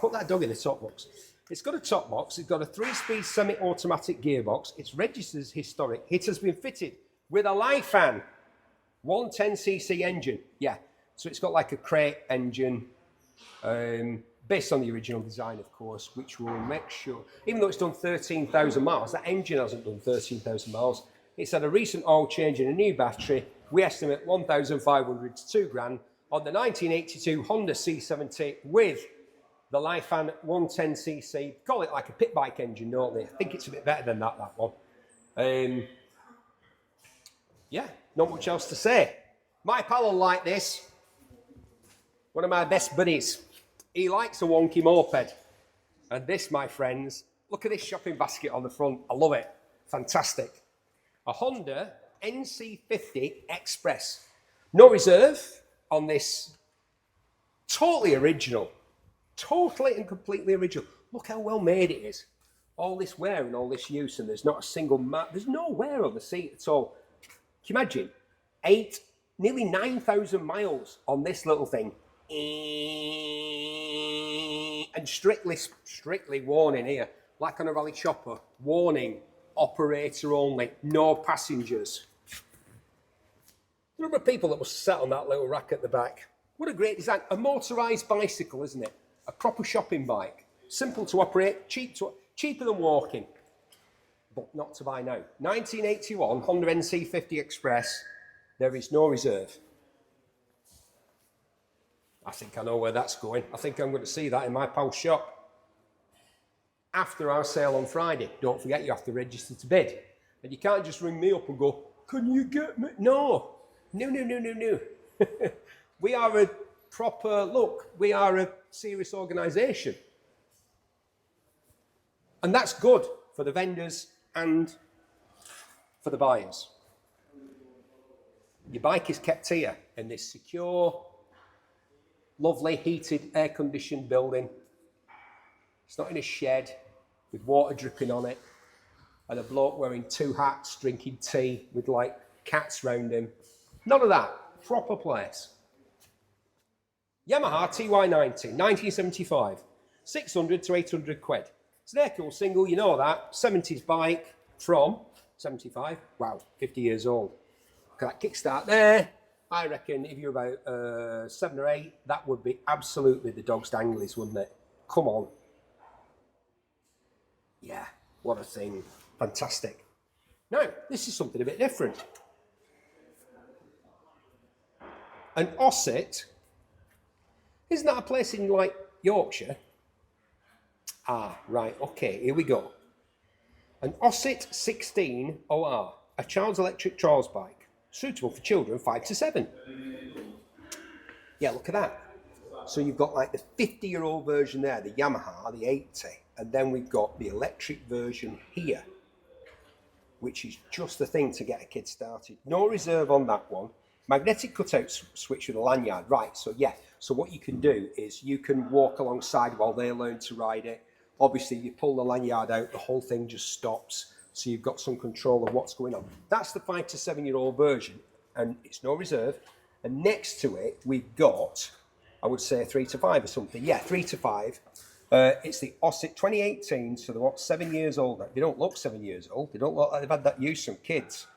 Put that dog in the top box. It's got a top box. It's got a 3-speed semi-automatic gearbox. It's registered as historic. It has been fitted with a Lifan 110cc engine. Yeah. So it's got like a crate engine, based on the original design, of course, which will make sure, even though it's done 13,000 miles, that engine hasn't done 13,000 miles. It's had a recent oil change and a new battery. We estimate 1,500 to 2 grand on the 1982 Honda C70 with the Lifan 110cc. Call it like a pit bike engine, don't they? I think it's a bit better than that one. Yeah, not much else to say. My pal will like this. One of my best buddies. He likes a wonky moped. And this, my friends, look at this shopping basket on the front. I love it. Fantastic. A Honda NC50 Express. No reserve on this. Totally original. Totally and completely original. Look how well made it is. All this wear and all this use, and there's not a single there's no wear on the seat at all. Can you imagine? Nearly 9,000 miles on this little thing. And strictly warning here, like on a rally chopper, warning, operator only, no passengers. The number of people that must have sat on that little rack at the back. What a great design. A motorised bicycle, isn't it? A proper shopping bike. Simple to operate, cheaper than walking. But not to buy now. 1981 Honda NC50 Express. There is no reserve. I think I know where that's going. I think I'm going to see that in my pal's shop. After our sale on Friday. Don't forget you have to register to bid. And you can't just ring me up and go, can you get me? No. No. We are a proper, look, we are a serious organisation. And that's good for the vendors and for the buyers. Your bike is kept here in this secure, lovely, heated, air-conditioned building. It's not in a shed with water dripping on it and a bloke wearing 2 hats, drinking tea with like cats round him. None of that. Proper place. Yamaha TY90, 1975. 600 to 800 quid. It's an air-cooled single, you know that. 70s bike from 75. Wow, 50 years old. Look at that kickstart there. I reckon if you're about 7 or 8, that would be absolutely the dog's danglies, wouldn't it? Come on. Yeah, what a thing. Fantastic. Now, this is something a bit different. An Osset. Isn't that a place in, like, Yorkshire? Ah, right, okay, here we go. An Osset 16 OR, a child's electric trials bike, suitable for children 5 to 7. Yeah, look at that. So you've got like the 50-year-old version there, the Yamaha, the 80, and then we've got the electric version here, which is just the thing to get a kid started. No reserve on that one. Magnetic cutout switch with a lanyard. Right, so yeah, so what you can do is you can walk alongside while they learn to ride it. Obviously, you pull the lanyard out, the whole thing just stops. So you've got some control of what's going on. That's the 5 to 7-year-old version, and it's no reserve. And next to it, we've got, I would say 3 to 5 or something. Yeah, 3 to 5. It's the Osset 2018, so they're what, 7 years old. They don't look 7 years old. They don't look like they've had that use from kids.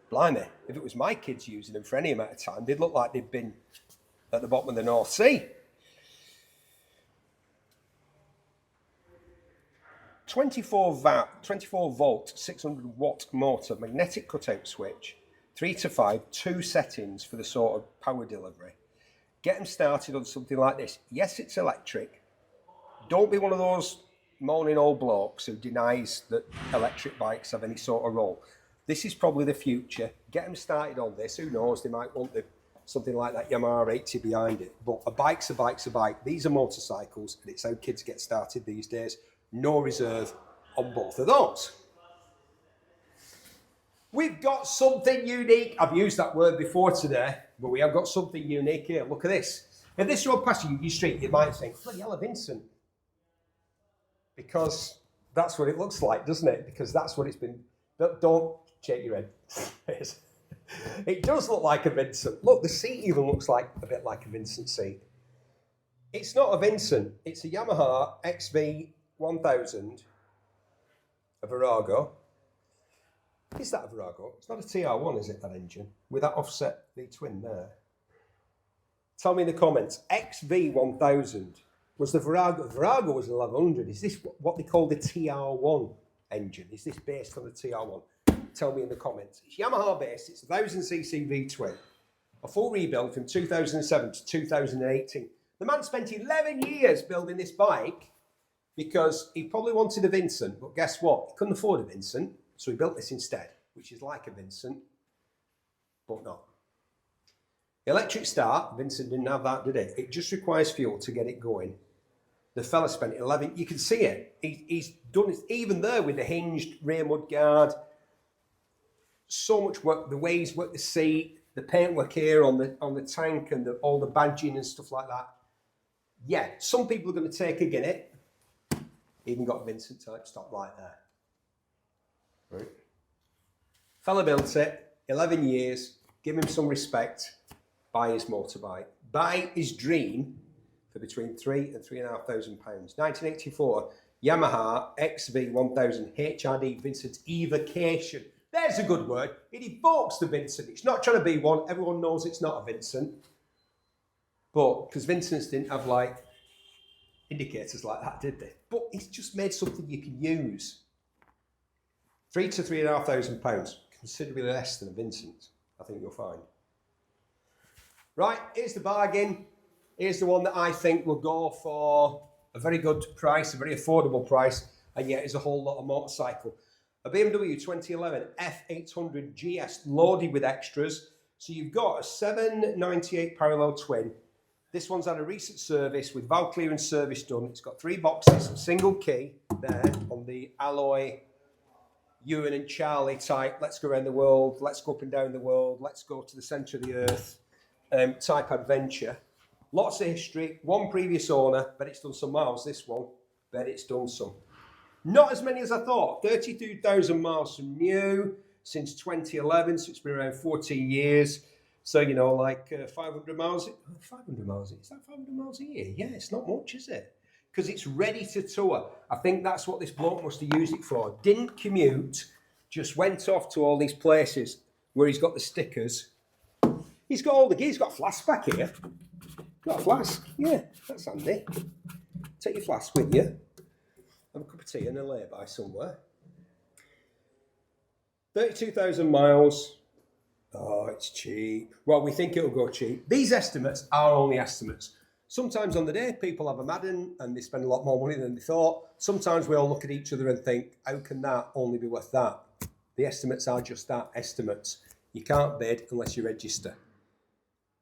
Blimey, if it was my kids using them for any amount of time, they'd look like they'd been at the bottom of the North Sea. 24 volt, 600 watt motor, magnetic cutout switch, 3 to 5, 2 settings for the sort of power delivery. Get them started on something like this. Yes, it's electric. Don't be one of those moaning old blokes who denies that electric bikes have any sort of role. This is probably the future. Get them started on this. Who knows, they might want something like that Yamaha 80 behind it. But a bike's a bike's a bike. These are motorcycles, and it's how kids get started these days. No reserve on both of those. We've got something unique. I've used that word before today, but we have got something unique here. Look at this. If this rode past you street, you might think, bloody hell, Vincent. Because that's what it looks like, doesn't it? Because that's what it's been. Don't shake your head. It does look like a Vincent. Look, the seat even looks like a bit like a Vincent seat. It's not a Vincent. It's a Yamaha XV1000, a Virago. Is that a Virago? It's not a TR1, is it, that engine? With that offset V-twin there. Tell me in the comments, XV1000 was the Virago. The Virago was an 1100. Is this what they call the TR1 engine? Is this based on the TR1? Tell me in the comments. It's Yamaha based. It's a 1000cc V-twin. A full rebuild from 2007 to 2018. The man spent 11 years building this bike because he probably wanted a Vincent, but guess what? He couldn't afford a Vincent, so he built this instead, which is like a Vincent, but not. Electric start, Vincent didn't have that, did it? It just requires fuel to get it going. The fella spent 11, you can see it. He's done it, even there with the hinged rear mudguard. So much work, the way he's worked the seat, the paintwork here on the tank and all the badging and stuff like that. Yeah, some people are going to take a guinea. Even got a Vincent type stop light there. Right. Fella built it, 11 years, give him some respect, buy his motorbike. Buy his dream for between £3,000 and £3,500. 1984, Yamaha XV1000 HRD Vincent Evocation. There's a good word. It evokes the Vincent. It's not trying to be one. Everyone knows it's not a Vincent. But, because Vincents didn't have, like, indicators like that, did they? But it's just made something you can use. £3,000 to £3,500. Considerably less than a Vincent, I think you'll find. Right, here's the bargain. Here's the one that I think will go for a very good price, a very affordable price, and yet is a whole lot of motorcycle. A BMW 2011 F800 GS loaded with extras. So you've got a 798 parallel twin. This one's had a recent service with valve clearance service done. It's got 3 boxes, a single key there on the alloy Ewan and Charlie type, let's go around the world, let's go up and down the world, let's go to the centre of the earth type adventure. Lots of history, one previous owner, but it's done some miles, this one, bet it's done some. Not as many as I thought, 32,000 miles from new, since 2011, so it's been around 14 years. So, you know, like 500 miles, 500 miles, is that 500 miles a year? Yeah, it's not much, is it? Because it's ready to tour. I think that's what this bloke must have used it for. Didn't commute, just went off to all these places where he's got the stickers. He's got all the gear, he's got a flask back here. Got a flask, yeah, that's handy. Take your flask with you. Have a cup of tea and a lay-by somewhere. 32,000 miles. Oh, it's cheap. Well, we think it'll go cheap. These estimates are only estimates. Sometimes on the day, people have a Madden and they spend a lot more money than they thought. Sometimes we all look at each other and think, how can that only be worth that? The estimates are just that, estimates. You can't bid unless you register.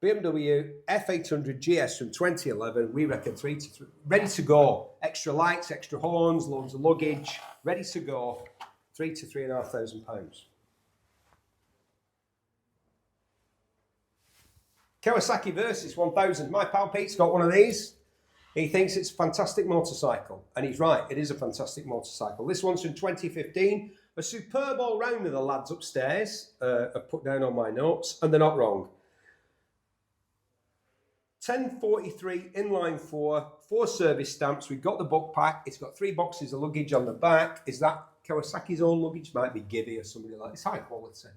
BMW F800 GS from 2011, we reckon ready to go. Extra lights, extra horns, loads of luggage, ready to go. £3,000 to £3,500. Kawasaki Versys 1000. My pal Pete's got one of these. He thinks it's a fantastic motorcycle. And he's right, it is a fantastic motorcycle. This one's from 2015. A superb all-rounder the lads upstairs have put down on my notes, and they're not wrong. 1043 inline 4 service stamps. We've got the book pack. It's got 3 boxes of luggage on the back. Is that Kawasaki's own luggage? Might be Gibby or somebody like that. It's high quality.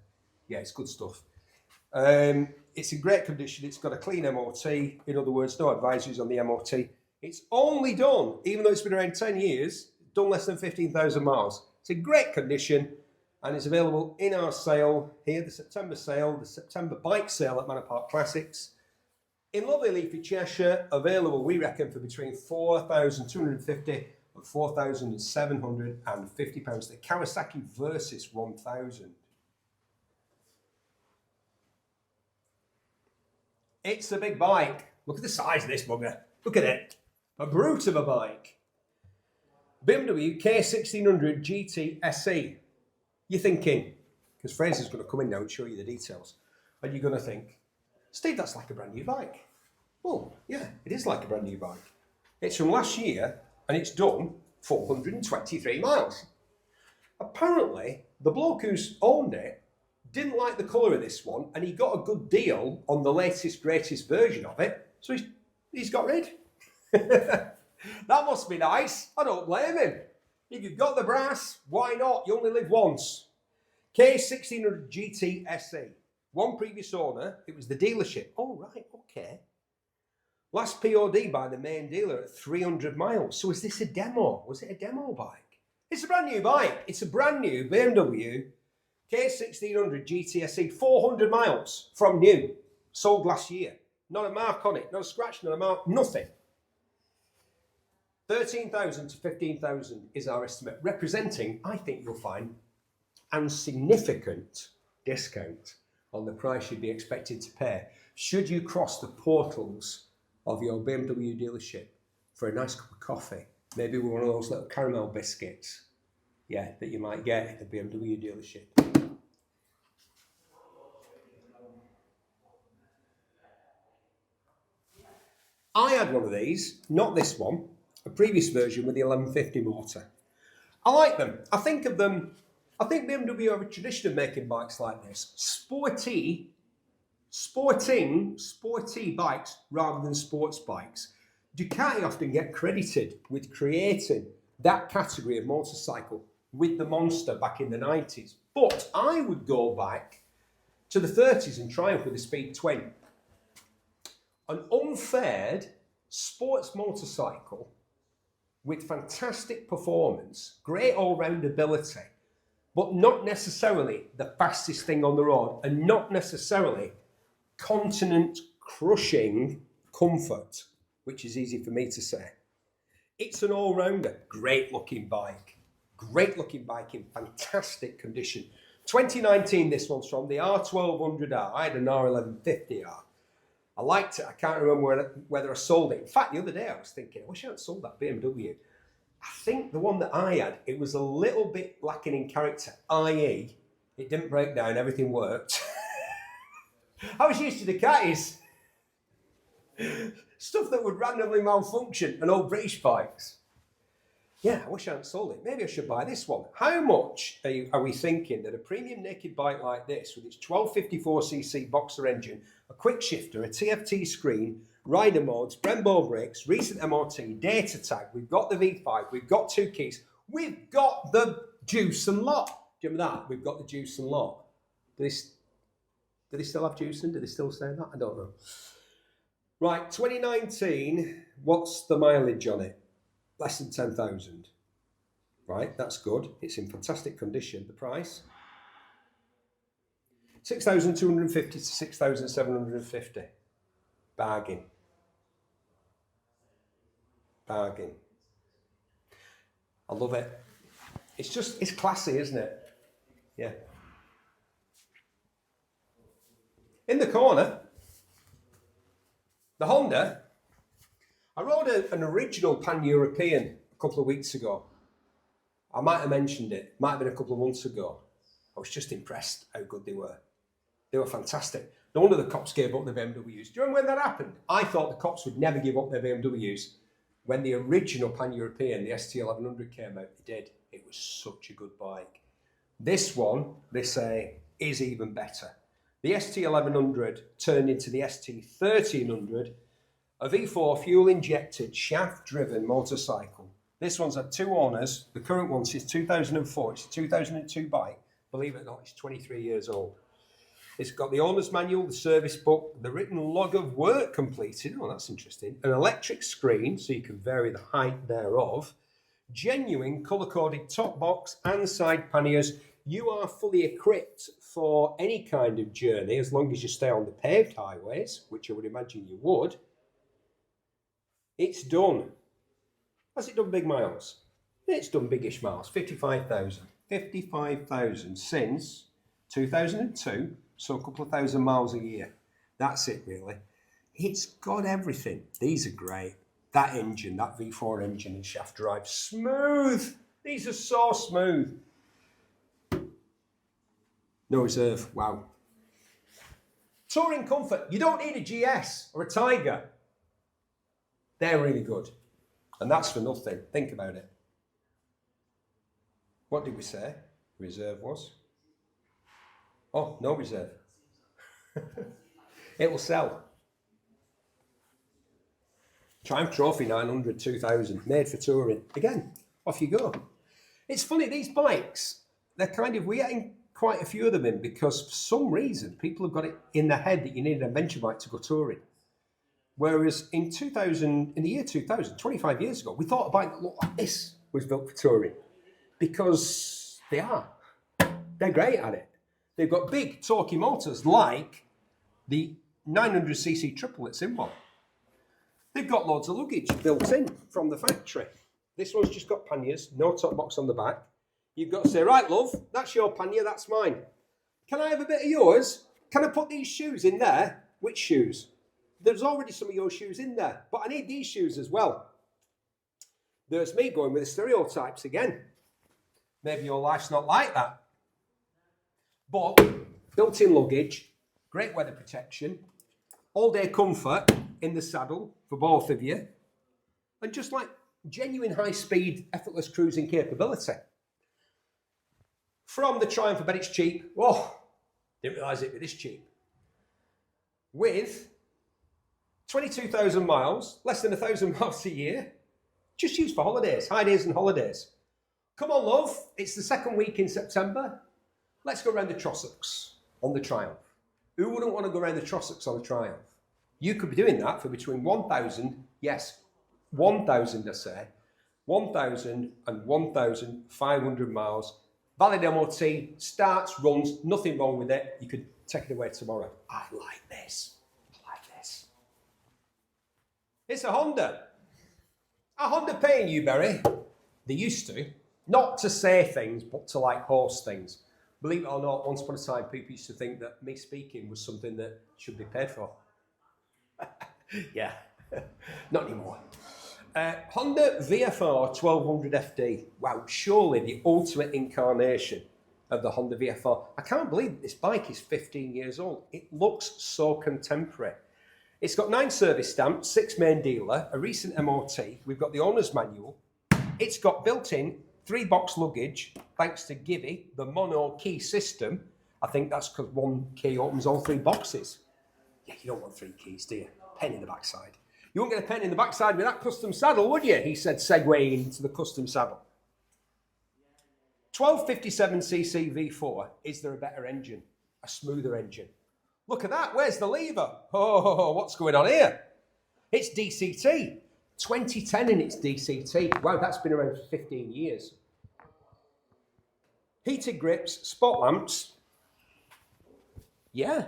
Yeah, it's good stuff. It's in great condition. It's got a clean MOT. In other words, no advisories on the MOT. It's only done, even though it's been around 10 years, done less than 15,000 miles. It's in great condition and it's available in our sale here, the September sale, the September bike sale at Manor Park Classics. In lovely leafy Cheshire, available, we reckon, for between £4,250 and £4,750. The Kawasaki Versys 1000. It's a big bike. Look at the size of this bugger. Look at it. A brute of a bike. BMW K1600 GT SE. You're thinking, because Fraser's going to come in now and show you the details, and you're going to think, Steve, that's like a brand new bike. Well, yeah, it is like a brand new bike. It's from last year, and it's done 423 miles. Apparently, the bloke who's owned it didn't like the colour of this one, and he got a good deal on the latest, greatest version of it, so he's got rid. That must be nice. I don't blame him. If you've got the brass, why not? You only live once. K1600 GT SE. One previous owner. It was the dealership. Oh, right, okay. Last POD by the main dealer at 300 miles. So was this a demo? Was it a demo bike? It's a brand new bike. It's a brand new BMW K1600 GT SE. 400 miles from new. Sold last year. Not a mark on it. Not a scratch, not a mark. Nothing. 13,000 to 15,000 is our estimate, representing, I think you'll find, a significant discount on the price you'd be expected to pay should you cross the portals of your BMW dealership for a nice cup of coffee, maybe with one of those little caramel biscuits, yeah, that you might get at the BMW dealership. I had one of these, not this one, a previous version with the 1150 motor. I like them. I think BMW have a tradition of making bikes like this. Sporty bikes rather than sports bikes. Ducati often get credited with creating that category of motorcycle with the Monster back in the 90s. But I would go back to the 30s and Triumph with the Speed Twin. An unfaired sports motorcycle with fantastic performance, great all-round ability, but not necessarily the fastest thing on the road and not necessarily continent-crushing comfort, which is easy for me to say. It's an all-rounder, great-looking bike in fantastic condition. 2019 this one's from, the R1200R. I had an R1150R. I liked it. I can't remember whether I sold it. In fact, the other day I was thinking, I wish I hadn't sold that BMW. I think the one that I had, it was a little bit lacking in character, i.e. it didn't break down, everything worked. I was used to the Ducatis. Stuff that would randomly malfunction and old British bikes. Yeah, I wish I hadn't sold it. Maybe I should buy this one. How much are we thinking that a premium naked bike like this, with its 1254cc boxer engine, a quick shifter, a TFT screen, rider modes, Brembo brakes, recent MOT, data tag, we've got the V5, we've got 2 keys, we've got the juice and lot. Do you remember that? We've got the juice and lot. Do they still have juice and do they still say that? I don't know. Right, 2019, what's the mileage on it? Less than 10,000. Right, that's good. It's in fantastic condition. The price? 6,250 to 6,750. Bargain. Bargain. I love it. It's classy, isn't it? Yeah. In the corner, the Honda. I rode an original Pan-European a couple of weeks ago. I might have mentioned it. Might have been a couple of months ago. I was just impressed how good they were. They were fantastic. No wonder the cops gave up their BMWs. Do you remember when that happened? I thought the cops would never give up their BMWs. When the original Pan-European, the ST1100 came out, they did. It was such a good bike. This one, they say, is even better. The ST1100 turned into the ST1300, a V4 fuel-injected, shaft-driven motorcycle. This one's had 2 owners. The current one is 2004. It's a 2002 bike. Believe it or not, it's 23 years old. It's got the owner's manual, the service book, the written log of work completed. Oh, that's interesting. An electric screen, so you can vary the height thereof. Genuine colour-coded top box and side panniers. You are fully equipped for any kind of journey as long as you stay on the paved highways, which I would imagine you would. It's done. Has it done big miles? It's done biggish miles. 55,000. 55,000 since 2002. So a couple of thousand miles a year. That's it, really. It's got everything. These are great. That engine, that V4 engine and shaft drive, smooth. These are so smooth. No reserve. Wow. Touring comfort. You don't need a GS or a Tiger. They're really good. And that's for nothing. Think about it. What did we say reserve was? Oh, no reserve. It will sell. Triumph Trophy 900 2000, made for touring. Again, off you go. It's funny, these bikes, we're getting quite a few of them in because for some reason people have got it in their head that you need an adventure bike to go touring. Whereas in the year 2000, 25 years ago, we thought a bike that looked like this was built for touring because they are. They're great at it. They've got big torquey motors like the 900cc triple that's in one. They've got loads of luggage built in from the factory. This one's just got panniers, no top box on the back. You've got to say, right, love, that's your pannier, that's mine. Can I have a bit of yours? Can I put these shoes in there? Which shoes? There's already some of your shoes in there, but I need these shoes as well. There's me going with the stereotypes again. Maybe your life's not like that. But built-in luggage, great weather protection, all-day comfort in the saddle for both of you, and just like genuine high-speed, effortless cruising capability. From the Triumph, I bet it's cheap. Oh, didn't realise it'd be this cheap. With 22,000 miles, less than 1,000 miles a year, just used for holidays, high days and holidays. Come on, love, it's the second week in September. Let's go around the Trossachs on the Triumph. Who wouldn't want to go around the Trossachs on a Triumph? You could be doing that for between 1,000, yes, 1,000 I say, 1,000 and 1,500 miles. Valid MOT, starts, runs, nothing wrong with it. You could take it away tomorrow. I like this. I like this. It's a Honda. A Honda paying you, Berry? They used to. Not to say things, but to like host things. Believe it or not, once upon a time, people used to think that me speaking was something that should be paid for. Yeah, not anymore. Honda VFR400 FD. Wow, surely the ultimate incarnation of the Honda VFR. I can't believe this bike is 15 years old. It looks so contemporary. It's got 9 service stamps, 6 main dealer, a recent MOT. We've got the owner's manual. It's got built-in 3-box luggage, thanks to Givey, the mono key system. I think that's because one key opens all 3 boxes. Yeah, you don't want 3 keys, do you? Pen in the backside. You won't get a pen in the backside with that custom saddle, would you? He said, segueing into the custom saddle. 1257cc V4. Is there a better engine? A smoother engine? Look at that. Where's the lever? Oh, what's going on here? It's DCT. 2010 and it's DCT. Wow, that's been around for 15 years. Heated grips, spot lamps. Yeah.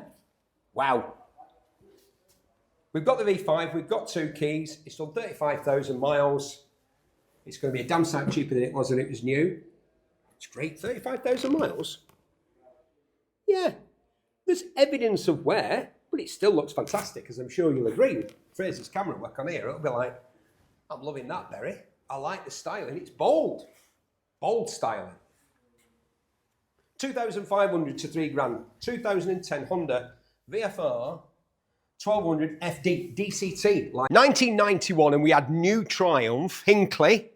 Wow. We've got the V5, we've got 2 keys. It's done 35,000 miles. It's going to be a damn sight cheaper than it was when it was new. It's great, 35,000 miles. Yeah. There's evidence of wear, but it still looks fantastic, as I'm sure you'll agree with Fraser's camera work on here. It'll be like, I'm loving that, Berry. I like the styling. It's bold. Bold styling. 2,500 to 3 grand. 2010 Honda VFR 1200 FD DCT. 1991, and we had new Triumph Hinckley.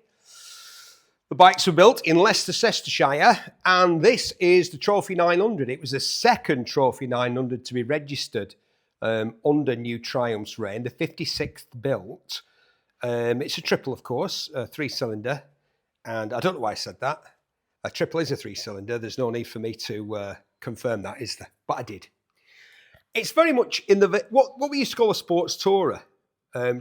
The bikes were built in Leicestershire, and this is the Trophy 900. It was the second Trophy 900 to be registered under new Triumph's reign, the 56th built. It's a triple, of course, a 3-cylinder, and I don't know why I said that. A triple is a 3-cylinder. There's no need for me to confirm that, is there? But I did. It's very much in the what we used to call a sports tourer.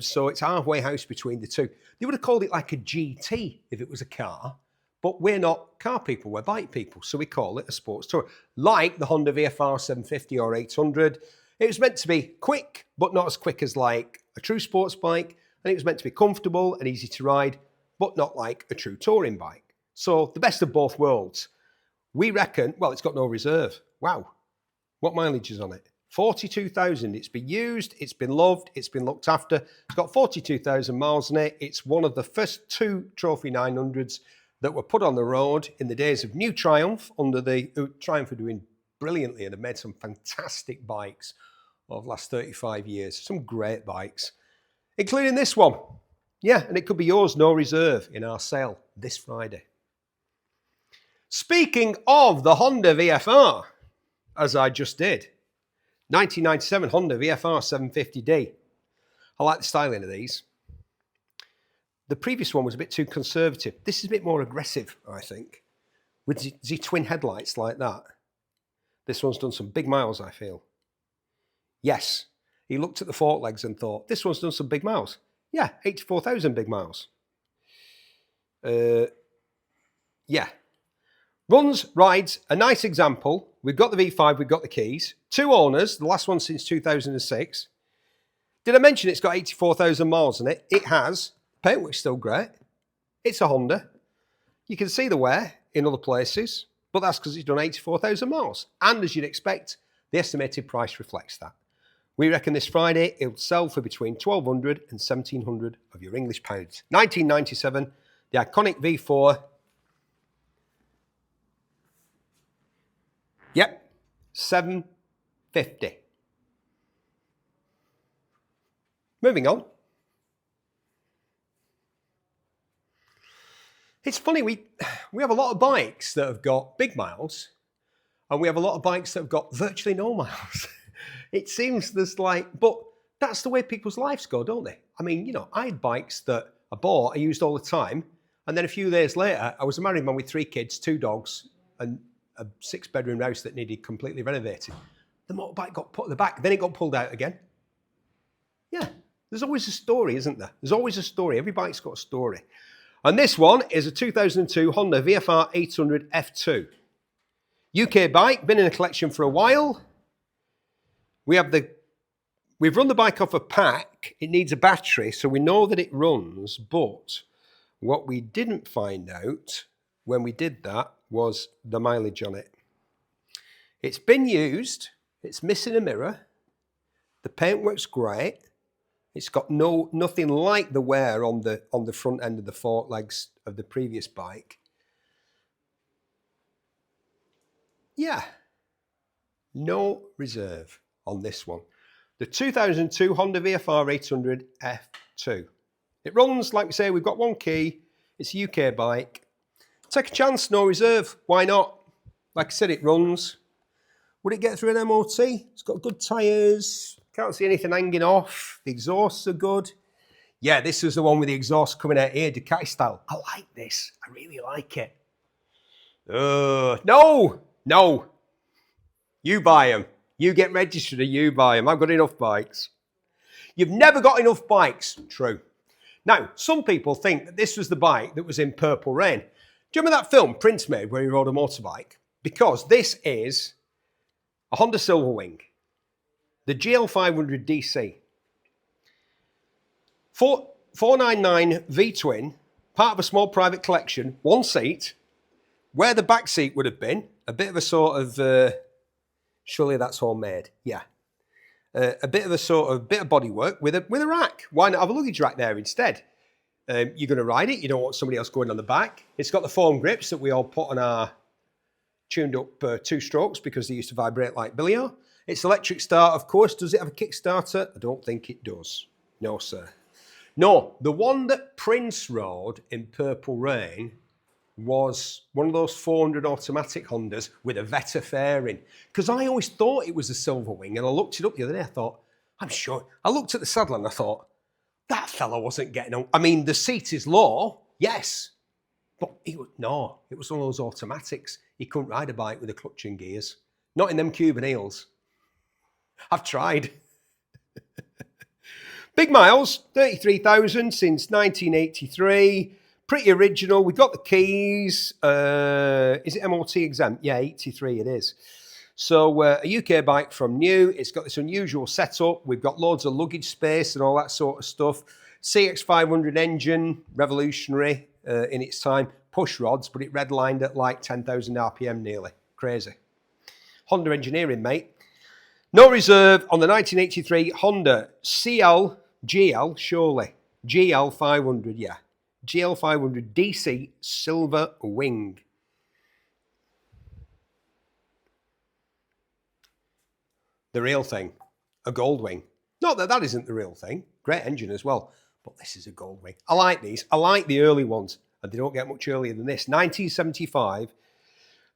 So it's halfway house between the two. They would have called it like a GT if it was a car, but we're not car people, we're bike people, so we call it a sports tourer. Like the Honda VFR400 or 800. It was meant to be quick, but not as quick as like a true sports bike, and it was meant to be comfortable and easy to ride, but not like a true touring bike. So the best of both worlds. We reckon, well, it's got no reserve. Wow. What mileage is on it? 42,000. It's been used, it's been loved, it's been looked after. It's got 42,000 miles on it. It's one of the first 2 Trophy 900s that were put on the road in the days of new Triumph. Under the Triumph are doing brilliantly and have made some fantastic bikes over the last 35 years. Some great bikes, including this one. Yeah, and it could be yours, no reserve, in our sale this Friday. Speaking of the Honda VFR, as I just did, 1997 Honda VFR750D. I like the styling of these. The previous one was a bit too conservative. This is a bit more aggressive, I think, with the twin headlights like that. This one's done some big miles, I feel. Yes, he looked at the fork legs and thought, this one's done some big miles. Yeah, 84,000 big miles. Yeah. Runs, rides, a nice example. We've got the V5, we've got the keys. 2 owners, the last one since 2006. Did I mention it's got 84,000 miles on it? It has. Paintwork's still great. It's a Honda. You can see the wear in other places, but that's because it's done 84,000 miles. And as you'd expect, the estimated price reflects that. We reckon this Friday it'll sell for between 1,200 and 1,700 of your English pounds. 1997, the iconic V4. Yep, 750. Moving on. It's funny, we have a lot of bikes that have got big miles, and we have a lot of bikes that have got virtually no miles. It seems there's like, but that's the way people's lives go, don't they? I mean, you know, I had bikes that I bought, I used all the time, and then a few days later, I was a married man with 3 kids, 2 dogs, and a 6-bedroom house that needed completely renovated. The motorbike got put in the back, then it got pulled out again. Yeah, there's always a story, isn't there? There's always a story. Every bike's got a story. And this one is a 2002 Honda VFR400 F2. UK bike, been in a collection for a while. We've run the bike off a pack. It needs a battery, so we know that it runs, but what we didn't find out when we did that was the mileage on it. It's been used, it's missing a mirror, the paintwork's great, it's got nothing like the wear on the front end of the fork legs of the previous bike. Yeah, no reserve on this one. The 2002 Honda VFR400 F2. It runs, like we say, we've got one key, it's a UK bike. Take a chance, no reserve, why not? Like I said, it runs. Would it get through an MOT? It's got good tyres, can't see anything hanging off, the exhausts are good. Yeah, this is the one with the exhaust coming out here, Ducati style. I like this, I really like it. No, you buy them. You get registered and you buy them. I've got enough bikes. You've never got enough bikes, true. Now, some people think that this was the bike that was in Purple Rain. Do you remember that film Prince made where he rode a motorbike? Because this is a Honda Silverwing, the GL500 DC. 499 V-twin, part of a small private collection, one seat, where the back seat would have been, a bit of a sort of, surely that's homemade, yeah. A bit of bodywork with a rack. Why not have a luggage rack there instead? You're going to ride it. You don't want somebody else going on the back. It's got the foam grips that we all put on our tuned up 2-strokes because they used to vibrate like billiard. It's electric start, of course. Does it have a Kickstarter? I don't think it does. No, sir. No, the one that Prince rode in Purple Rain was one of those 400 automatic Hondas with a Vetta fairing. Because I always thought it was a Silverwing, and I looked it up the other day. I thought, I'm sure. I looked at the saddle and I thought, that fella wasn't getting on. I mean, the seat is low, yes, but it was one of those automatics. He couldn't ride a bike with a clutch and gears. Not in them Cuban heels. I've tried. Big miles, 33,000 since 1983. Pretty original. We've got the keys. Is it MOT exempt? Yeah, 83 it is. So a UK bike from new. It's got this unusual setup. We've got loads of luggage space and all that sort of stuff. CX500 engine, revolutionary in its time. Push rods, but it redlined at like 10,000 RPM nearly. Crazy. Honda engineering, mate. No reserve on the 1983 Honda GL, surely. GL500, yeah. GL500 DC Silver Wing. The real thing, a gold wing. Not that that isn't the real thing. Great engine as well, but this is a gold wing. I like these. I like the early ones, and they don't get much earlier than this. 1975,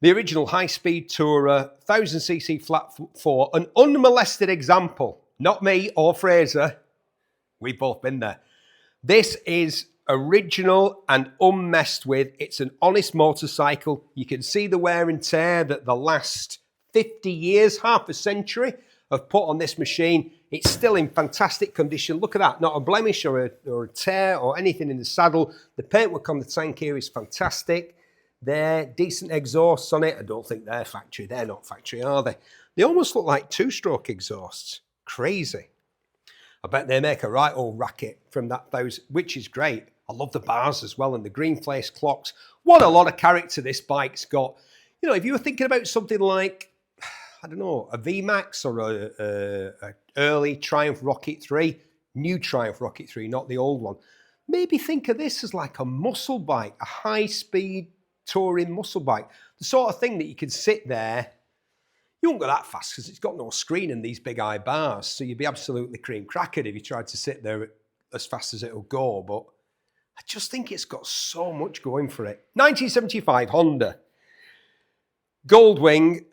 the original high-speed tourer, 1000cc flat 4, an unmolested example. Not me or Fraser. We've both been there. This is original and unmessed with. It's an honest motorcycle. You can see the wear and tear that the last 50 years, half a century, have put on this machine. It's still in fantastic condition. Look at that, not a blemish or a tear or anything in the saddle. The paintwork on the tank here is fantastic. They're decent exhausts on it. I don't think they're factory. They're not factory, are they? They almost look like 2-stroke exhausts. Crazy. I bet they make a right old racket from that, which is great. I love the bars as well and the green face clocks. What a lot of character this bike's got. You know, if you were thinking about something like, I don't know, a VMAX or a early Triumph Rocket 3, new Triumph Rocket 3, not the old one, maybe think of this as like a muscle bike, a high-speed touring muscle bike. The sort of thing that you can sit there. You won't go that fast because it's got no screen and these big high bars, so you'd be absolutely cream crackered if you tried to sit there as fast as it'll go, but I just think it's got so much going for it. 1975 Honda. Goldwing,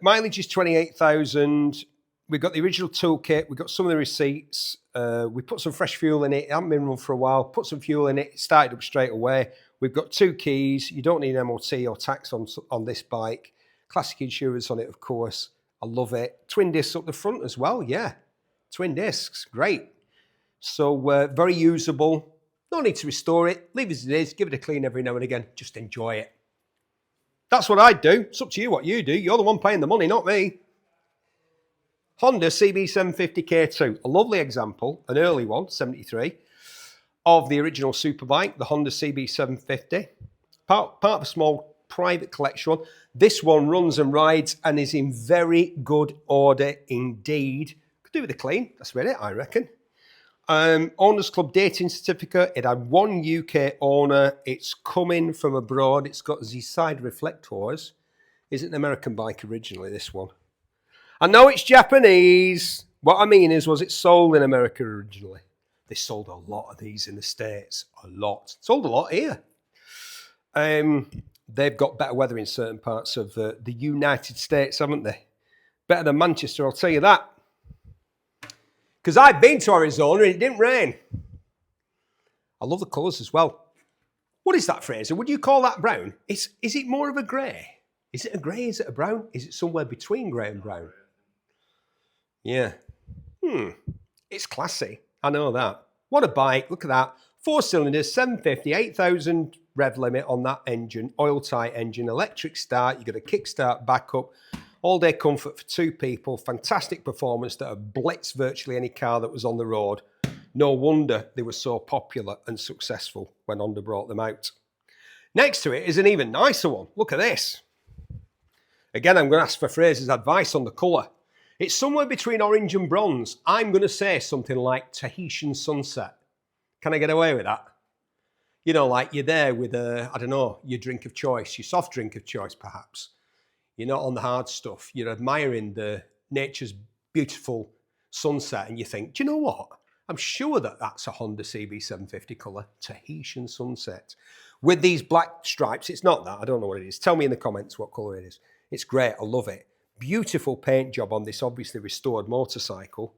mileage is 28,000. We've got the original toolkit. We've got some of the receipts. We put some fresh fuel in it. It hadn't been run for a while. Put some fuel in it. It started up straight away. We've got 2 keys. You don't need MOT or tax on this bike. Classic insurance on it, of course. I love it. Twin discs up the front as well, yeah. Twin discs, great. So very usable. No need to restore it. Leave it as it is. Give it a clean every now and again. Just enjoy it. That's what I'd do. It's up to you what you do. You're the one paying the money, not me. Honda CB750 K8, a lovely example, an early one, 73, of the original superbike, the Honda CB750. Part of a small private collection one. This one runs and rides and is in very good order indeed. Could do with a clean, that's about it, I reckon. Owners Club dating certificate. It had 1 UK owner. It's coming from abroad. It's got the side reflectors. Is it an American bike originally, this one? I know it's Japanese. What I mean is, was it sold in America originally? They sold a lot of these in the States. A lot. Sold a lot here. They've got better weather in certain parts of the United States, haven't they? Better than Manchester, I'll tell you that. Because I've been to Arizona and it didn't rain. I love the colours as well. What is that, Fraser? Would you call that brown? Is it more of a grey? Is it a grey? Is it a brown? Is it somewhere between grey and brown? Yeah. It's classy. I know that. What a bike. Look at that. 4 cylinders, 750, 8,000 rev limit on that engine. Oil-tight engine, electric start. You've got a kickstart, backup. All-day comfort for 2 people. Fantastic performance that have blitzed virtually any car that was on the road. No wonder they were so popular and successful when Honda brought them out. Next to it is an even nicer one. Look at this. Again, I'm going to ask for Fraser's advice on the colour. It's somewhere between orange and bronze. I'm going to say something like Tahitian sunset. Can I get away with that? You know, like you're there with, I don't know, your drink of choice, your soft drink of choice, perhaps. You're not on the hard stuff. You're admiring the nature's beautiful sunset and you think, do you know what? I'm sure that that's a Honda CB750 colour, Tahitian sunset. With these black stripes, it's not that. I don't know what it is. Tell me in the comments what colour it is. It's great. I love it. Beautiful paint job on this obviously restored motorcycle.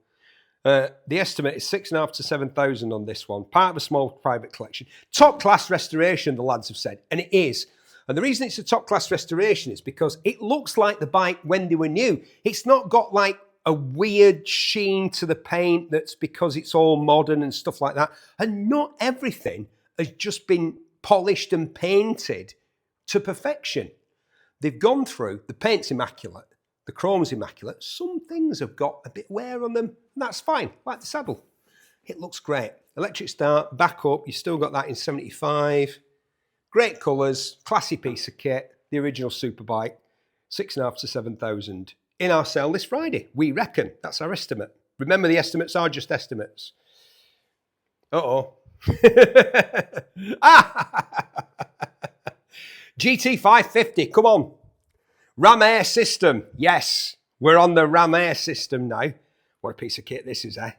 The estimate is 6,500 to 7,000 on this one. Part of a small private collection. Top class restoration, the lads have said, and it is. And the reason it's a top class restoration is because it looks like the bike when they were new. It's not got like a weird sheen to the paint that's because it's all modern and stuff like that. And not everything has just been polished and painted to perfection. They've gone through, the paint's immaculate, the chrome's immaculate. Some things have got a bit wear on them, and that's fine, like the saddle. It looks great. Electric start, back up, you've still got that in 75. Great colours, classy piece of kit, the original superbike, 6,500 to 7,000. In our sale this Friday, we reckon. That's our estimate. Remember, the estimates are just estimates. GT550, come on. Ram Air system, yes. We're on the Ram Air system now. What a piece of kit this is, eh?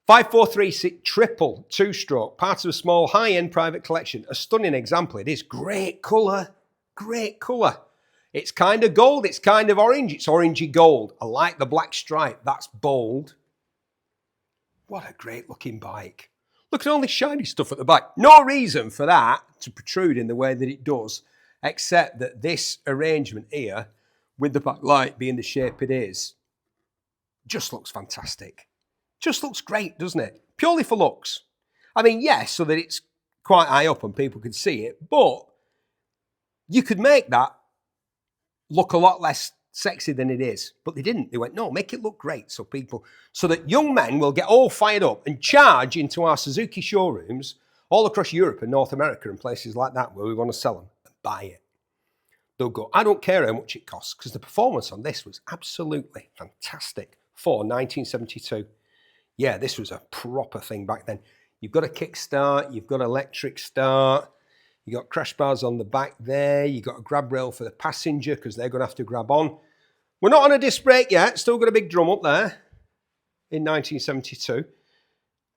543 triple 2-stroke, part of a small high-end private collection. A stunning example. It is great colour. Great colour. It's kind of gold. It's kind of orange. It's orangey gold. I like the black stripe. That's bold. What a great looking bike. Look at all this shiny stuff at the back. No reason for that to protrude in the way that it does, except that this arrangement here, with the backlight being the shape it is, just looks fantastic. Just looks great, doesn't it? Purely for looks. I mean, yes, so that it's quite high up and people can see it, but you could make that look a lot less sexy than it is. But they didn't. They went, no, make it look great so that young men will get all fired up and charge into our Suzuki showrooms all across Europe and North America and places like that where we want to sell them and buy it. They'll go, I don't care how much it costs, because the performance on this was absolutely fantastic for 1972. Yeah, this was a proper thing back then. You've got a kickstart, you've got electric start, you've got crash bars on the back there, you've got a grab rail for the passenger because they're going to have to grab on. We're not on a disc brake yet, still got a big drum up there in 1972.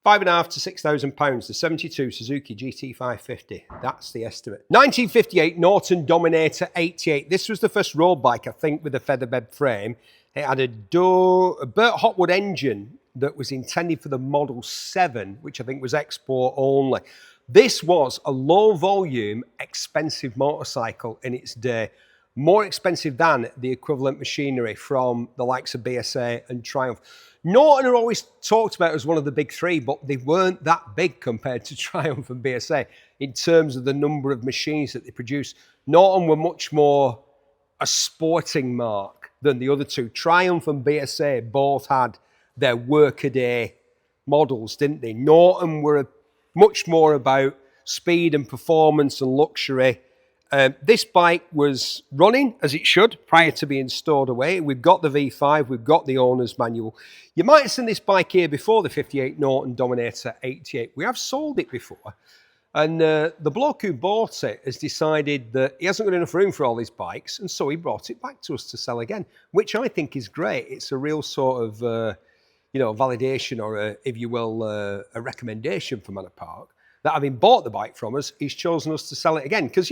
5,500 to 6,000 pounds, the 72 Suzuki GT550. That's the estimate. 1958 Norton Dominator 88. This was the first road bike, I think, with a featherbed frame. It had a Burt Hotwood engine that was intended for the Model 7, which I think was export only. This was a low volume, expensive motorcycle in its day. More expensive than the equivalent machinery from the likes of BSA and Triumph. Norton are always talked about as one of the big three, but they weren't that big compared to Triumph and BSA in terms of the number of machines that they produce. Norton were much more a sporting mark than the other two. Triumph and BSA both had their workaday models, didn't they? Norton were much more about speed and performance and luxury. This bike was running as it should prior to being stored away. We've got the V5, we've got the owner's manual. You might have seen this bike here before, the 58 Norton Dominator 88. We have sold it before. And the bloke who bought it has decided that he hasn't got enough room for all his bikes, and so he brought it back to us to sell again, which I think is great. It's a real sort of, validation or, if you will, a recommendation for Manor Park that having bought the bike from us, he's chosen us to sell it again. Because,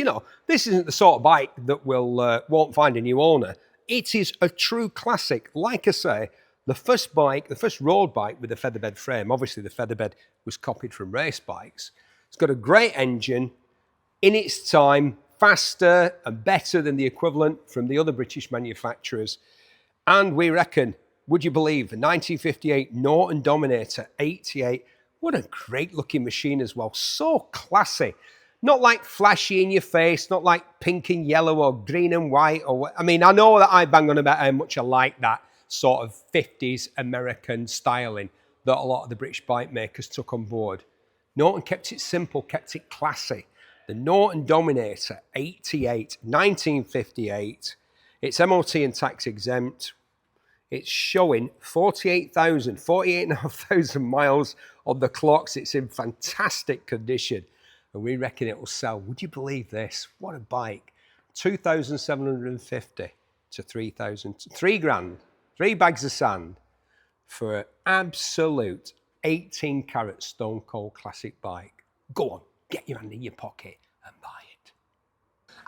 this isn't the sort of bike that won't find a new owner. It is a true classic. Like I say, the first road bike with a featherbed frame, obviously the featherbed was copied from race bikes. It's got a great engine, in its time, faster and better than the equivalent from the other British manufacturers. And we reckon, would you believe, the 1958 Norton Dominator 88, what a great looking machine as well. So classy. Not like flashy in your face, not like pink and yellow or green and white. I know that I bang on about how much I like that sort of 50s American styling that a lot of the British bike makers took on board. Norton kept it simple, kept it classy. The Norton Dominator 88, 1958. It's MOT and tax exempt. It's showing 48,500 miles on the clocks. It's in fantastic condition. And we reckon it will sell. Would you believe this? What a bike. 2,750 to 3,000, 3 grand, 3 bags of sand for an absolute 18 karat stone cold classic bike. Go on, get your hand in your pocket and buy it.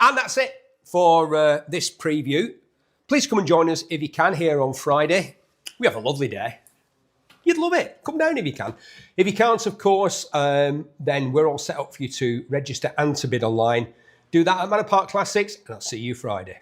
And that's it for this preview. Please come and join us if you can here on Friday. We have a lovely day. You'd love it. Come down if you can. If you can't, of course, then we're all set up for you to register and to bid online. Do that at Manor Park Classics, and I'll see you Friday.